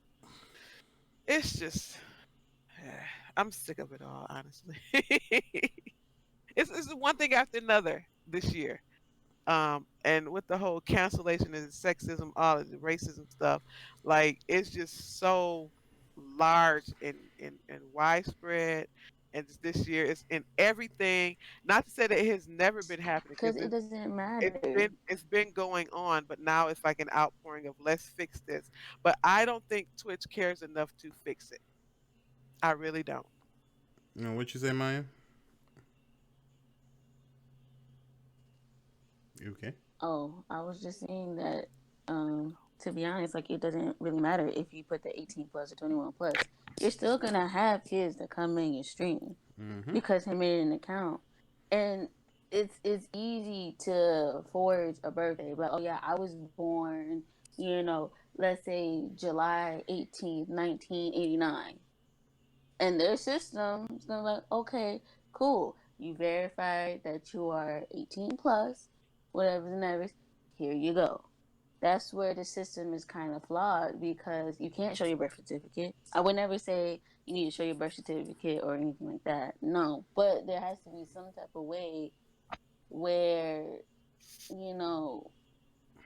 Speaker 3: it's just, I'm sick of it all, honestly. It's one thing after another this year. And with the whole cancellation and sexism, all of the racism stuff, like it's just so large and widespread. And this year, it's in everything. Not to say that it has never been happening,
Speaker 2: because
Speaker 3: because
Speaker 2: it doesn't
Speaker 3: it's
Speaker 2: matter.
Speaker 3: been going on, but now it's like an outpouring of let's fix this. But I don't think Twitch cares enough to fix it. I really don't.
Speaker 1: what you say, Maya? You okay?
Speaker 2: Oh, I was just saying that. To be honest, like it doesn't really matter if you put the 18 plus or 21 plus. You're still gonna have kids that come in your stream
Speaker 1: Mm-hmm.
Speaker 2: because he made an account, and it's easy to forge a birthday. Like, oh yeah, I was born, let's say July 18th, 1989, and their system's gonna be like, okay, cool, you verified that you are 18 plus, whatever the numbers. Here you go. That's where the system is kind of flawed because you can't show your birth certificate. I would never say you need to show your birth certificate or anything like that. No, but there has to be some type of way where, you know,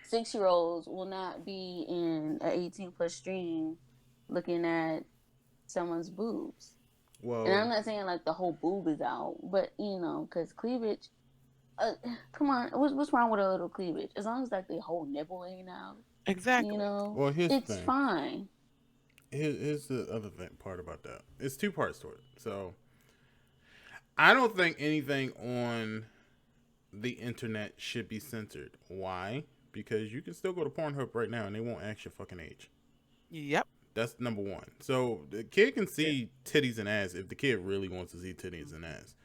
Speaker 2: 6 year olds will not be in an 18 plus stream looking at someone's boobs. And
Speaker 1: Well,
Speaker 2: I'm not saying like the whole boob is out, but because cleavage, uh, come on, what's wrong with a little cleavage? As long as like the whole nipple ain't out,
Speaker 3: Exactly.
Speaker 1: here's the
Speaker 2: it's
Speaker 1: thing.
Speaker 2: fine.
Speaker 1: Here's the other part about that. It's two parts to it. So I don't think anything on the internet should be censored. Why? Because you can still go to Pornhub right now and they won't ask your fucking age.
Speaker 3: Yep.
Speaker 1: That's number one. So the kid can see titties and ass if the kid really wants to see titties and ass.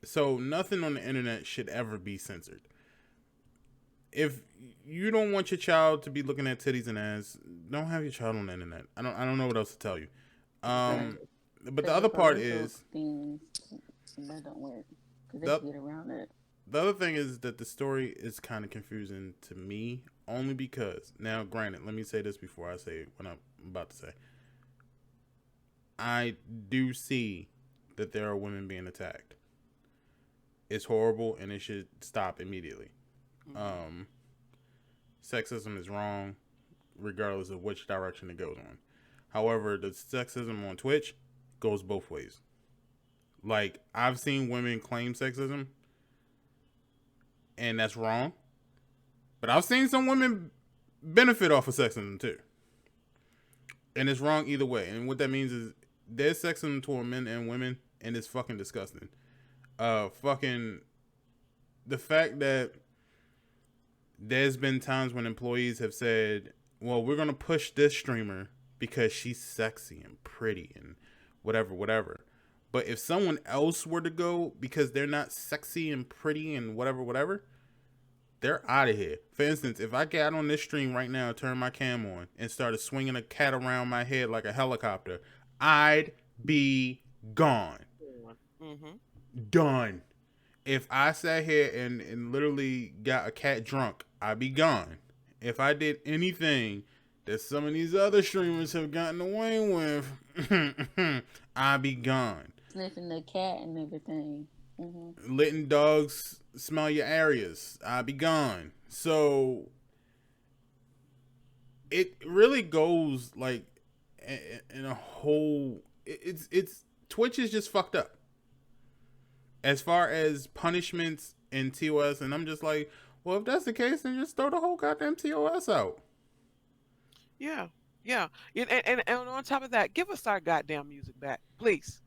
Speaker 1: So nothing on the internet should ever be censored. If you don't want your child to be looking at titties and ass, don't have your child on the internet. I don't know what else to tell you.
Speaker 2: Exactly.
Speaker 1: But the
Speaker 2: Because the
Speaker 1: other part
Speaker 2: parental
Speaker 1: is
Speaker 2: things that don't work because they
Speaker 1: the,
Speaker 2: can get around it.
Speaker 1: the other thing is that the story is kind of confusing to me only because, now granted, let me say this before I say what I'm about to say. I do see that there are women being attacked. It's horrible and it should stop immediately. Sexism is wrong regardless of which direction it goes on. However, the sexism on Twitch goes both ways. Like, I've seen women claim sexism, and that's wrong. But I've seen some women benefit off of sexism too. And it's wrong either way. And what that means is there's sexism toward men and women, and it's fucking disgusting. Fucking the fact that there's been times when employees have said, well, we're going to push this streamer because she's sexy and pretty and whatever. But if someone else were to go because they're not sexy and pretty and whatever, they're out of here. For instance, if I got on this stream right now, turn my cam on, and started swinging a cat around my head like a helicopter, I'd be gone. Done. If I sat here and literally got a cat drunk, I'd be gone. If I did anything that some of these other streamers have gotten away with, I'd be gone.
Speaker 2: Sniffing the cat and everything.
Speaker 1: Letting dogs smell your areas, I'd be gone. So it really goes like in a whole. It's Twitch is just fucked up as far as punishments and TOS, and I'm just like, well, if that's the case, then just throw the whole goddamn TOS out.
Speaker 3: Yeah. Yeah. And on top of that, give us our goddamn music back, please.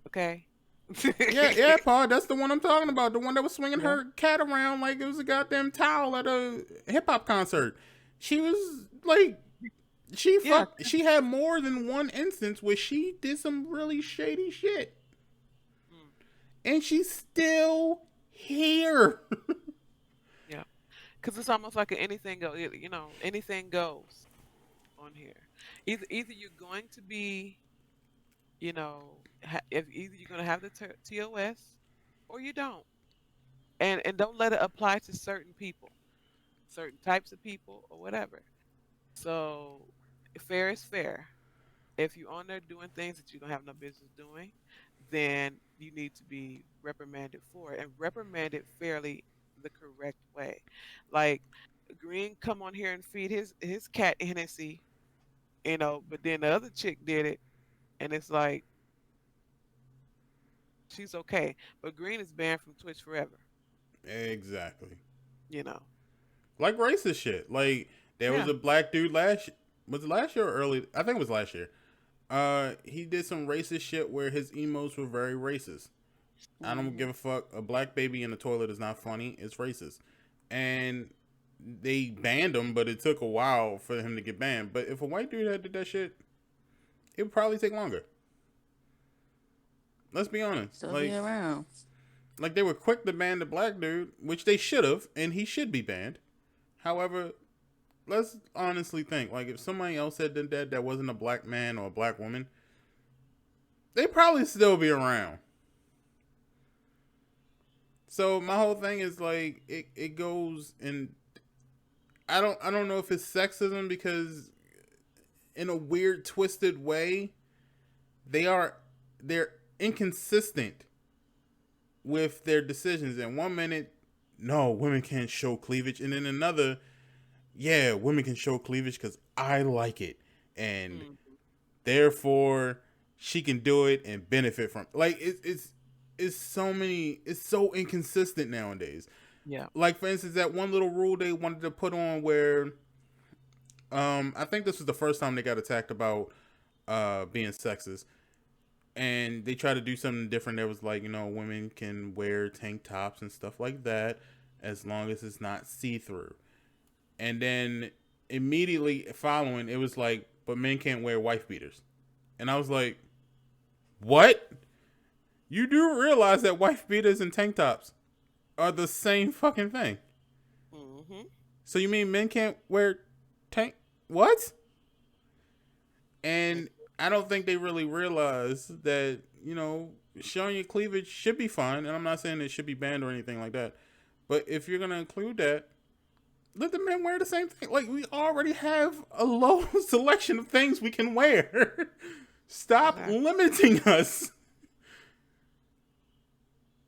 Speaker 3: Okay.
Speaker 1: Yeah, yeah, Paul. That's the one I'm talking about. The one that was swinging
Speaker 3: Yeah.
Speaker 1: her cat around like it was a goddamn towel at a hip hop concert. She was like,
Speaker 3: Yeah.
Speaker 1: She had more than one instance where she did some really shady shit,
Speaker 3: Mm,
Speaker 1: and she's still here.
Speaker 3: yeah. Because it's almost like an anything go. Anything goes on here. Either you're going to be, if either you're going to have the TOS or you don't, and don't let it apply to certain people, certain types of people, or whatever. So fair is fair. If you're on there doing things that you don't have no business doing, then you need to be reprimanded for it and reprimanded fairly the correct way. Like Green come on here and feed his cat Hennessy, but then the other chick did it, and it's like she's okay, but Green is banned from Twitch forever.
Speaker 1: Exactly.
Speaker 3: You know.
Speaker 1: Like racist shit. Like there was
Speaker 3: Yeah.
Speaker 1: a black dude was it last year or early? I think it was last year. He did some racist shit where his emotes were very racist. I don't give
Speaker 2: Mhm.
Speaker 1: a fuck. A black baby in the toilet is not funny. It's racist. And they banned him, but it took a while for him to get banned. But if a white dude had did that shit, it would probably take longer. Let's be honest.
Speaker 2: Still be around.
Speaker 1: Like they were quick to ban the black dude, which they should have, and he should be banned. However, let's honestly think. Like if somebody else had done that wasn't a black man or a black woman, they probably still be around. So my whole thing is like it goes and I don't know if it's sexism because in a weird twisted way they're inconsistent with their decisions. In 1 minute, no, women can't show cleavage, and in another, yeah, women can show cleavage because I like it, and
Speaker 3: Mm,
Speaker 1: therefore she can do it and benefit from. Like it's so inconsistent nowadays.
Speaker 3: yeah.
Speaker 1: Like for instance, that one little rule they wanted to put on where I think this was the first time they got attacked about being sexist, and they tried to do something different. That was like, women can wear tank tops and stuff like that as long as it's not see through. And then immediately following, it was like, but men can't wear wife beaters. And I was like, what? You do realize that wife beaters and tank tops are the same fucking thing.
Speaker 3: Hmm.
Speaker 1: So you mean men can't wear tank? What? And I don't think they really realize that, showing your cleavage should be fine. And I'm not saying it should be banned or anything like that. But if you're going to include that, let the men wear the same thing. Like, we already have a low selection of things we can wear. Stop
Speaker 3: Exactly.
Speaker 1: limiting us.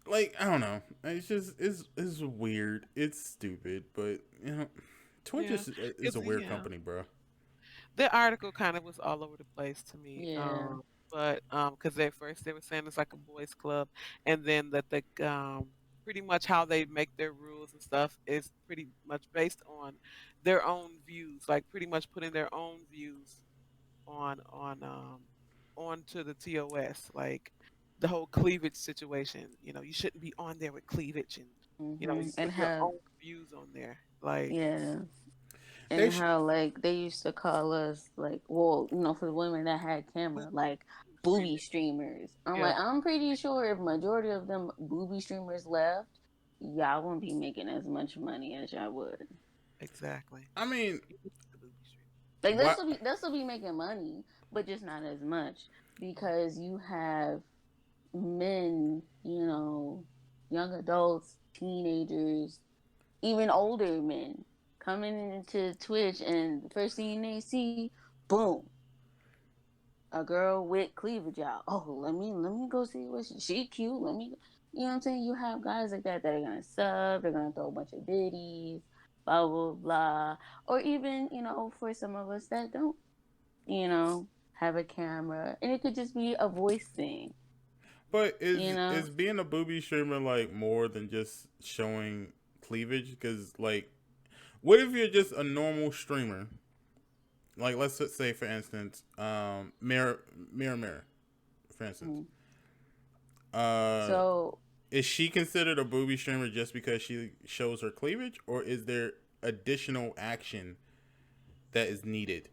Speaker 1: Like, I don't know. It's weird. It's stupid, but Twitch
Speaker 3: Yeah.
Speaker 1: is a weird
Speaker 3: Yeah.
Speaker 1: company, bro.
Speaker 3: The article kind of was all over the place to me.
Speaker 2: Yeah.
Speaker 3: But because at first they were saying it's like a boys' club, and then that the pretty much how they make their rules and stuff is pretty much based on their own views, like pretty much putting their own views on onto the TOS, like the whole cleavage situation. You shouldn't be on there with cleavage, and you
Speaker 2: And
Speaker 3: put your
Speaker 2: how,
Speaker 3: own views on there, like
Speaker 2: yeah.
Speaker 1: They
Speaker 2: And
Speaker 1: sh-
Speaker 2: how like they used to call us like, well, for the women that had camera, like booby
Speaker 3: streaming.
Speaker 2: streamers. I'm
Speaker 3: Yeah,
Speaker 2: like, I'm pretty sure if majority of them booby streamers left, y'all wouldn't be making as much money as y'all would.
Speaker 3: exactly.
Speaker 1: I mean,
Speaker 3: You need the booby stream.
Speaker 2: Like
Speaker 1: what?
Speaker 2: they'll still be making money, but just not as much because you have men, young adults, teenagers, even older men coming into Twitch, and the first thing they see, boom, a girl with cleavage out. Oh, let me go see what she cute. Let me, you know what I'm saying. You have guys like that are gonna sub. They're gonna throw a bunch of biddies, blah blah blah, or even for some of us that don't, have a camera, and it could just be a voice thing.
Speaker 1: But
Speaker 2: You know,
Speaker 1: is being a booby streamer like more than just showing cleavage? Because like, what if you're just a normal streamer like let's say for instance, mirror, for instance,
Speaker 2: Mhm.
Speaker 1: uh,
Speaker 2: So
Speaker 1: is she considered a booby streamer just because she shows her cleavage, or is there additional action that is needed?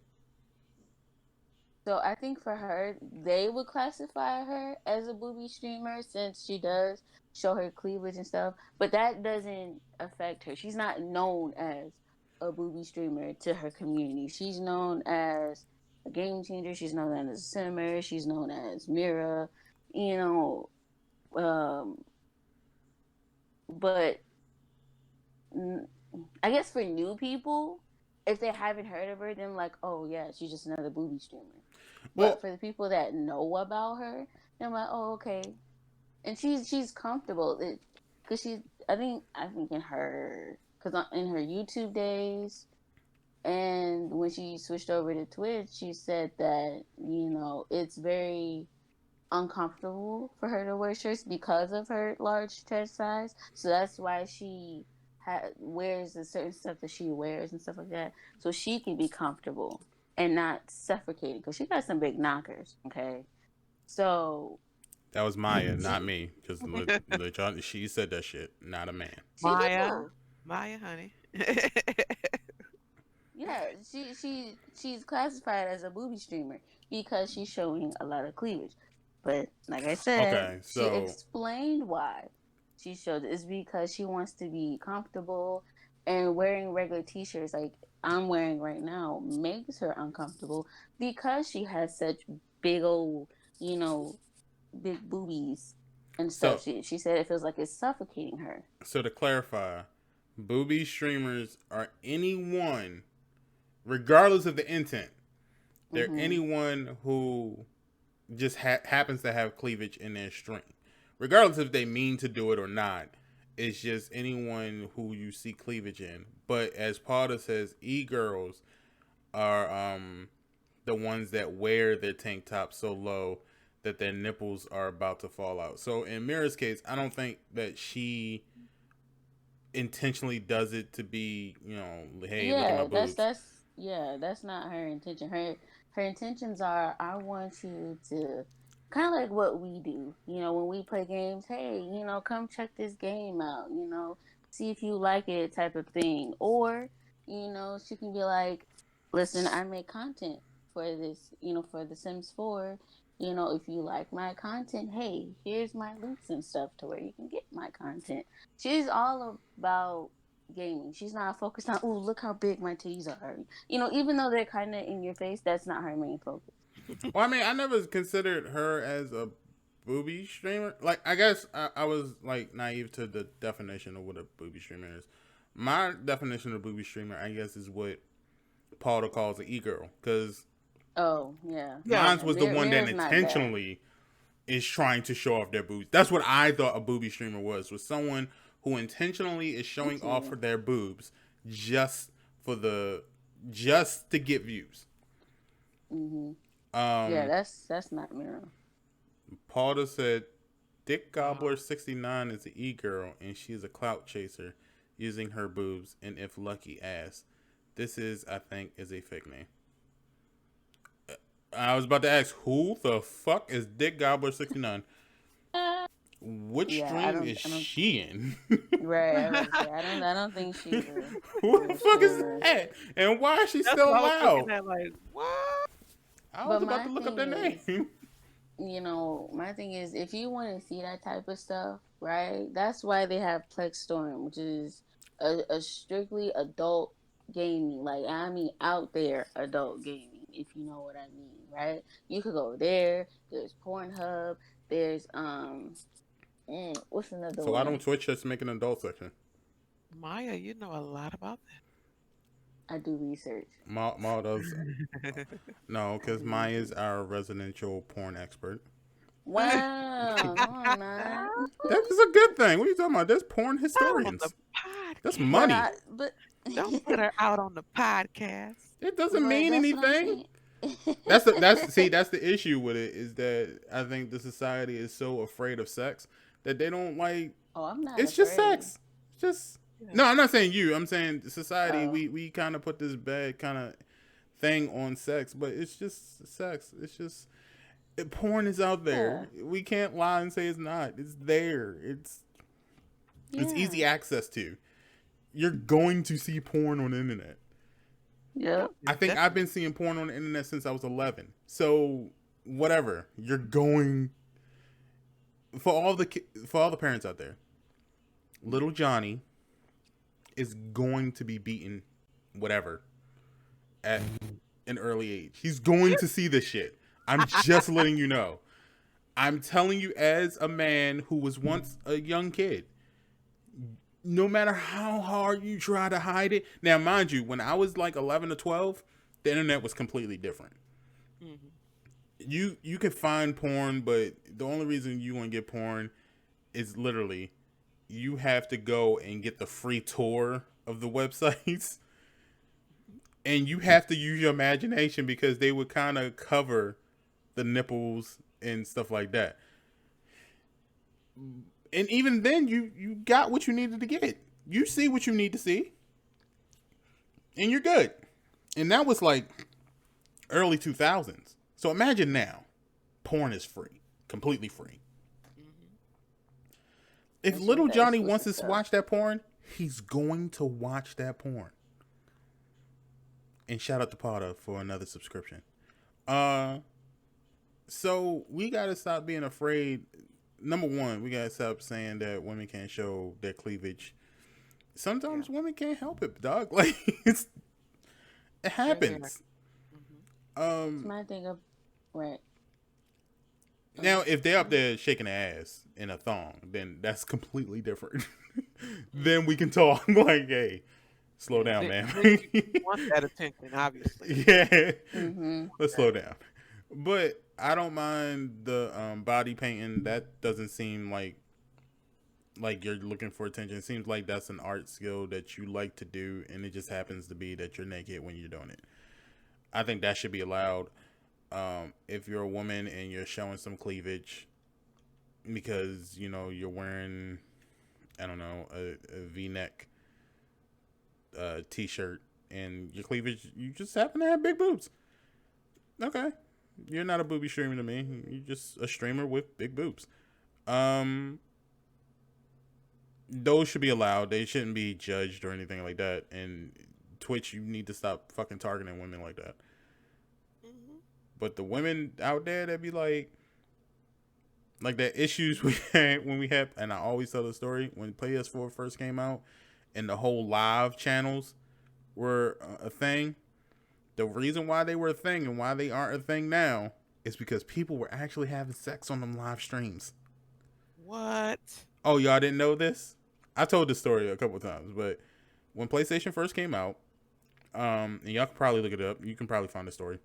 Speaker 2: So I think for her, they would classify her as a booby streamer since she does show her cleavage and stuff. But that doesn't affect her. She's not known as a booby streamer to her community. She's known as a game changer. She's known as a simmer. She's known as Mira. You know, um, but I guess for new people, if they haven't heard of her, then like, oh yeah, she's just another booby streamer. But
Speaker 1: Well,
Speaker 2: for the people that know about her, they're like, oh okay, and she's comfortable because she's I think in her YouTube days and when she switched over to Twitch, she said that it's very uncomfortable for her to wear shirts because of her large chest size. So that's why she wears the certain stuff that she wears and stuff like that, so she can be comfortable and not suffocating. Because she got some big knockers. Okay, so
Speaker 1: that was Maya, not
Speaker 2: she
Speaker 1: me. Because she said that shit, not a man.
Speaker 2: she did
Speaker 3: Maya,
Speaker 2: too.
Speaker 3: Maya, honey.
Speaker 2: Yeah, she's classified as a booby streamer because she's showing a lot of cleavage. But like I said,
Speaker 1: Okay,
Speaker 2: she
Speaker 1: so
Speaker 2: explained why she showed it. It's because she wants to be comfortable, and wearing regular t-shirts like I'm wearing right now makes her uncomfortable because she has such big old, you know, big boobies and stuff.
Speaker 1: so
Speaker 2: She said it feels like it's suffocating her.
Speaker 1: so to clarify, booby streamers are anyone, regardless of the intent, they're
Speaker 2: Mhm.
Speaker 1: anyone who just happens to have cleavage in their stream, regardless if they mean to do it or not. It's just anyone who you see cleavage in. But as Potter says, e-girls are the ones that wear their tank tops so low that their nipples are about to fall out. So in Mira's case, I don't think that she intentionally does it to be, hey, look at my
Speaker 2: Yeah,
Speaker 1: boobs.
Speaker 2: that's not her intention. Her intentions are, I want you to kind of like what we do. When we play games, hey, come check this game out. See if you like it, type of thing. Or she can be like, listen, I make content for this. For The Sims 4. If you like my content, hey, here's my links and stuff to where you can get my content. She's all about gaming. She's not focused on, oh, look how big my titties are. Even though they're kind of in your face, that's not her main focus.
Speaker 1: Well, I mean, I never considered her as a booby streamer. Like, I guess I was like naive to the definition of what a booby streamer is. My definition of booby streamer, I guess, is what Paul calls an e-girl, because
Speaker 2: Oh, yeah.
Speaker 3: Yeah.
Speaker 1: mine
Speaker 2: Yeah.
Speaker 1: was the one that
Speaker 2: Mira's not that.
Speaker 1: intentionally is trying to show off their boobs. That's what I thought a booby streamer was someone who intentionally is
Speaker 2: Me
Speaker 1: showing off for
Speaker 2: too.
Speaker 1: their boobs just for the just to get views.
Speaker 2: Hmm. Yeah,
Speaker 1: Um,
Speaker 2: that's not Mira.
Speaker 1: Paula said Dick
Speaker 3: Oh.
Speaker 1: Gobbler 69 is an e-girl and she is a clout chaser using her boobs and if lucky ass. This is, I think, is a fake name. I was about to ask who the fuck is Dick Gobbler 69? Which
Speaker 2: Yeah,
Speaker 1: stream is
Speaker 2: I don't.
Speaker 1: she in?
Speaker 2: Right, I was about to say, I don't think she's a
Speaker 1: Who the
Speaker 2: real
Speaker 1: fuck is
Speaker 2: streamer.
Speaker 1: that? And why is she
Speaker 3: That's
Speaker 1: still
Speaker 3: what I was looking
Speaker 1: allowed?
Speaker 3: at, like, what?
Speaker 1: I was
Speaker 2: But
Speaker 1: about to look up their name.
Speaker 2: my thing is, if you want to see that type of stuff, right? That's why they have Plex Storm, which is a strictly adult gaming. Like, I mean, out there adult gaming, if you know what I mean, right? You could go there. There's Pornhub. There's what's another
Speaker 1: So why
Speaker 2: one?
Speaker 1: don't Twitch just make an adult section?
Speaker 3: Maya, you know a lot about
Speaker 2: I do research.
Speaker 1: Ma does.
Speaker 3: that.
Speaker 1: No,
Speaker 2: I
Speaker 1: because
Speaker 2: do
Speaker 1: Maya's
Speaker 2: research.
Speaker 1: our residential porn expert.
Speaker 2: Wow, no, I'm not.
Speaker 1: That is a good thing. What are you talking about? There's porn
Speaker 3: Not on the
Speaker 1: historians. That's
Speaker 3: podcast.
Speaker 2: But
Speaker 1: money.
Speaker 2: but
Speaker 3: Don't put her out on the podcast.
Speaker 1: It doesn't
Speaker 2: but
Speaker 1: mean
Speaker 2: that's what I'm
Speaker 1: anything.
Speaker 2: saying.
Speaker 1: That's the issue with it is that I think the society is so afraid of sex that they don't like.
Speaker 2: Oh, I'm not
Speaker 1: It's just
Speaker 2: afraid.
Speaker 1: sex. It's just
Speaker 3: Yeah.
Speaker 1: no. I'm not saying you. I'm saying society.
Speaker 2: Oh,
Speaker 1: We kind of put this bad kind of thing on sex, but it's just sex. It's just porn is out there.
Speaker 2: Yeah.
Speaker 1: We can't lie and say it's not. It's there. It's easy
Speaker 2: Yeah.
Speaker 1: access to. You're going to see porn on the internet.
Speaker 2: Yep.
Speaker 1: I think I've been seeing porn on the internet since I was 11. So whatever, you're going for all the parents out there. Little Johnny is going to be beaten, whatever, at an early age. He's going to see this shit. I'm just letting you know. I'm telling you as a man who was once a young kid. No matter how hard you try to hide it. Now, mind you, when I was like 11 or 12, the internet was completely different. Mm-hmm. You can find porn, but the only reason you want to get porn is literally you have to go and get the free tour of the websites. And you have to use your imagination because they would kind of cover the nipples and stuff like that. And even then, you got what you needed to get. You see what you need to see. And you're good. And that was like early 2000s. So imagine now. Porn is free. Completely free. If little Johnny wants to watch that porn, he's going to watch that porn. And shout out to Potter for another subscription. So we gotta stop being afraid. Number one, we gotta stop saying that women can't show their cleavage. Sometimes women can't help it, dog. Like it happens.
Speaker 2: It's my thing of right.
Speaker 1: Now, if they're up there shaking their ass in a thong, then that's completely different. Then we can talk like, hey, slow down, man.
Speaker 3: You want that attention, obviously.
Speaker 1: Yeah. Let's slow down. But I don't mind the body painting. That doesn't seem like you're looking for attention. It seems like that's an art skill that you like to do, and it just happens to be that you're naked when you're doing it. I think that should be allowed. If you're a woman and you're showing some cleavage because, you know, you're wearing, I don't know, a V-neck t-shirt and your cleavage, you just happen to have big boobs. Okay. You're not a booby streamer to me. You're just a streamer with big boobs. Those should be allowed. They shouldn't be judged or anything like that. And Twitch, you need to stop fucking targeting women like that. But the women out there that be like the issues we had when we had, and I always tell the story, when PS4 first came out and the whole live channels were a thing. The reason why they were a thing and why they aren't a thing now is because people were actually having sex on them live streams.
Speaker 3: What?
Speaker 1: Oh, y'all didn't know this? I told this story a couple of times, but when PlayStation first came out, and y'all can probably look it up. You can probably find the story.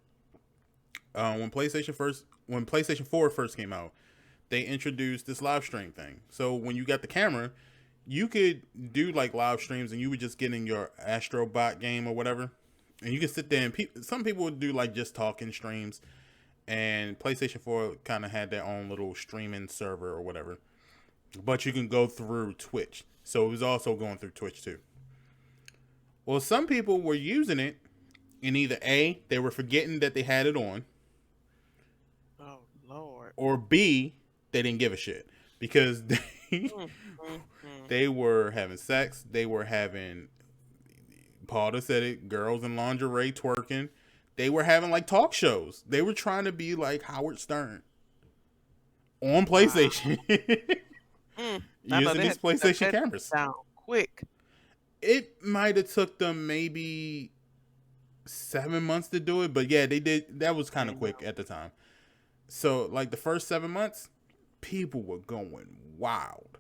Speaker 1: When PlayStation 4 first came out, they introduced this live stream thing. So when you got the camera, you could do like live streams and you would just get in your Astrobot game or whatever. And you can sit there and some people would do like just talking streams. And PlayStation 4 kind of had their own little streaming server or whatever. But you can go through Twitch. So it was also going through Twitch too. Well, some people were using it and either A, they were forgetting that they had it on.
Speaker 3: Oh, Lord.
Speaker 1: Or B, they didn't give a shit. Because they were having sex. They were having, Paul said it, girls in lingerie twerking. They were having like talk shows. They were trying to be like Howard Stern on PlayStation. Using these PlayStation cameras.
Speaker 3: Down quick.
Speaker 1: It might have took them maybe 7 months to do it, but yeah, they did. That was kind of quick at the time. So like the first 7 months, people were going wild.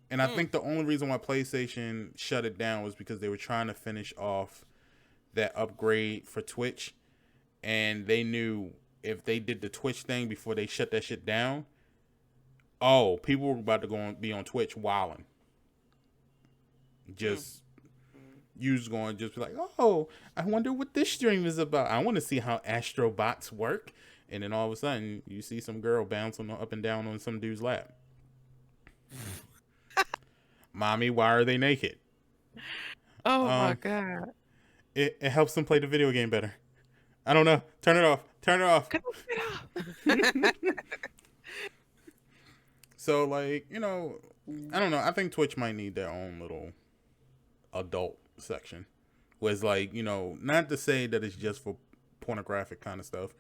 Speaker 1: And I think the only reason why PlayStation shut it down was because they were trying to finish off that upgrade for Twitch. And they knew if they did the Twitch thing before they shut that shit down, people were about to be on Twitch wilding. Just, you was going to just be like, I wonder what this stream is about. I want to see how Astrobots work. And then all of a sudden, you see some girl bouncing up and down on some dude's lap. Mommy, why are they naked?
Speaker 3: Oh, my God.
Speaker 1: It helps them play the video game better. I don't know. Turn it off. Turn it off.
Speaker 3: Cut it off.
Speaker 1: So like, I
Speaker 2: Mm.
Speaker 1: don't know. I think Twitch might need their own little adult section. Was like, not to say that it's just for pornographic kind of stuff,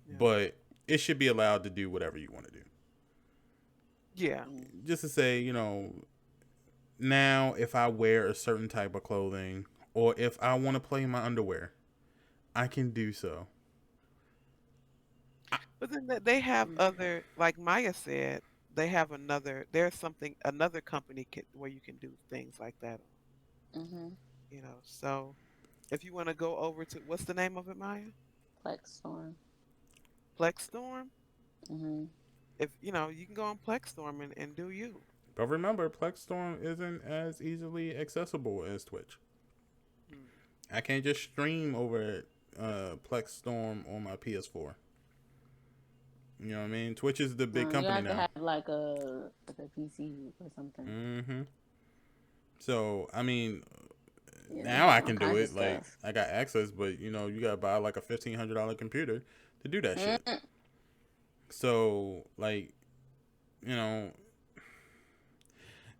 Speaker 3: Yeah.
Speaker 1: but it should be allowed to do whatever you want to do.
Speaker 3: Yeah.
Speaker 2: Mm.
Speaker 1: Just to say, now if I wear a certain type of clothing or if I want to play in my underwear, I can do so.
Speaker 3: But then they have
Speaker 2: Mm.
Speaker 3: other, like Maya said, they have there's something, another company where you can do things like that.
Speaker 2: Mhm.
Speaker 3: So if you want to go over to, what's the name of it, Maya?
Speaker 2: Plex Storm.
Speaker 3: Plexstorm.
Speaker 2: Mhm.
Speaker 3: If you can go on Plexstorm and do you.
Speaker 1: But remember, Plexstorm isn't as easily accessible as Twitch.
Speaker 3: Hmm.
Speaker 1: I can't just stream over Plexstorm on my PS4. You know what I mean? Twitch is the big
Speaker 2: You
Speaker 1: company
Speaker 2: have to
Speaker 1: now.
Speaker 2: have like a PC or something.
Speaker 1: Mm-hmm. So I mean,
Speaker 2: Yeah, they
Speaker 1: now I
Speaker 2: have all
Speaker 1: can do
Speaker 2: kinds of
Speaker 1: it. Like
Speaker 2: stuff.
Speaker 1: I got access, but you gotta buy like a $1,500 computer to do that shit.
Speaker 2: Mm.
Speaker 1: So like, you know,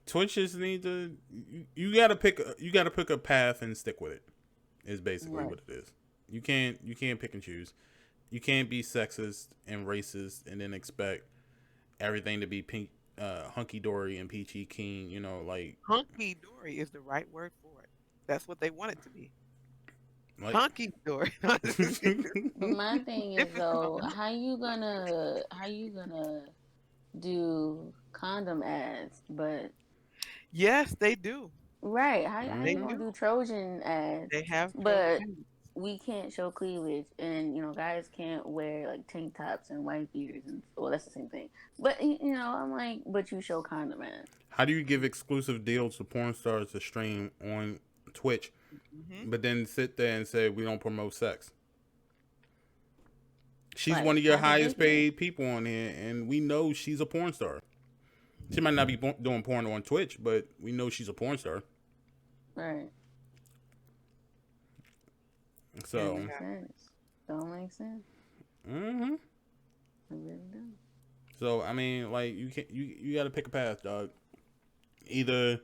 Speaker 1: Twitch just need to. You gotta pick a path and stick with it. Is basically
Speaker 2: Right.
Speaker 1: what it is. You can't pick and choose. You can't be sexist and racist and then expect everything to be pink, hunky dory and peachy keen.
Speaker 3: Hunky dory is the right word for it. That's what they want it to be.
Speaker 1: Like.
Speaker 3: Hunky dory.
Speaker 2: But my thing is
Speaker 3: Different from
Speaker 2: though, how you gonna do condom ads? But
Speaker 3: yes, they do.
Speaker 2: right, how
Speaker 3: They
Speaker 2: you
Speaker 1: Mm-hmm.
Speaker 2: gonna
Speaker 3: do.
Speaker 2: do Trojan ads?
Speaker 3: They have Trojan.
Speaker 2: But we can't show cleavage, and guys can't wear like tank tops and white beaters, and well, that's the same thing. But I'm like, but you show condom ads.
Speaker 1: How do you give exclusive deals to porn stars to stream on Twitch,
Speaker 3: Hmm.
Speaker 1: but then sit there and say we don't promote sex? She's one
Speaker 2: Like,
Speaker 1: of your
Speaker 2: how did they
Speaker 1: highest
Speaker 2: get in?
Speaker 1: paid people on here, and we know she's a porn star. She might not be doing porn on Twitch, but we know she's a porn star.
Speaker 2: Right. Don't
Speaker 1: So,
Speaker 2: make sense. Don't make sense.
Speaker 1: mm-hmm.
Speaker 2: I really do.
Speaker 1: So I mean, like you got to pick a path, dog. Either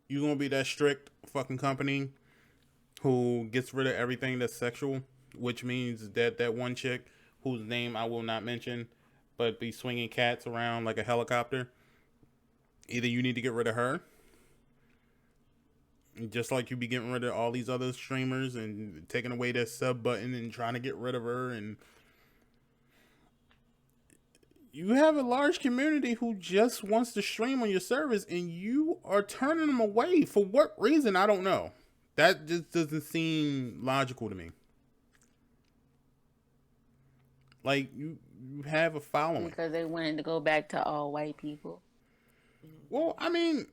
Speaker 1: you gonna be that strict fucking company who gets rid of everything that's sexual, which means that one chick whose name I will not mention, but be swinging cats around like a helicopter. Either you need to get rid of her, just like you be getting rid of all these other streamers and taking away their sub button and trying to get rid of her, and you have a large community who just wants to stream on your service and you are turning them away. For what reason? I don't know. That just doesn't seem logical to me. Like you have a following.
Speaker 2: Because they wanted to go back to all white people.
Speaker 1: Well, I mean,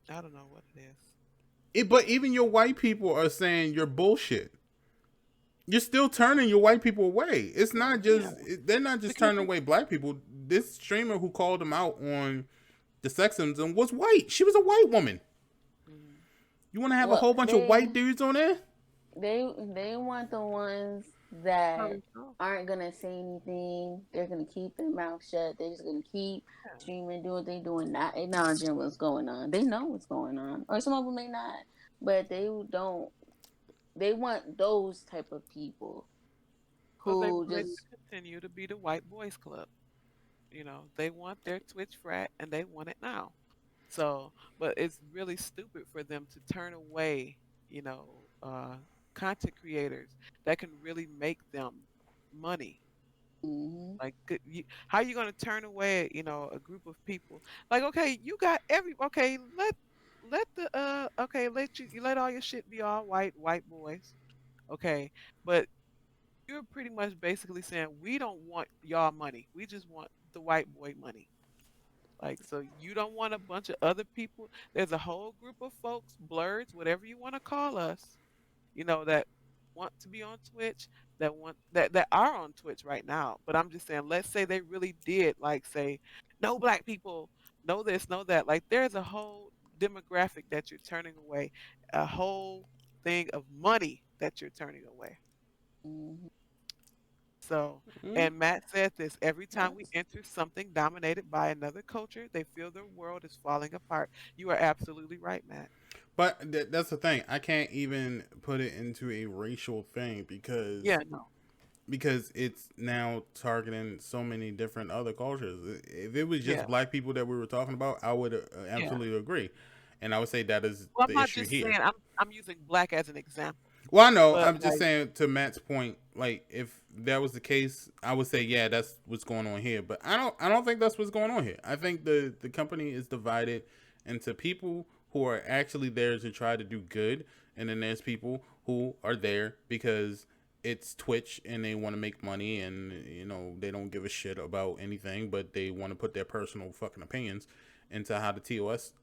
Speaker 3: I don't know what it is.
Speaker 1: but even your white people are saying you're bullshit. You're still turning your white people away. It's not just they're not just
Speaker 3: Because
Speaker 1: turning away black people. This streamer who called them out on the sexism was white. She was a white woman.
Speaker 3: mm,
Speaker 1: You want to have a
Speaker 2: Well,
Speaker 1: whole bunch of white dudes on there?
Speaker 2: they want the ones that
Speaker 3: probably so.
Speaker 2: aren't gonna say anything. They're gonna keep their mouth shut. They're just gonna keep
Speaker 3: Yeah.
Speaker 2: streaming, doing what they doing, not acknowledging what's going on. They know what's going on, or some of them may not, but they don't. They want those type of people
Speaker 3: Because they
Speaker 2: who
Speaker 3: want it
Speaker 2: just
Speaker 3: to continue to be the white boys club. They want their Twitch frat and they want it now. So, but it's really stupid for them to turn away, you know, uh, content creators that can really make them money.
Speaker 2: hmm
Speaker 3: Like, how you gonna turn away, a group of people? Like, okay, you got okay, let let all your shit be all white boys, okay, but you're pretty much basically saying we don't want y'all money, we just want the white boy money. Like, so you don't want a bunch of other people. There's a whole group of folks, blurs, whatever you want to call us, that want to be on Twitch, that are on Twitch right now. But I'm just saying, let's say they really did, like, say, no black people, no this, no that. Like, there's a whole demographic that you're turning away, a whole thing of money that you're turning away.
Speaker 2: Mm-hmm.
Speaker 3: So,
Speaker 1: Mm.
Speaker 3: and Matt said this every time we
Speaker 2: Yes.
Speaker 3: enter something dominated by another culture, they feel their world is falling apart. You are absolutely right, Matt.
Speaker 1: But that's the thing. I can't even put it into a racial thing
Speaker 3: Yeah,
Speaker 1: because
Speaker 3: no.
Speaker 1: it's now targeting so many different other cultures. If it was just
Speaker 3: Yeah,
Speaker 1: black people that we were talking about, I would
Speaker 3: yeah.
Speaker 1: absolutely agree, and I would say that is
Speaker 3: Well, I'm
Speaker 1: the
Speaker 3: not
Speaker 1: issue
Speaker 3: just saying
Speaker 1: here.
Speaker 3: I'm using black as an example,
Speaker 1: Well, I know.
Speaker 3: but
Speaker 1: I'm just
Speaker 3: like,
Speaker 1: saying to Matt's point. Like, if that was the case, I would say, yeah, that's what's going on here. But I don't. I don't think that's what's going on here. I think the company is divided into people who are actually there to try to do good, and then there's people who are there because it's Twitch and they want to make money, and they don't give a shit about anything, but they want to put their personal fucking opinions into how the TOS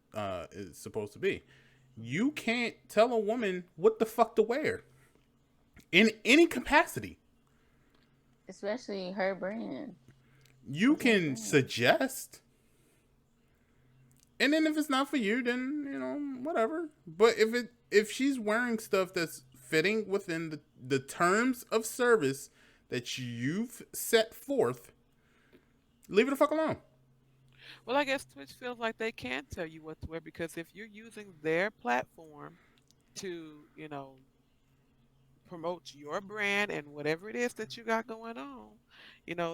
Speaker 1: is supposed to be. You can't tell a woman what the fuck to wear in any capacity.
Speaker 2: Especially her brand.
Speaker 1: You
Speaker 2: It's her
Speaker 1: can
Speaker 2: brand.
Speaker 1: suggest, and then if it's not for you, then whatever. But if she's wearing stuff that's fitting within the terms of service that you've set forth, leave it the fuck alone.
Speaker 3: well, I guess Twitch feels like they can tell you what to wear because if you're using their platform to, promote your brand and whatever it is that you got going on,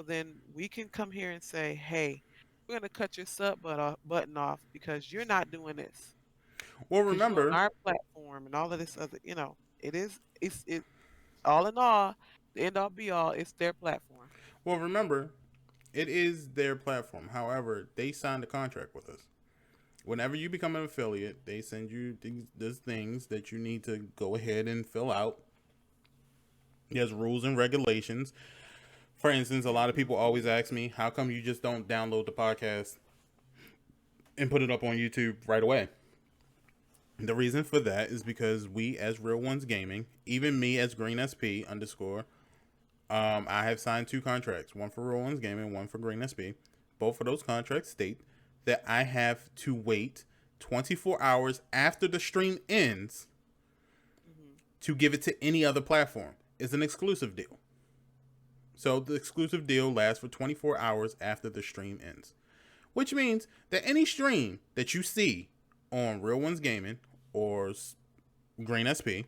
Speaker 3: then we can come here and say, hey, we're going to cut your button off because you're not doing this.
Speaker 1: Well,
Speaker 3: Because you're on
Speaker 1: remember,
Speaker 3: our platform and all of this other, it all in all, the end all be all, it's their platform.
Speaker 1: well, remember, it is their platform. However, they signed a contract with us. Whenever you become an affiliate, they send you these things that you need to go ahead and fill out. There's rules and regulations. For instance, a lot of people always ask me, how come you just don't download the podcast and put it up on YouTube right away? The reason for that is because we, as Real Ones Gaming, even me as Greensp underscore, I have signed two contracts, one for Real Ones Gaming, one for Greensp. Both of those contracts state that I have to wait 24 hours after the stream ends
Speaker 3: Hmm.
Speaker 1: to give it to any other platform. It's an exclusive deal. So the exclusive deal lasts for 24 hours after the stream ends, which means that any stream that you see on Real Ones Gaming or Greensp,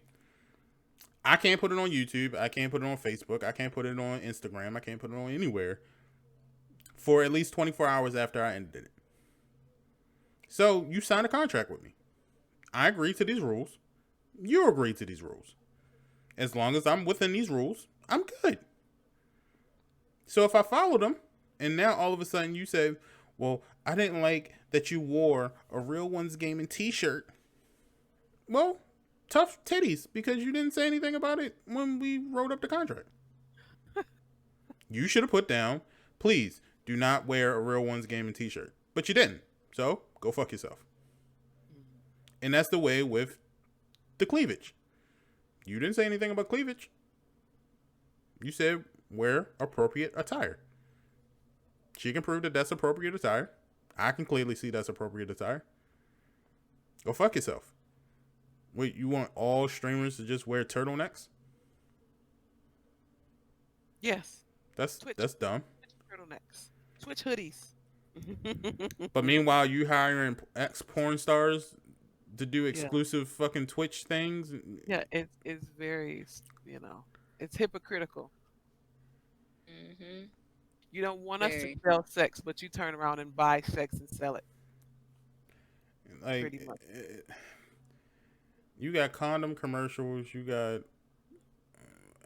Speaker 1: I can't put it on YouTube. I can't put it on Facebook. I can't put it on Instagram. I can't put it on anywhere for at least 24 hours after I ended it. So you signed a contract with me. I agree to these rules. You agree to these rules. As long as I'm within these rules, I'm good. So if I follow them, and now all of a sudden you say, well, I didn't like that you wore a Real Ones Gaming t-shirt. Well, tough titties, because you didn't say anything about it when we wrote up the contract. You should have put down, please do not wear a Real Ones Gaming t-shirt. But you didn't. So go fuck yourself. And that's the way with the cleavage. You didn't say anything about cleavage. You said wear appropriate attire. She can prove that that's appropriate attire. I can clearly see that's appropriate attire. Go fuck yourself. Wait, you want all streamers to just wear turtlenecks?
Speaker 3: Yes.
Speaker 1: That's
Speaker 3: Twitch,
Speaker 1: that's dumb.
Speaker 3: Twitch turtlenecks, Twitch hoodies.
Speaker 1: But meanwhile, you hiring ex porn stars to do
Speaker 3: Yeah,
Speaker 1: exclusive fucking Twitch things.
Speaker 3: yeah. It's very, it's hypocritical.
Speaker 2: Mm-hmm.
Speaker 3: You don't want us to
Speaker 2: Very.
Speaker 3: sell sex, but you turn around and buy sex and sell it.
Speaker 1: Like,
Speaker 3: Pretty much.
Speaker 1: you got condom commercials. You got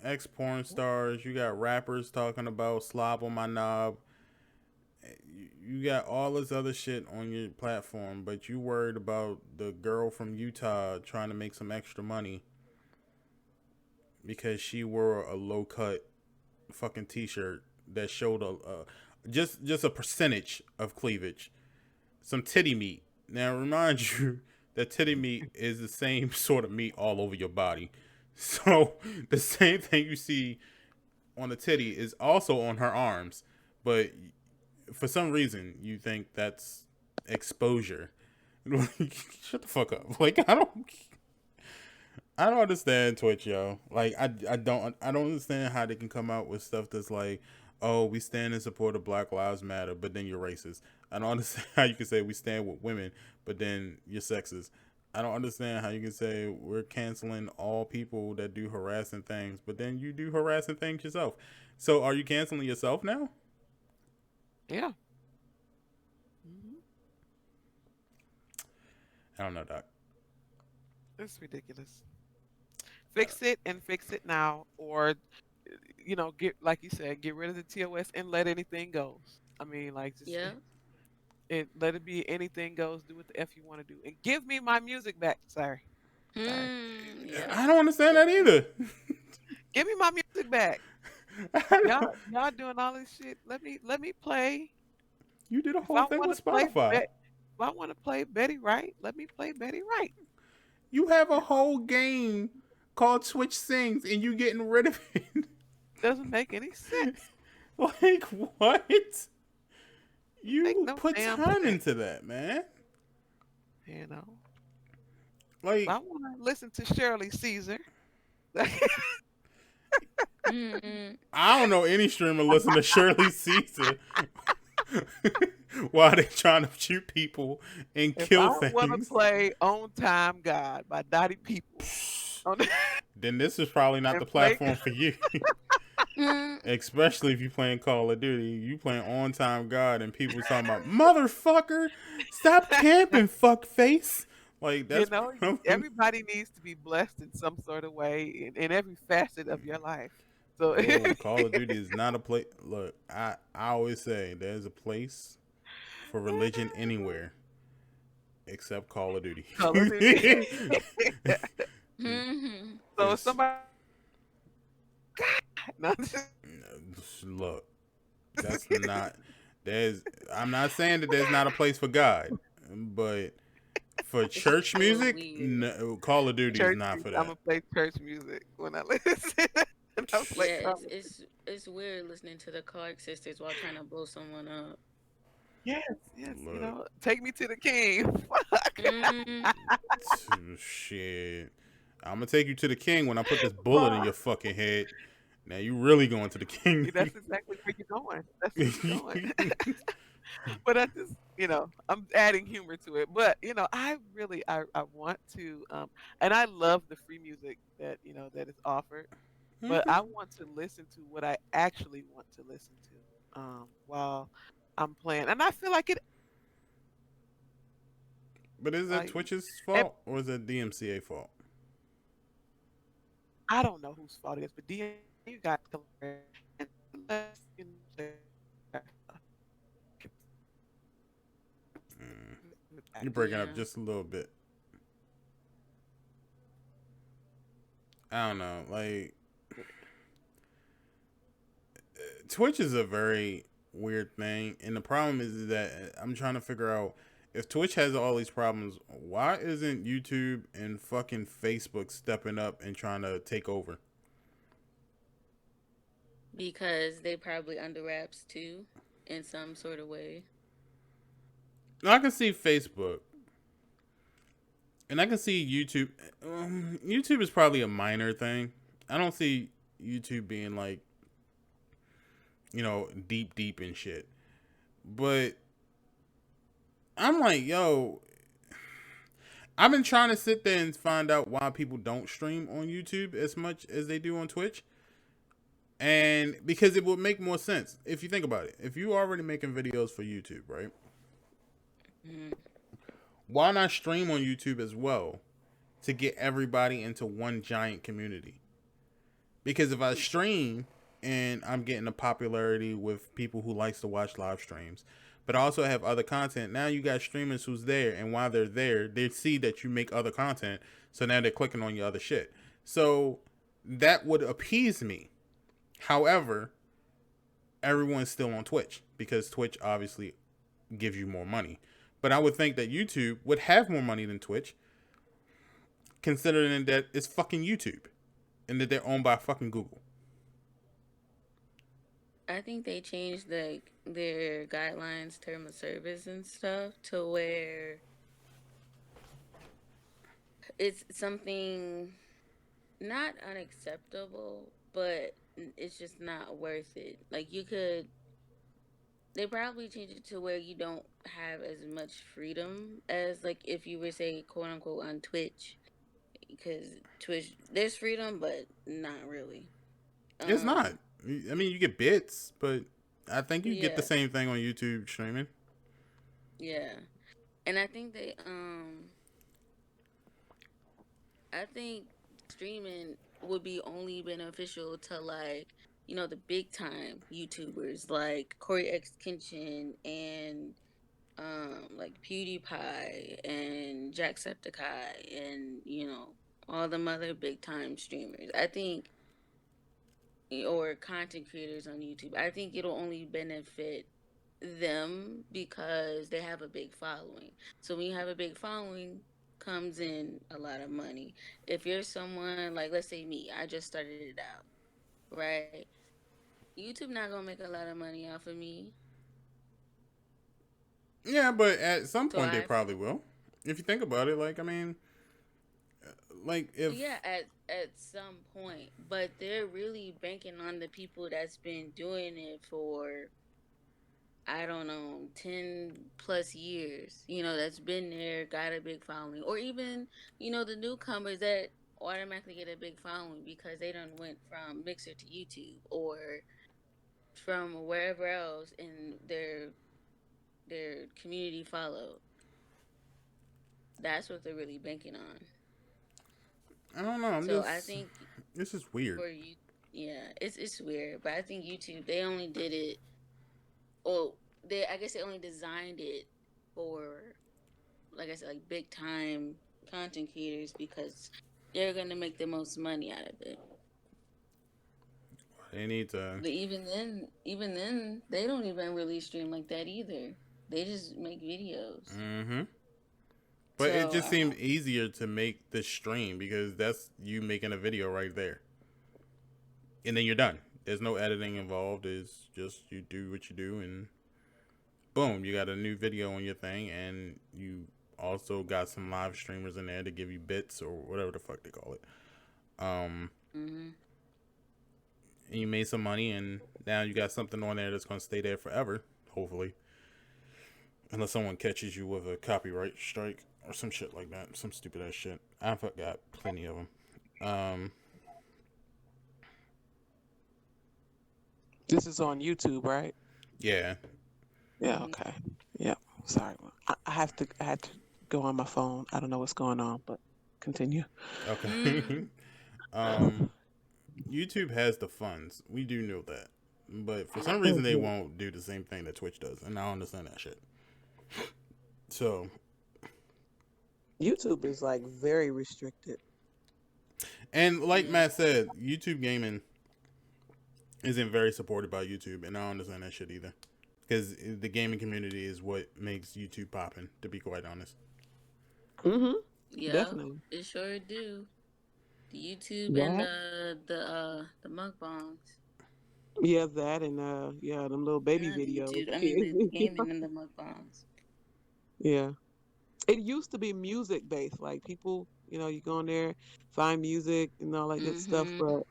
Speaker 1: ex porn stars. You got rappers talking about slob on my knob. You got all this other shit on your platform, but you worried about the girl from Utah trying to make some extra money because she wore a low cut fucking t-shirt that showed just a percentage of cleavage, some titty meat. Now remind you that titty meat is the same sort of meat all over your body. So the same thing you see on the titty is also on her arms, but for some reason you think that's exposure. Shut the fuck up. Like, I don't understand Twitch, yo. Like I don't understand how they can come out with stuff that's like, oh, we stand in support of Black Lives Matter, but then you're racist. I don't understand how you can say we stand with women, but then you're sexist. I don't understand how you can say we're canceling all people that do harassing things, but then you do harassing things yourself. So are you canceling yourself now?
Speaker 3: Yeah. Hmm.
Speaker 1: I don't know, Doc.
Speaker 3: It's ridiculous.
Speaker 1: Uh,
Speaker 3: Fix it and fix it now, or get like you said, get rid of the TOS and let anything goes. I mean, like just
Speaker 2: Yeah.
Speaker 3: let it be anything goes. Do what the f you want to do, and give me my music back. Sorry, sorry.
Speaker 2: Yep.
Speaker 1: I don't understand that either.
Speaker 3: Give me my music back.
Speaker 1: I don't-
Speaker 3: Y'all doing all this shit. Let me play.
Speaker 1: you did a
Speaker 3: If
Speaker 1: whole
Speaker 3: I
Speaker 1: thing
Speaker 3: want to
Speaker 1: with
Speaker 3: play
Speaker 1: Spotify.
Speaker 3: if I want to play Betty Wright, let me play Betty Wright.
Speaker 1: You have a
Speaker 3: You know,
Speaker 1: whole game called Twitch Sings, and you getting rid of it.
Speaker 3: doesn't make any sense.
Speaker 1: Like what?
Speaker 3: Make
Speaker 1: You
Speaker 3: no
Speaker 1: put
Speaker 3: damn
Speaker 1: time
Speaker 3: sense.
Speaker 1: into that, man.
Speaker 3: You know, if
Speaker 1: Like
Speaker 3: I want to listen to Shirley Caesar,
Speaker 2: Mm-mm.
Speaker 1: I don't know any streamer listen to Shirley Caesar while they trying to shoot people and
Speaker 3: if I
Speaker 1: kill
Speaker 3: want to
Speaker 1: things.
Speaker 3: play On Time God by Dottie People, on
Speaker 1: Then this is probably not
Speaker 3: and
Speaker 1: the
Speaker 3: play
Speaker 1: platform for you.
Speaker 2: Mm.
Speaker 1: Especially if you playing Call of Duty, you playing On Time God, and people talking about motherfucker, stop camping, fuck face. Like that's probably
Speaker 3: everybody needs to be blessed in some sort of way in every facet of your life. So
Speaker 1: bro. Call of Duty is not a place. Look, I always say there's a place for religion anywhere except Call of Duty.
Speaker 3: Call of Duty.
Speaker 2: Mhm.
Speaker 3: So if
Speaker 1: It's
Speaker 3: somebody, no,
Speaker 1: look, that's not. There's. I'm not saying that there's not a place for God, but for
Speaker 2: It's just
Speaker 1: church
Speaker 2: real
Speaker 1: music,
Speaker 2: weird.
Speaker 1: no, Call of Duty is
Speaker 3: church
Speaker 1: not for
Speaker 3: music. I'm
Speaker 1: that.
Speaker 3: gonna play church music when I listen. And I play
Speaker 2: Yeah,
Speaker 3: Call of
Speaker 2: it's weird listening to the Clark sisters while trying to blow someone up.
Speaker 3: Yes, yes.
Speaker 1: Look,
Speaker 3: Take me to the king. Fuck.
Speaker 2: Mm.
Speaker 1: shit. I'm gonna take you to the king when I put this bullet in
Speaker 3: Fuck.
Speaker 1: your fucking head. Now you really going to the king.
Speaker 3: That's exactly where you're going. That's where you're going. But I just, I'm adding humor to it. But I really, I want to, and I love the free music that is offered. But I want to listen to what I actually want to listen to, while I'm playing, and I feel like it.
Speaker 1: But is it
Speaker 3: Like,
Speaker 1: Twitch's
Speaker 3: ev-
Speaker 1: fault or is it DMCA fault?
Speaker 3: I don't know whose fault it is, but DM, you got to learn and let
Speaker 1: Mm.
Speaker 3: back.
Speaker 1: You're breaking up
Speaker 2: Yeah.
Speaker 1: just a little bit. I don't know. Like Twitch is a very weird thing, and the problem is that I'm trying to figure out if Twitch has all these problems, why isn't YouTube and fucking Facebook stepping up and trying to take over?
Speaker 2: Because they probably under wraps too, in some sort of way.
Speaker 1: Now, I can see Facebook, and I can see YouTube. YouTube is probably a minor thing. I don't see YouTube being like, deep, deep and shit. But I'm like, yo, I've been trying to sit there and find out why people don't stream on YouTube as much as they do on Twitch. And because it would make more sense if you think about it. If you already making videos for YouTube, right?
Speaker 2: Mm.
Speaker 1: Why not stream on YouTube as well to get everybody into one giant community? Because if I stream and I'm getting a popularity with people who likes to watch live streams, but I also have other content. Now you got streamers who's there, and while they're there, they see that you make other content, so now they're clicking on your other shit. So that would appease me. However, everyone's still on Twitch because Twitch obviously gives you more money. But I would think that YouTube would have more money than Twitch, considering that it's fucking YouTube and that they're owned by fucking Google.
Speaker 2: I think they changed their guidelines, term of service and stuff to where it's something not unacceptable, but it's just not worth it. Like you could, they probably change it to where you don't have as much freedom as like if you were say quote unquote on Twitch, because Twitch there's freedom, but not really.
Speaker 1: It's not.
Speaker 2: Um,
Speaker 1: I mean, you get bits, but I think you get the
Speaker 2: yeah,
Speaker 1: same thing on YouTube streaming.
Speaker 2: yeah, and I think streaming would be only beneficial to like the big time YouTubers like Corey X Kenshin and like PewDiePie and Jacksepticeye and all them other big time streamers. I think or content creators on YouTube. I think it'll only benefit them because they have a big following. So when you have a big following comes in a lot of money. If you're someone like let's say me, I just started it out, right? YouTube not gonna make a lot of money off of me.
Speaker 1: Yeah, but at some
Speaker 2: So
Speaker 1: point they
Speaker 2: I
Speaker 1: probably will. If you think about it, like I mean, like
Speaker 2: yeah,
Speaker 1: if
Speaker 2: at some point, but they're really banking on the people that's been doing it for I don't know 10 plus years. That's been there, got a big following, or even the newcomers that automatically get a big following because they done went from Mixer to YouTube or from wherever else in their community followed. That's what they're really banking on.
Speaker 1: I don't know, I'm
Speaker 2: So I
Speaker 1: just
Speaker 2: think
Speaker 1: this is weird.
Speaker 2: for you, yeah, it's weird, but I think YouTube they only did it. Well, they I guess they only designed it for like I said, like big time content creators because they're gonna make the most money out of it.
Speaker 1: They need to.
Speaker 2: But even then, they don't even really stream like that either. They just make videos.
Speaker 1: Mm-hmm. But it
Speaker 2: So
Speaker 1: just seemed easier to make the stream because that's you making a video right there, and then you're done. There's no editing involved. It's just you do what you do, and boom, you got a new video on your thing, and you also got some live streamers in there to give you bits or whatever the fuck they call it. Um,
Speaker 2: hmm
Speaker 1: and you made some money, and now you got something on there that's gonna stay there forever, hopefully, unless someone catches you with a copyright strike or some shit like that, some stupid ass shit. I've got plenty of them. Um,
Speaker 3: This is on YouTube, right?
Speaker 1: yeah.
Speaker 3: Yeah. Okay. Yeah. Sorry. I had to go on my phone. I don't know what's going on, but continue.
Speaker 1: Okay. um, YouTube has the funds. We do know that. But for some reason, they
Speaker 3: Mhm.
Speaker 1: won't do the same thing that Twitch does. And I don't understand that shit. So,
Speaker 3: YouTube is like very restricted.
Speaker 1: and like
Speaker 2: Yeah.
Speaker 1: Matt said, YouTube gaming isn't very supported by YouTube. And I don't understand that shit either. Because the gaming community is what makes YouTube popping, to be quite honest.
Speaker 3: Mm-hmm.
Speaker 2: Yep,
Speaker 3: Definitely.
Speaker 2: it sure do. The YouTube and
Speaker 3: That.
Speaker 2: the mukbangs.
Speaker 3: Yeah, that and yeah, them little baby
Speaker 2: Not the
Speaker 3: videos.
Speaker 2: YouTube. I mean the gaming and the mukbangs.
Speaker 3: Yeah. It used to be music based. Like people, you go in there, find music and all that good stuff,
Speaker 2: Mm-hmm.
Speaker 3: but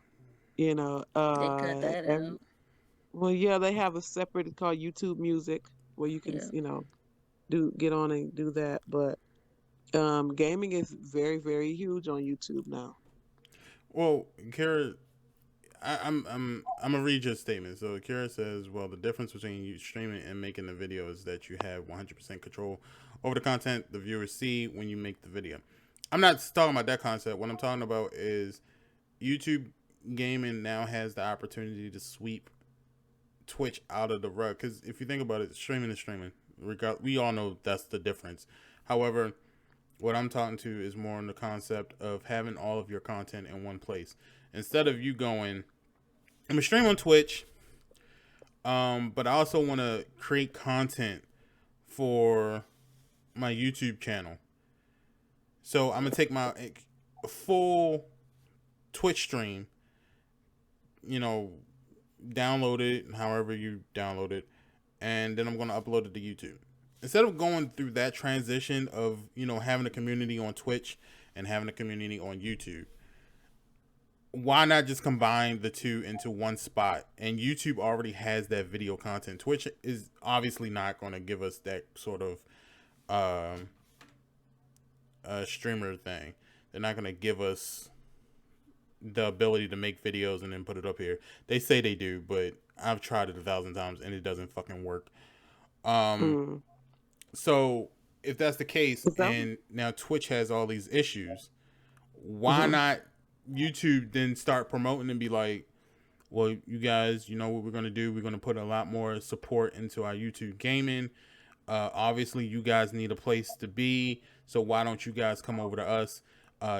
Speaker 2: They cut that out.
Speaker 3: well, yeah, they have a separate it's called YouTube Music where you can,
Speaker 2: Yeah.
Speaker 3: do get on and do that. But gaming is very, very huge on YouTube now.
Speaker 1: Well, Kara, I'm gonna read your statement. So Kara says, "Well, the difference between you streaming and making the video is that you have 100% control over the content the viewers see when you make the video." I'm not talking about that concept. What I'm talking about is YouTube gaming now has the opportunity to sweep Twitch out of the rug. Because if you think about it, streaming is streaming. We all know that's the difference. However, what I'm talking to is more on the concept of having all of your content in one place. Instead of you going, I'm gonna stream on Twitch, but I also want to create content for my YouTube channel. So I'm gonna take my full Twitch stream, you know, download it however you download it, and then I'm gonna upload it to YouTube. Instead of going through that transition of having a community on Twitch and having a community on YouTube, why not just combine the two into one spot? And YouTube already has that video content. Twitch is obviously not going to give us that sort of um, streamer thing. They're not going to give us the ability to make videos and then put it up here. They say they do, but I've tried it 1,000 times and it doesn't fucking work.
Speaker 3: Mm.
Speaker 1: So if that's the case,
Speaker 3: Is that?
Speaker 1: and now Twitch has all these issues, why
Speaker 3: Mm-hmm.
Speaker 1: not YouTube then start promoting and be like, well, you guys, you know what we're going to do? We're going to put a lot more support into our YouTube gaming. Obviously, you guys need a place to be, so why don't you guys come over to us?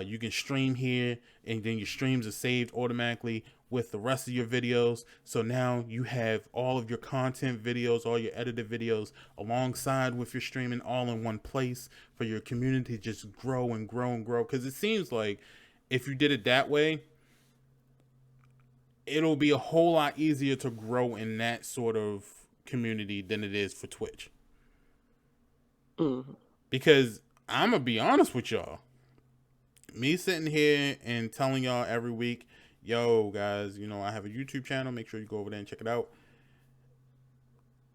Speaker 1: You can stream here, and then your streams are saved automatically with the rest of your videos. So now you have all of your content videos, all your edited videos, alongside with your streaming, all in one place for your community to just grow and grow and grow. Because it seems like if you did it that way, it'll be a whole lot easier to grow in that sort of community than it is for Twitch.
Speaker 3: Mm-hmm.
Speaker 1: Because I'm gonna be honest with y'all, me sitting here and telling y'all every week, yo guys, you know I have a YouTube channel, make sure you go over there and check it out.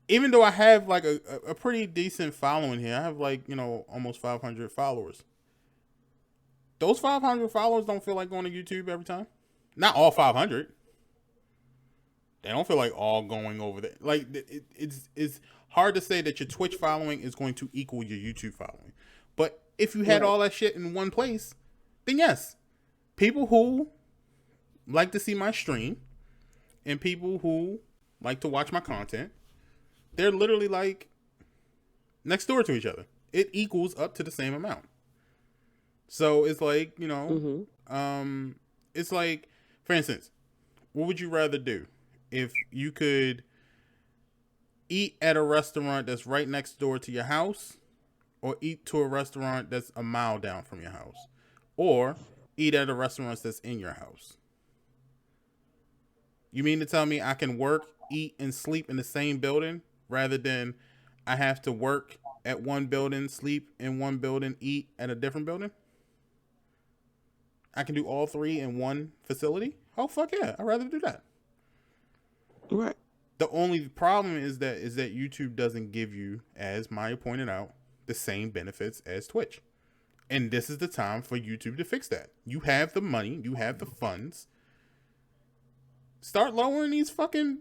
Speaker 1: Even though I have like a pretty decent following here, I have like, you know, almost 500 followers. Those 500 followers don't feel like going to YouTube every time. Not all 500. They don't feel like all going over there. Like it's hard to say that your Twitch following is going to equal your YouTube following. But if you had
Speaker 3: Right.
Speaker 1: all that shit in one place, then yes, people who like to see my stream and people who like to watch my content, they're literally like next door to each other. It equals up to the same amount. So it's like, you know,
Speaker 3: Mm-hmm.
Speaker 1: it's like, for instance, what would you rather do if you could eat at a restaurant that's right next door to your house, or eat to a restaurant that's a mile down from your house, or eat at a restaurant that's in your house? You mean to tell me I can work, eat, and sleep in the same building rather than I have to work at one building, sleep in one building, eat at a different building? I can do all three in one facility? Oh fuck yeah, I'd rather do that.
Speaker 3: Right.
Speaker 1: The only problem is that YouTube doesn't give you, as Maya pointed out, the same benefits as Twitch. And this is the time for YouTube to fix that. You have the money, you have the funds. Start lowering these fucking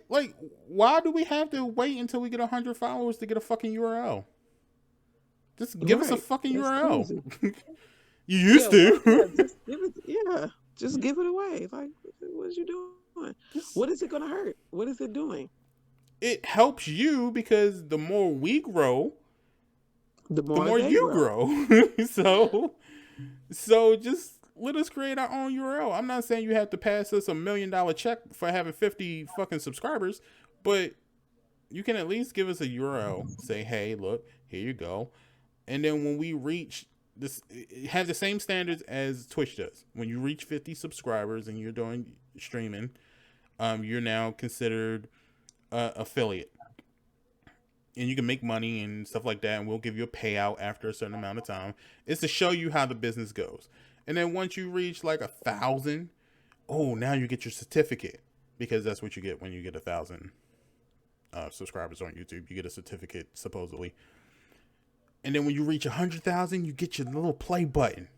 Speaker 1: like, why do we have to wait until we get 100 followers to get a fucking URL? Just give us a
Speaker 3: Right.
Speaker 1: fucking
Speaker 3: That's
Speaker 1: URL.
Speaker 3: crazy.
Speaker 1: You used
Speaker 3: Yeah.
Speaker 1: to.
Speaker 3: Just give it. Yeah. Just give it away. Like, what is you doing?
Speaker 1: Just,
Speaker 3: What is it gonna hurt? What is it doing?
Speaker 1: it helps you because the more we grow,
Speaker 3: The
Speaker 1: the
Speaker 3: more
Speaker 1: more
Speaker 3: they
Speaker 1: you
Speaker 3: grow.
Speaker 1: grow.
Speaker 2: Yeah.
Speaker 1: So just let us create our own URL. I'm not saying you have to pass us $1 million check for having 50 fucking subscribers, but you can at least give us a URL. Say, hey, look, here you go. And then when we reach this, have the same standards as Twitch does. When you reach 50 subscribers and you're doing streaming, you're now considered affiliate, and you can make money and stuff like that, and we'll give you a payout after a certain amount of time. It's to show you how the business goes. And then once you reach like 1,000, oh, now you get your certificate, because that's what you get when you get 1,000 subscribers on YouTube. You get a certificate supposedly. And then when you reach 100,000, you get your little play button,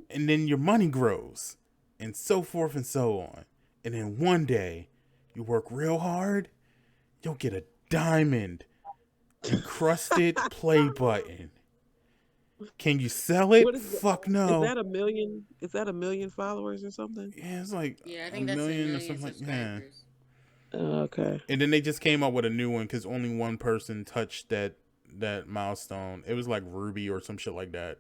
Speaker 1: and then your money grows, and so forth and so on. And then one day, you work real hard, you'll get a diamond encrusted play button. Can you sell it?
Speaker 3: What is that?
Speaker 1: Fuck
Speaker 3: Is
Speaker 1: no.
Speaker 3: that a million? Is that a million followers or something?
Speaker 1: Yeah, it's like
Speaker 2: Yeah, I
Speaker 1: a
Speaker 2: think that's a
Speaker 1: million or
Speaker 2: million
Speaker 1: something like that.
Speaker 2: subscribers.
Speaker 3: Okay.
Speaker 1: And then they just came up with a new one because only one person touched that milestone. It was like Ruby or some shit like that.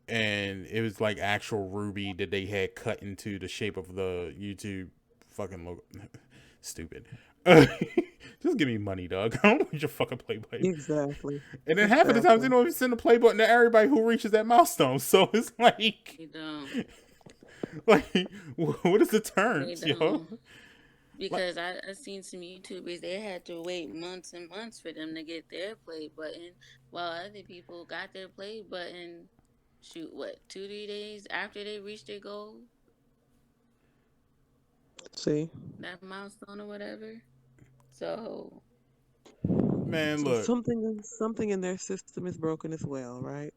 Speaker 1: And it was like actual Ruby that they had cut into the shape of the YouTube fucking logo. Stupid. Just give me money, dog. I don't want your fucking play button.
Speaker 3: Exactly.
Speaker 1: And then half of the times they don't even send a play button to everybody who reaches that milestone. So it's like,
Speaker 2: They don't.
Speaker 1: like, what is the
Speaker 2: They
Speaker 1: terms, yo?
Speaker 2: don't.
Speaker 1: Like,
Speaker 2: Because I seen some YouTubers, they had to wait months and months for them to get their play button, while other people got their play button shoot, what, 2, 3 days after they reach their goal,
Speaker 4: See,
Speaker 2: that milestone or whatever. So,
Speaker 1: Man,
Speaker 4: so
Speaker 1: look.
Speaker 4: something in their system is broken as well, right?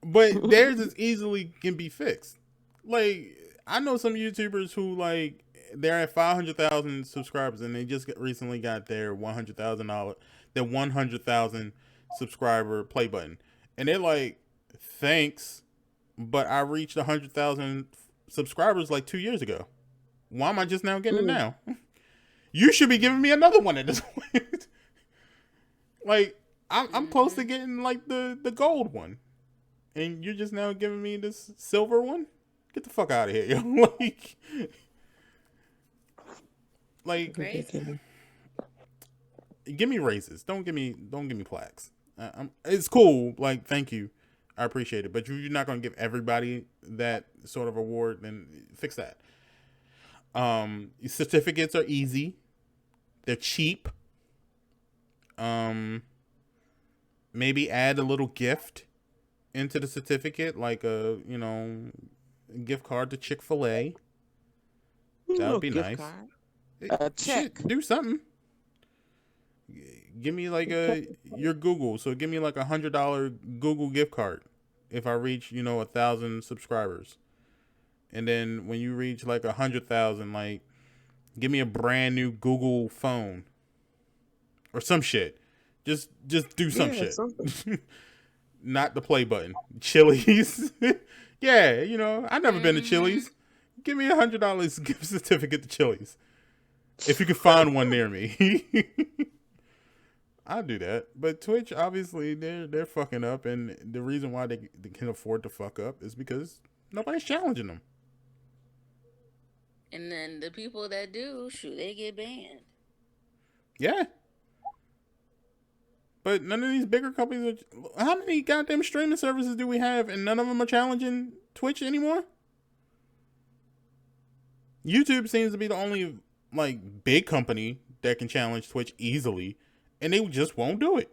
Speaker 1: But theirs is easily can be fixed. Like I know some YouTubers who like they're at 500,000 subscribers and they just recently got their $100,000 subscriber play button, and they're like, "Thanks, but I reached 100,000 subscribers like 2 years ago. Why am I just now getting it
Speaker 4: Mm,
Speaker 1: now? You should be giving me another one at this point." Like I'm close to
Speaker 2: mm-hmm.
Speaker 1: getting like the gold one, and you're just now giving me this silver one. Get the fuck out of here, yo! like,
Speaker 2: Crazy.
Speaker 4: ridiculous.
Speaker 1: give me raises. Don't give me plaques. It's cool. Like, thank you, I appreciate it. But you're not gonna give everybody that sort of award. Then fix that. Certificates are easy. They're cheap. Um, maybe add a little gift into the certificate, like a gift card to Chick-fil-A. That
Speaker 4: No
Speaker 1: would be
Speaker 4: gift
Speaker 1: nice.
Speaker 4: card, a check.
Speaker 1: Shit, do something. Give me like your Google. So give me like $100 Google gift card if I reach 1,000 subscribers, and then when you reach like 100,000, like give me a brand new Google phone or some shit. Just do some
Speaker 4: Yeah,
Speaker 1: shit.
Speaker 4: something.
Speaker 1: Not the play button. Chili's. Yeah, I've never been to
Speaker 2: Mm-hmm.
Speaker 1: Chili's. Give me $100 gift certificate to Chili's. If you can find one near me. I'll do that. But Twitch, obviously, they're fucking up, and the reason why they can afford to fuck up is because nobody's challenging them.
Speaker 2: And then the people that do, shoot, they get banned.
Speaker 1: Yeah. But none of these bigger companies are. How many goddamn streaming services do we have, and none of them are challenging Twitch anymore? YouTube seems to be the only like big company that can challenge Twitch easily, and they just won't do it.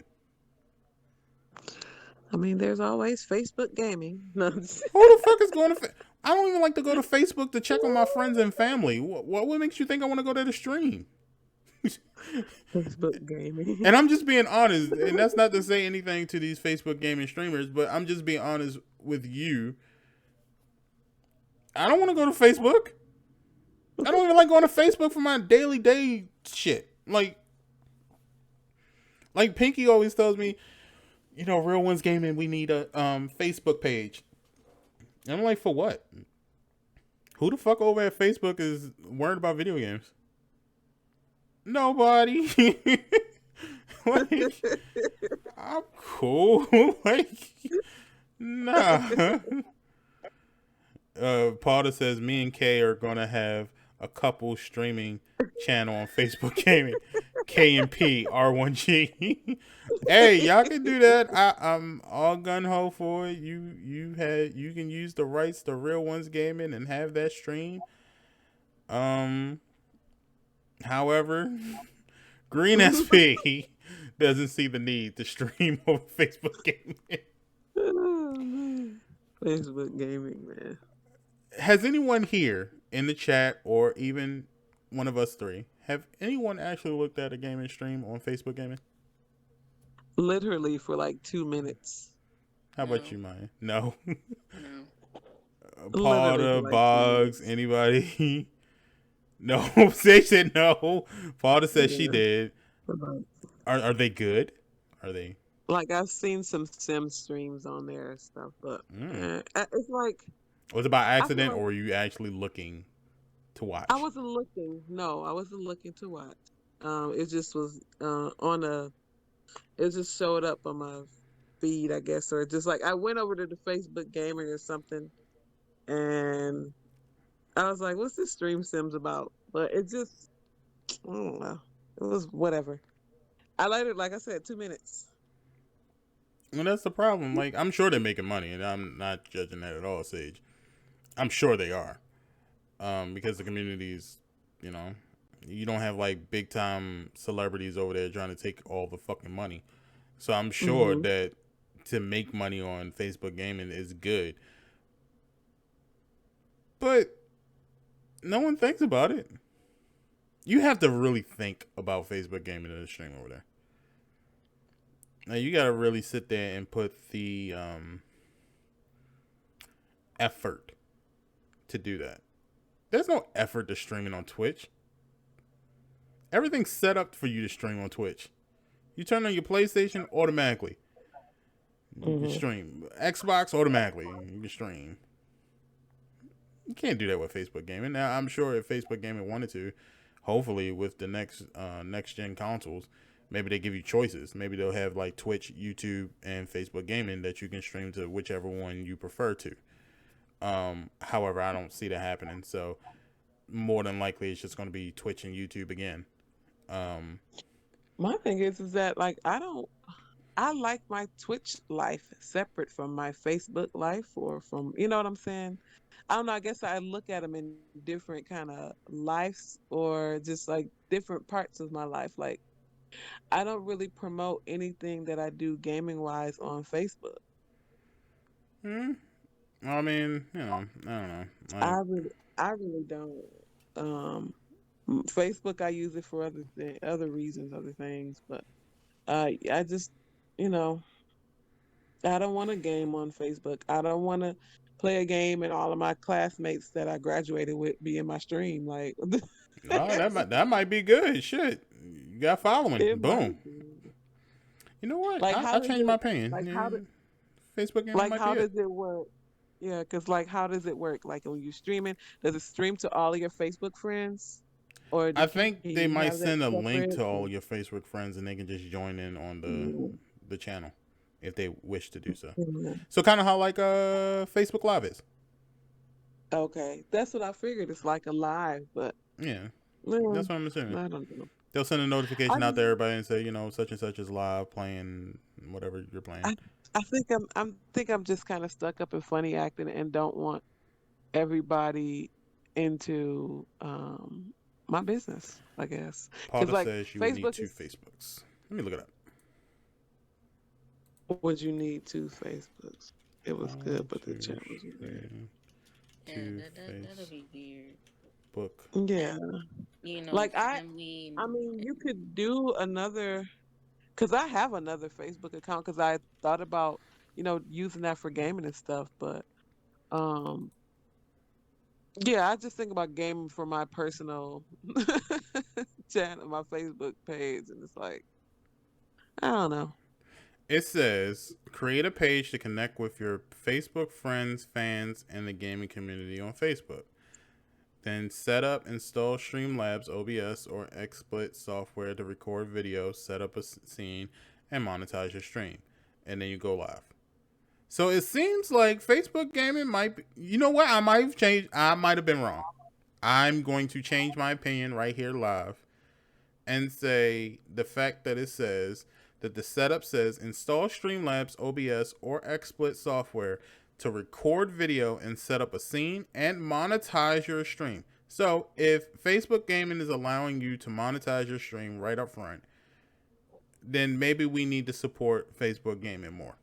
Speaker 4: I mean, there's always Facebook gaming. No,
Speaker 1: Who the fuck is going to? I don't even like to go to Facebook to check on my friends and family. What makes you think I want to go to the stream?
Speaker 4: Facebook gaming.
Speaker 1: And I'm just being honest, and that's not to say anything to these Facebook gaming streamers, but I'm just being honest with you. I don't want to go to Facebook. I don't even like going to Facebook for my daily day shit. Like Pinky always tells me, Real Ones Gaming, we need a Facebook page. And I'm like, for what? Who the fuck over at Facebook is worried about video games? Nobody. Like, I'm cool. Like, nah. Potter says me and Kay are gonna have a couple streaming channel on Facebook Gaming. K and P R1G. Hey, y'all can do that. I'm all gun ho for it. You can use the rights to Real Ones Gaming and have that stream. However, Greensp doesn't see the need to stream over Facebook Gaming.
Speaker 4: Oh, man. Facebook gaming, man.
Speaker 1: Has anyone here in the chat, or even one of us three, have anyone actually looked at a gaming stream on Facebook Gaming?
Speaker 4: Literally for like 2 minutes.
Speaker 1: How
Speaker 2: No,
Speaker 1: about you, Maya? No.
Speaker 2: no.
Speaker 4: Literally
Speaker 1: Potter,
Speaker 4: for like 2 minutes.
Speaker 1: Boggs, anybody? No. They said no. Potter said she
Speaker 4: Yeah.
Speaker 1: did.
Speaker 4: For like,
Speaker 1: Are they good? Are they?
Speaker 4: like, I've seen some sim streams on there and stuff, but it's like
Speaker 1: Was it by
Speaker 4: I feel
Speaker 1: accident,
Speaker 4: like
Speaker 1: or were you actually looking to
Speaker 4: I
Speaker 1: watch?
Speaker 4: wasn't looking. No, I wasn't looking to watch. It just was on a. It just showed up on my feed, I guess, or just like I went over to the Facebook gaming or something, and I was like, "What's this stream sims about?" But it just, I don't know. It was whatever. I liked it, like I said, 2 minutes.
Speaker 1: Well, that's the problem. Like, I'm sure they're making money, and I'm not judging that at all, Sage. I'm sure they are. Because the communities, you know, you don't have like big time celebrities over there trying to take all the fucking money. So I'm sure
Speaker 4: Hmm.
Speaker 1: that to make money on Facebook gaming is good. But no one thinks about it. You have to really think about Facebook gaming in the stream over there. Now you gotta really sit there and put the effort to do that. There's no effort to streaming on Twitch. Everything's set up for you to stream on Twitch. You turn on your PlayStation automatically. You can stream. Xbox automatically. You can stream. You can't do that with Facebook gaming. Now I'm sure if Facebook gaming wanted to, hopefully with the next gen consoles, maybe they give you choices. Maybe they'll have like Twitch, YouTube, and Facebook gaming that you can stream to whichever one you prefer to. However, I don't see that happening. So more than likely, it's just going to be Twitch and YouTube again.
Speaker 4: My thing is that like I like my Twitch life separate from my Facebook life or from, you know what I'm saying? I don't know. I guess I look at them in different kind of lives or just like different parts of my life. Like I don't really promote anything that I do gaming wise on Facebook.
Speaker 1: I mean, you know, I don't know. Like,
Speaker 4: I really don't. Facebook, I use it for other reasons, other things, but I just, you know, I don't want to game on Facebook. I don't want to play a game and all of my classmates that I graduated with be in my stream. Like,
Speaker 1: oh, that might be good. Shit, you got following.
Speaker 4: it
Speaker 1: Boom.
Speaker 4: might be.
Speaker 1: You know what?
Speaker 4: Like, how
Speaker 1: I
Speaker 4: does
Speaker 1: changed my
Speaker 4: it,
Speaker 1: opinion.
Speaker 4: like,
Speaker 1: Yeah, Facebook gaming might be
Speaker 4: how
Speaker 1: it.
Speaker 4: does it work? Yeah, because, like, how does it work? Like, when you streaming, does it stream to all of your Facebook friends? Or
Speaker 1: I
Speaker 4: can
Speaker 1: think they
Speaker 4: you
Speaker 1: might
Speaker 4: have that
Speaker 1: send a link
Speaker 4: separate?
Speaker 1: to all your Facebook friends, and they can just join in on the channel if they wish to do so.
Speaker 4: Yeah.
Speaker 1: So kind of how like Facebook Live is.
Speaker 4: Okay, that's what I figured. It's like a live, but
Speaker 1: Yeah,
Speaker 4: yeah,
Speaker 1: that's what I'm assuming.
Speaker 4: I don't know.
Speaker 1: They'll send a
Speaker 4: I
Speaker 1: notification out
Speaker 4: just,
Speaker 1: to everybody and say, you know, such and such is live playing whatever you're playing.
Speaker 4: I, I think I'm just kind of stuck up and funny acting and don't want everybody into my business, I guess. Because
Speaker 1: Paula
Speaker 4: like
Speaker 1: says you would need
Speaker 4: Facebook
Speaker 1: two
Speaker 4: is
Speaker 1: Facebooks. Let me look it up.
Speaker 4: what you need two Facebooks. It was
Speaker 1: Paula
Speaker 4: good, but the
Speaker 1: says
Speaker 4: chat was weird.
Speaker 2: Yeah,
Speaker 1: two
Speaker 2: that'll be weird.
Speaker 1: Facebook.
Speaker 4: Yeah,
Speaker 2: And you know,
Speaker 4: like
Speaker 2: family.
Speaker 4: I mean, you could do another. Because I have another Facebook account because I thought about, using that for gaming and stuff. But um, yeah, I just think about gaming for my personal channel, my Facebook page, and it's like, I don't know.
Speaker 1: It says create a page to connect with your Facebook friends, fans, and the gaming community on Facebook. Then set up, install Streamlabs OBS or XSplit software to record video, set up a scene, and monetize your stream. And then you go live. So it seems like Facebook gaming might be, you know what? I might have changed. I might have been wrong. I'm going to change my opinion right here live and say the fact that it says that the setup says install Streamlabs OBS or XSplit software to record video and set up a scene and monetize your stream. So if Facebook gaming is allowing you to monetize your stream right up front, then maybe we need to support Facebook gaming more.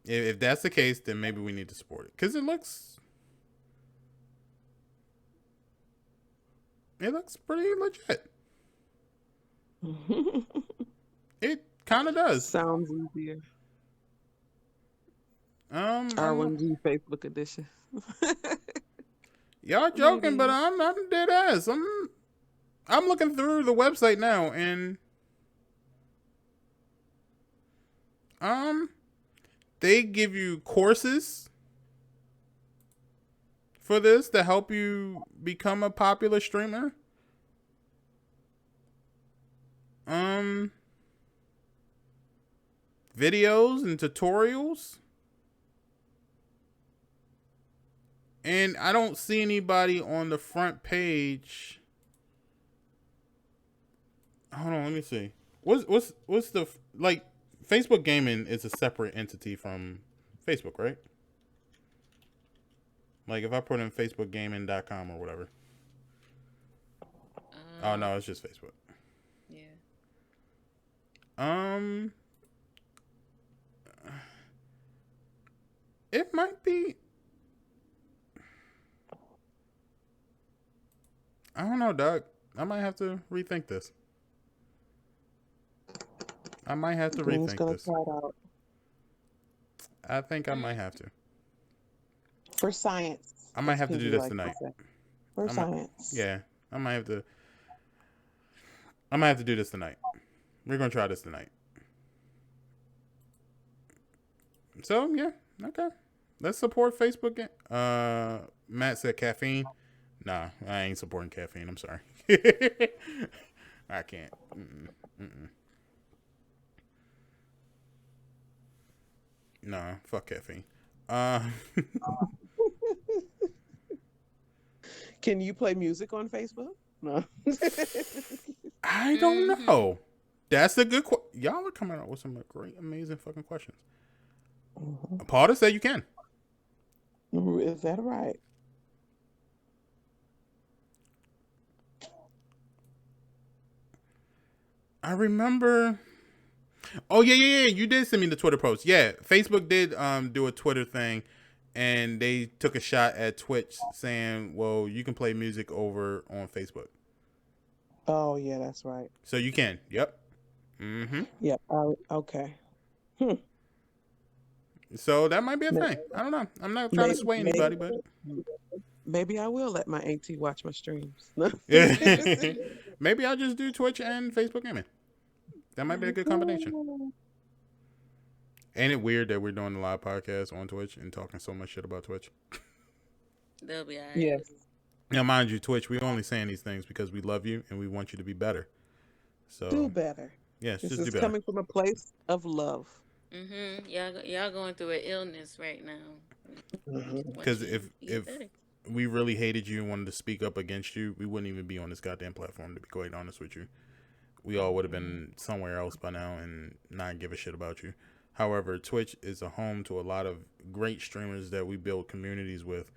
Speaker 1: If that's the case, then maybe we need to support it because it looks pretty legit. It kind of does.
Speaker 4: Sounds easier.
Speaker 1: I'm
Speaker 4: R1G Facebook edition.
Speaker 1: y'all joking,
Speaker 4: Maybe.
Speaker 1: but I'm dead ass. I'm looking through the website now, and they give you courses for this to help you become a popular streamer. Videos and tutorials. And I don't see anybody on the front page. Hold on, let me see. What's the like? Facebook gaming is a separate entity from Facebook, right? Like if I put in facebookgaming.com or whatever. Oh no, it's just Facebook.
Speaker 2: Yeah.
Speaker 1: It might be. I don't know, Doug. I might have to rethink this. I might have to
Speaker 4: Green's
Speaker 1: rethink
Speaker 4: gonna
Speaker 1: this.
Speaker 4: try it out
Speaker 1: I think I might have to.
Speaker 4: for science,
Speaker 1: I might
Speaker 4: as
Speaker 1: have to do
Speaker 4: Pinky
Speaker 1: this
Speaker 4: likes to
Speaker 1: tonight.
Speaker 4: say. For
Speaker 1: I might.
Speaker 4: science.
Speaker 1: Yeah, I might have to. I might have to do this tonight. We're gonna try this tonight. So yeah, okay. Let's support Facebook. Matt said caffeine. Nah, I ain't supporting caffeine. I'm sorry. I can't. Mm-mm. Nah, fuck caffeine. Uh,
Speaker 4: Can you play music on Facebook? No.
Speaker 1: I don't know. That's a good question. Y'all are coming up with some great, amazing fucking questions. Paul said you can.
Speaker 4: Is that right?
Speaker 1: I remember. Oh yeah. You did send me the Twitter post. Yeah, Facebook did do a Twitter thing, and they took a shot at Twitch saying, "Well, you can play music over on Facebook."
Speaker 4: Oh yeah, that's right.
Speaker 1: So you can. Yep.
Speaker 4: Yeah. Okay.
Speaker 1: So that might be a
Speaker 4: May-
Speaker 1: thing. I don't know. I'm not trying to sway anybody, but
Speaker 4: maybe I will let my auntie watch my streams. No.
Speaker 1: maybe I'll just do Twitch and Facebook gaming. That might be a good combination. Ain't it weird that we're doing a live podcast on Twitch and talking so much shit about Twitch?
Speaker 2: They'll be alright.
Speaker 4: Yes.
Speaker 1: Now, mind you, Twitch, we only saying these things because we love you and we want you to be better. So
Speaker 4: Do better.
Speaker 1: yes,
Speaker 4: This
Speaker 1: just
Speaker 4: is
Speaker 1: do better.
Speaker 4: coming from a place of love.
Speaker 2: Y'all going through an illness right now.
Speaker 1: Because if we really hated you and wanted to speak up against you, we wouldn't even be on this goddamn platform, to be quite honest with you. We all would have been somewhere else by now and not give a shit about you. However, Twitch is a home to a lot of great streamers that we build communities with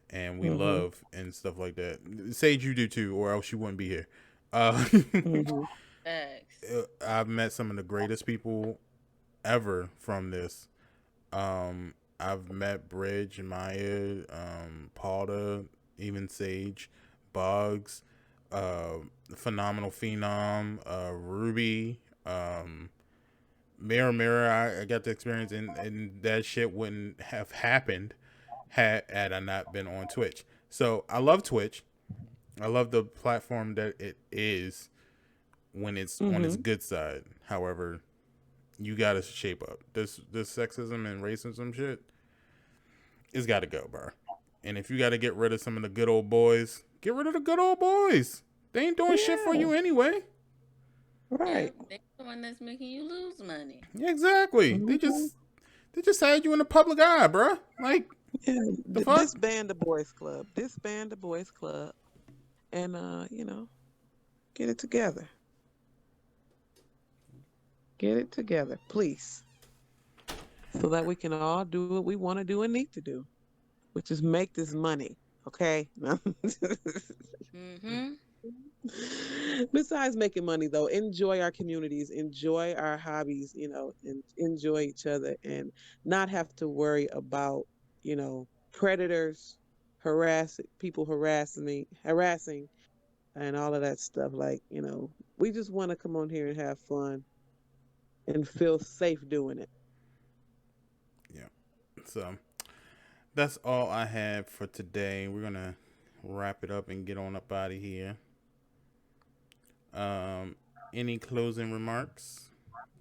Speaker 1: and we love and stuff like that. Sage, you do too, or else you wouldn't be here. I've met some of the greatest people ever from this. I've met Bridge, Maya, Paula, even Sage, Bugs, Phenomenal Phenom, Ruby, Mirror. I got the experience, and that shit wouldn't have happened had I not been on Twitch. So I love Twitch. I love the platform that it is when it's on its good side. However, you gotta shape up. This sexism and racism shit, it's gotta go, bro. And if you gotta get rid of some of the good old boys, get rid of the good old boys. They ain't doing shit for you anyway.
Speaker 4: Right.
Speaker 2: Yeah, they're the one that's making you lose money.
Speaker 1: Exactly. They just had you in the public eye, bro. Like, the fuck?
Speaker 4: Disband the boys club. Disband the boys club. And get it together. Get it together, please. So that we can all do what we want to do and need to do, which is make this money. Okay? Besides making money, though, enjoy our communities, enjoy our hobbies, and enjoy each other and not have to worry about, predators, people harassing, and all of that stuff. Like, we just want to come on here and have fun and feel safe doing it.
Speaker 1: Yeah. So that's all I have for today. We're gonna wrap it up and get on up out of here. Any closing remarks?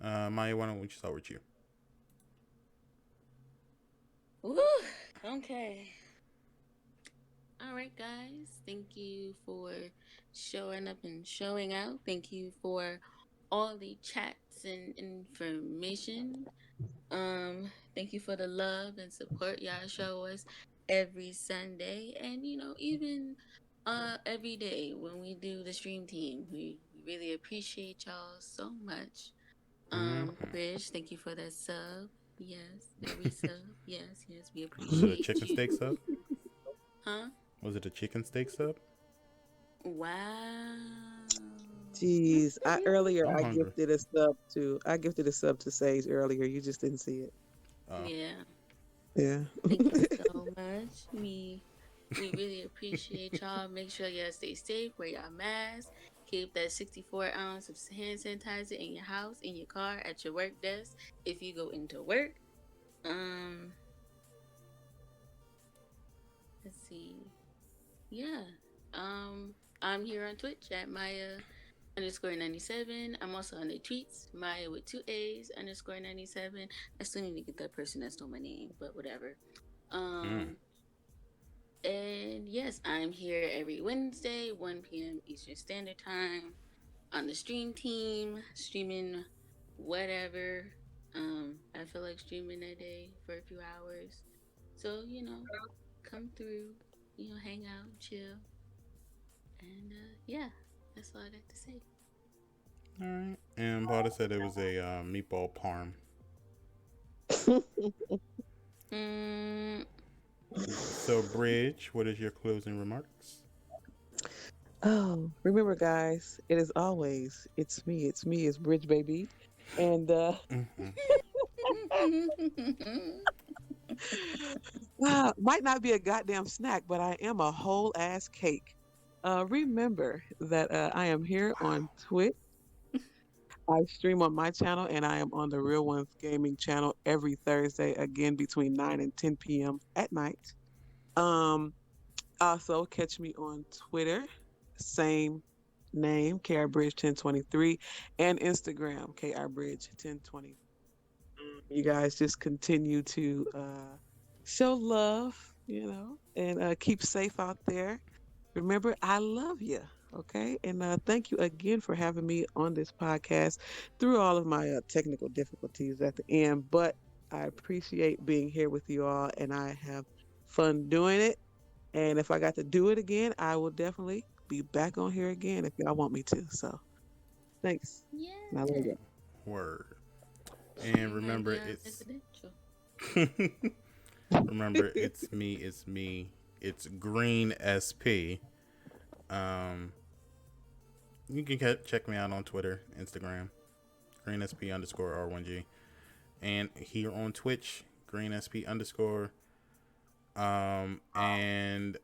Speaker 1: Maya, why don't we start with you?
Speaker 2: Woo! Okay. All right, guys. Thank you for showing up and showing out. Thank you for all the chats and information. Thank you for the love and support y'all show us every Sunday, and even every day when we do the stream team. We really appreciate y'all so much. Bridge, thank you for that sub. Yes, every sub. Yes, we appreciate
Speaker 1: Was it a chicken steak sub?
Speaker 2: Huh?
Speaker 1: Was it a chicken steak sub?
Speaker 2: Wow.
Speaker 4: Jeez, I earlier
Speaker 1: I'm hungry.
Speaker 4: I gifted a sub to Sage earlier. You just didn't see it.
Speaker 1: Oh,
Speaker 2: Yeah.
Speaker 4: Yeah.
Speaker 2: Thank you so much. We really appreciate y'all. Make sure y'all stay safe, wear y'all masks, keep that 64 ounce of hand sanitizer in your house, in your car, at your work desk if you go into work. Um, let's see. Yeah. I'm here on Twitch at Maya underscore 97. I'm also on the tweets, Maya with two A's underscore 97. I still need to get that person that stole my name, but whatever.
Speaker 1: mm.
Speaker 2: Um, And yes, I'm here every Wednesday, 1 p.m. Eastern Standard Time on the stream team, streaming whatever. I feel like streaming that day for a few hours. So, come through, hang out, chill. And yeah, that's all I got to say.
Speaker 1: All right. And Potter said it was a meatball parm.
Speaker 2: Mm,
Speaker 1: So, Bridge, what is your closing remarks?
Speaker 4: Oh, remember, guys, it is always it's me, it's Bridge Baby, and
Speaker 1: Mm-hmm.
Speaker 4: might not be a goddamn snack, but I am a whole ass cake. Remember that I am here on Twitch. I stream on my channel, and I am on the Real Ones Gaming channel every Thursday, again between 9 and 10 p.m. at night. Um, Also, catch me on Twitter, same name, KRBridge1023, and Instagram, KRBridge1020. You guys just continue to show love, and keep safe out there. Remember, I love you. Okay. And thank you again for having me on this podcast through all of my technical difficulties at the end. But I appreciate being here with you all, and I have fun doing it. And if I got to do it again, I will definitely be back on here again if y'all want me to. So thanks. And I love
Speaker 2: yeah.
Speaker 4: you.
Speaker 1: Word.
Speaker 2: You
Speaker 1: And
Speaker 2: had
Speaker 1: remember,
Speaker 2: me on
Speaker 1: it's
Speaker 2: residential.
Speaker 1: remember, it's Green SP. Um, you can check me out on Twitter, Instagram, GreenSP underscore R1G, and here on Twitch, GreenSP underscore. And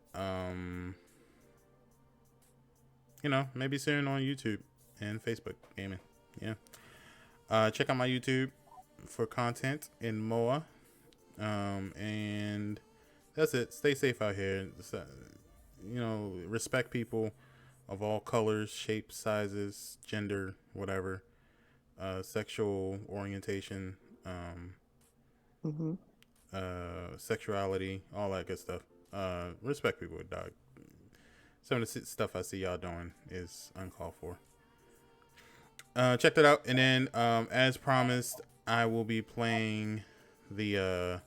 Speaker 1: maybe soon on YouTube and Facebook gaming. Yeah. Check out my YouTube for content and more. And that's it. Stay safe out here. Respect people of all colors, shapes, sizes, gender, whatever, sexual orientation,
Speaker 4: Hmm.
Speaker 1: sexuality, all that good stuff. Respect people, dog. Some of the stuff I see y'all doing is uncalled for. Check that out, and then as promised, I will be playing the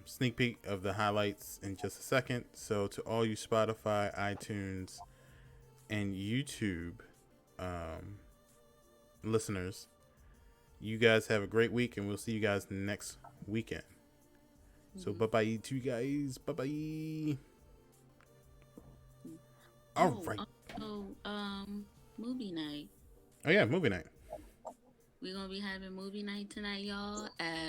Speaker 1: sneak peek of the highlights in just a second. So to all you Spotify, iTunes, and YouTube listeners, you guys have a great week, and we'll see you guys next weekend. So bye bye to you guys. Bye bye. All
Speaker 2: Oh,
Speaker 1: right.
Speaker 2: movie night.
Speaker 1: Oh yeah, movie night.
Speaker 2: We're gonna be having movie night tonight, y'all, at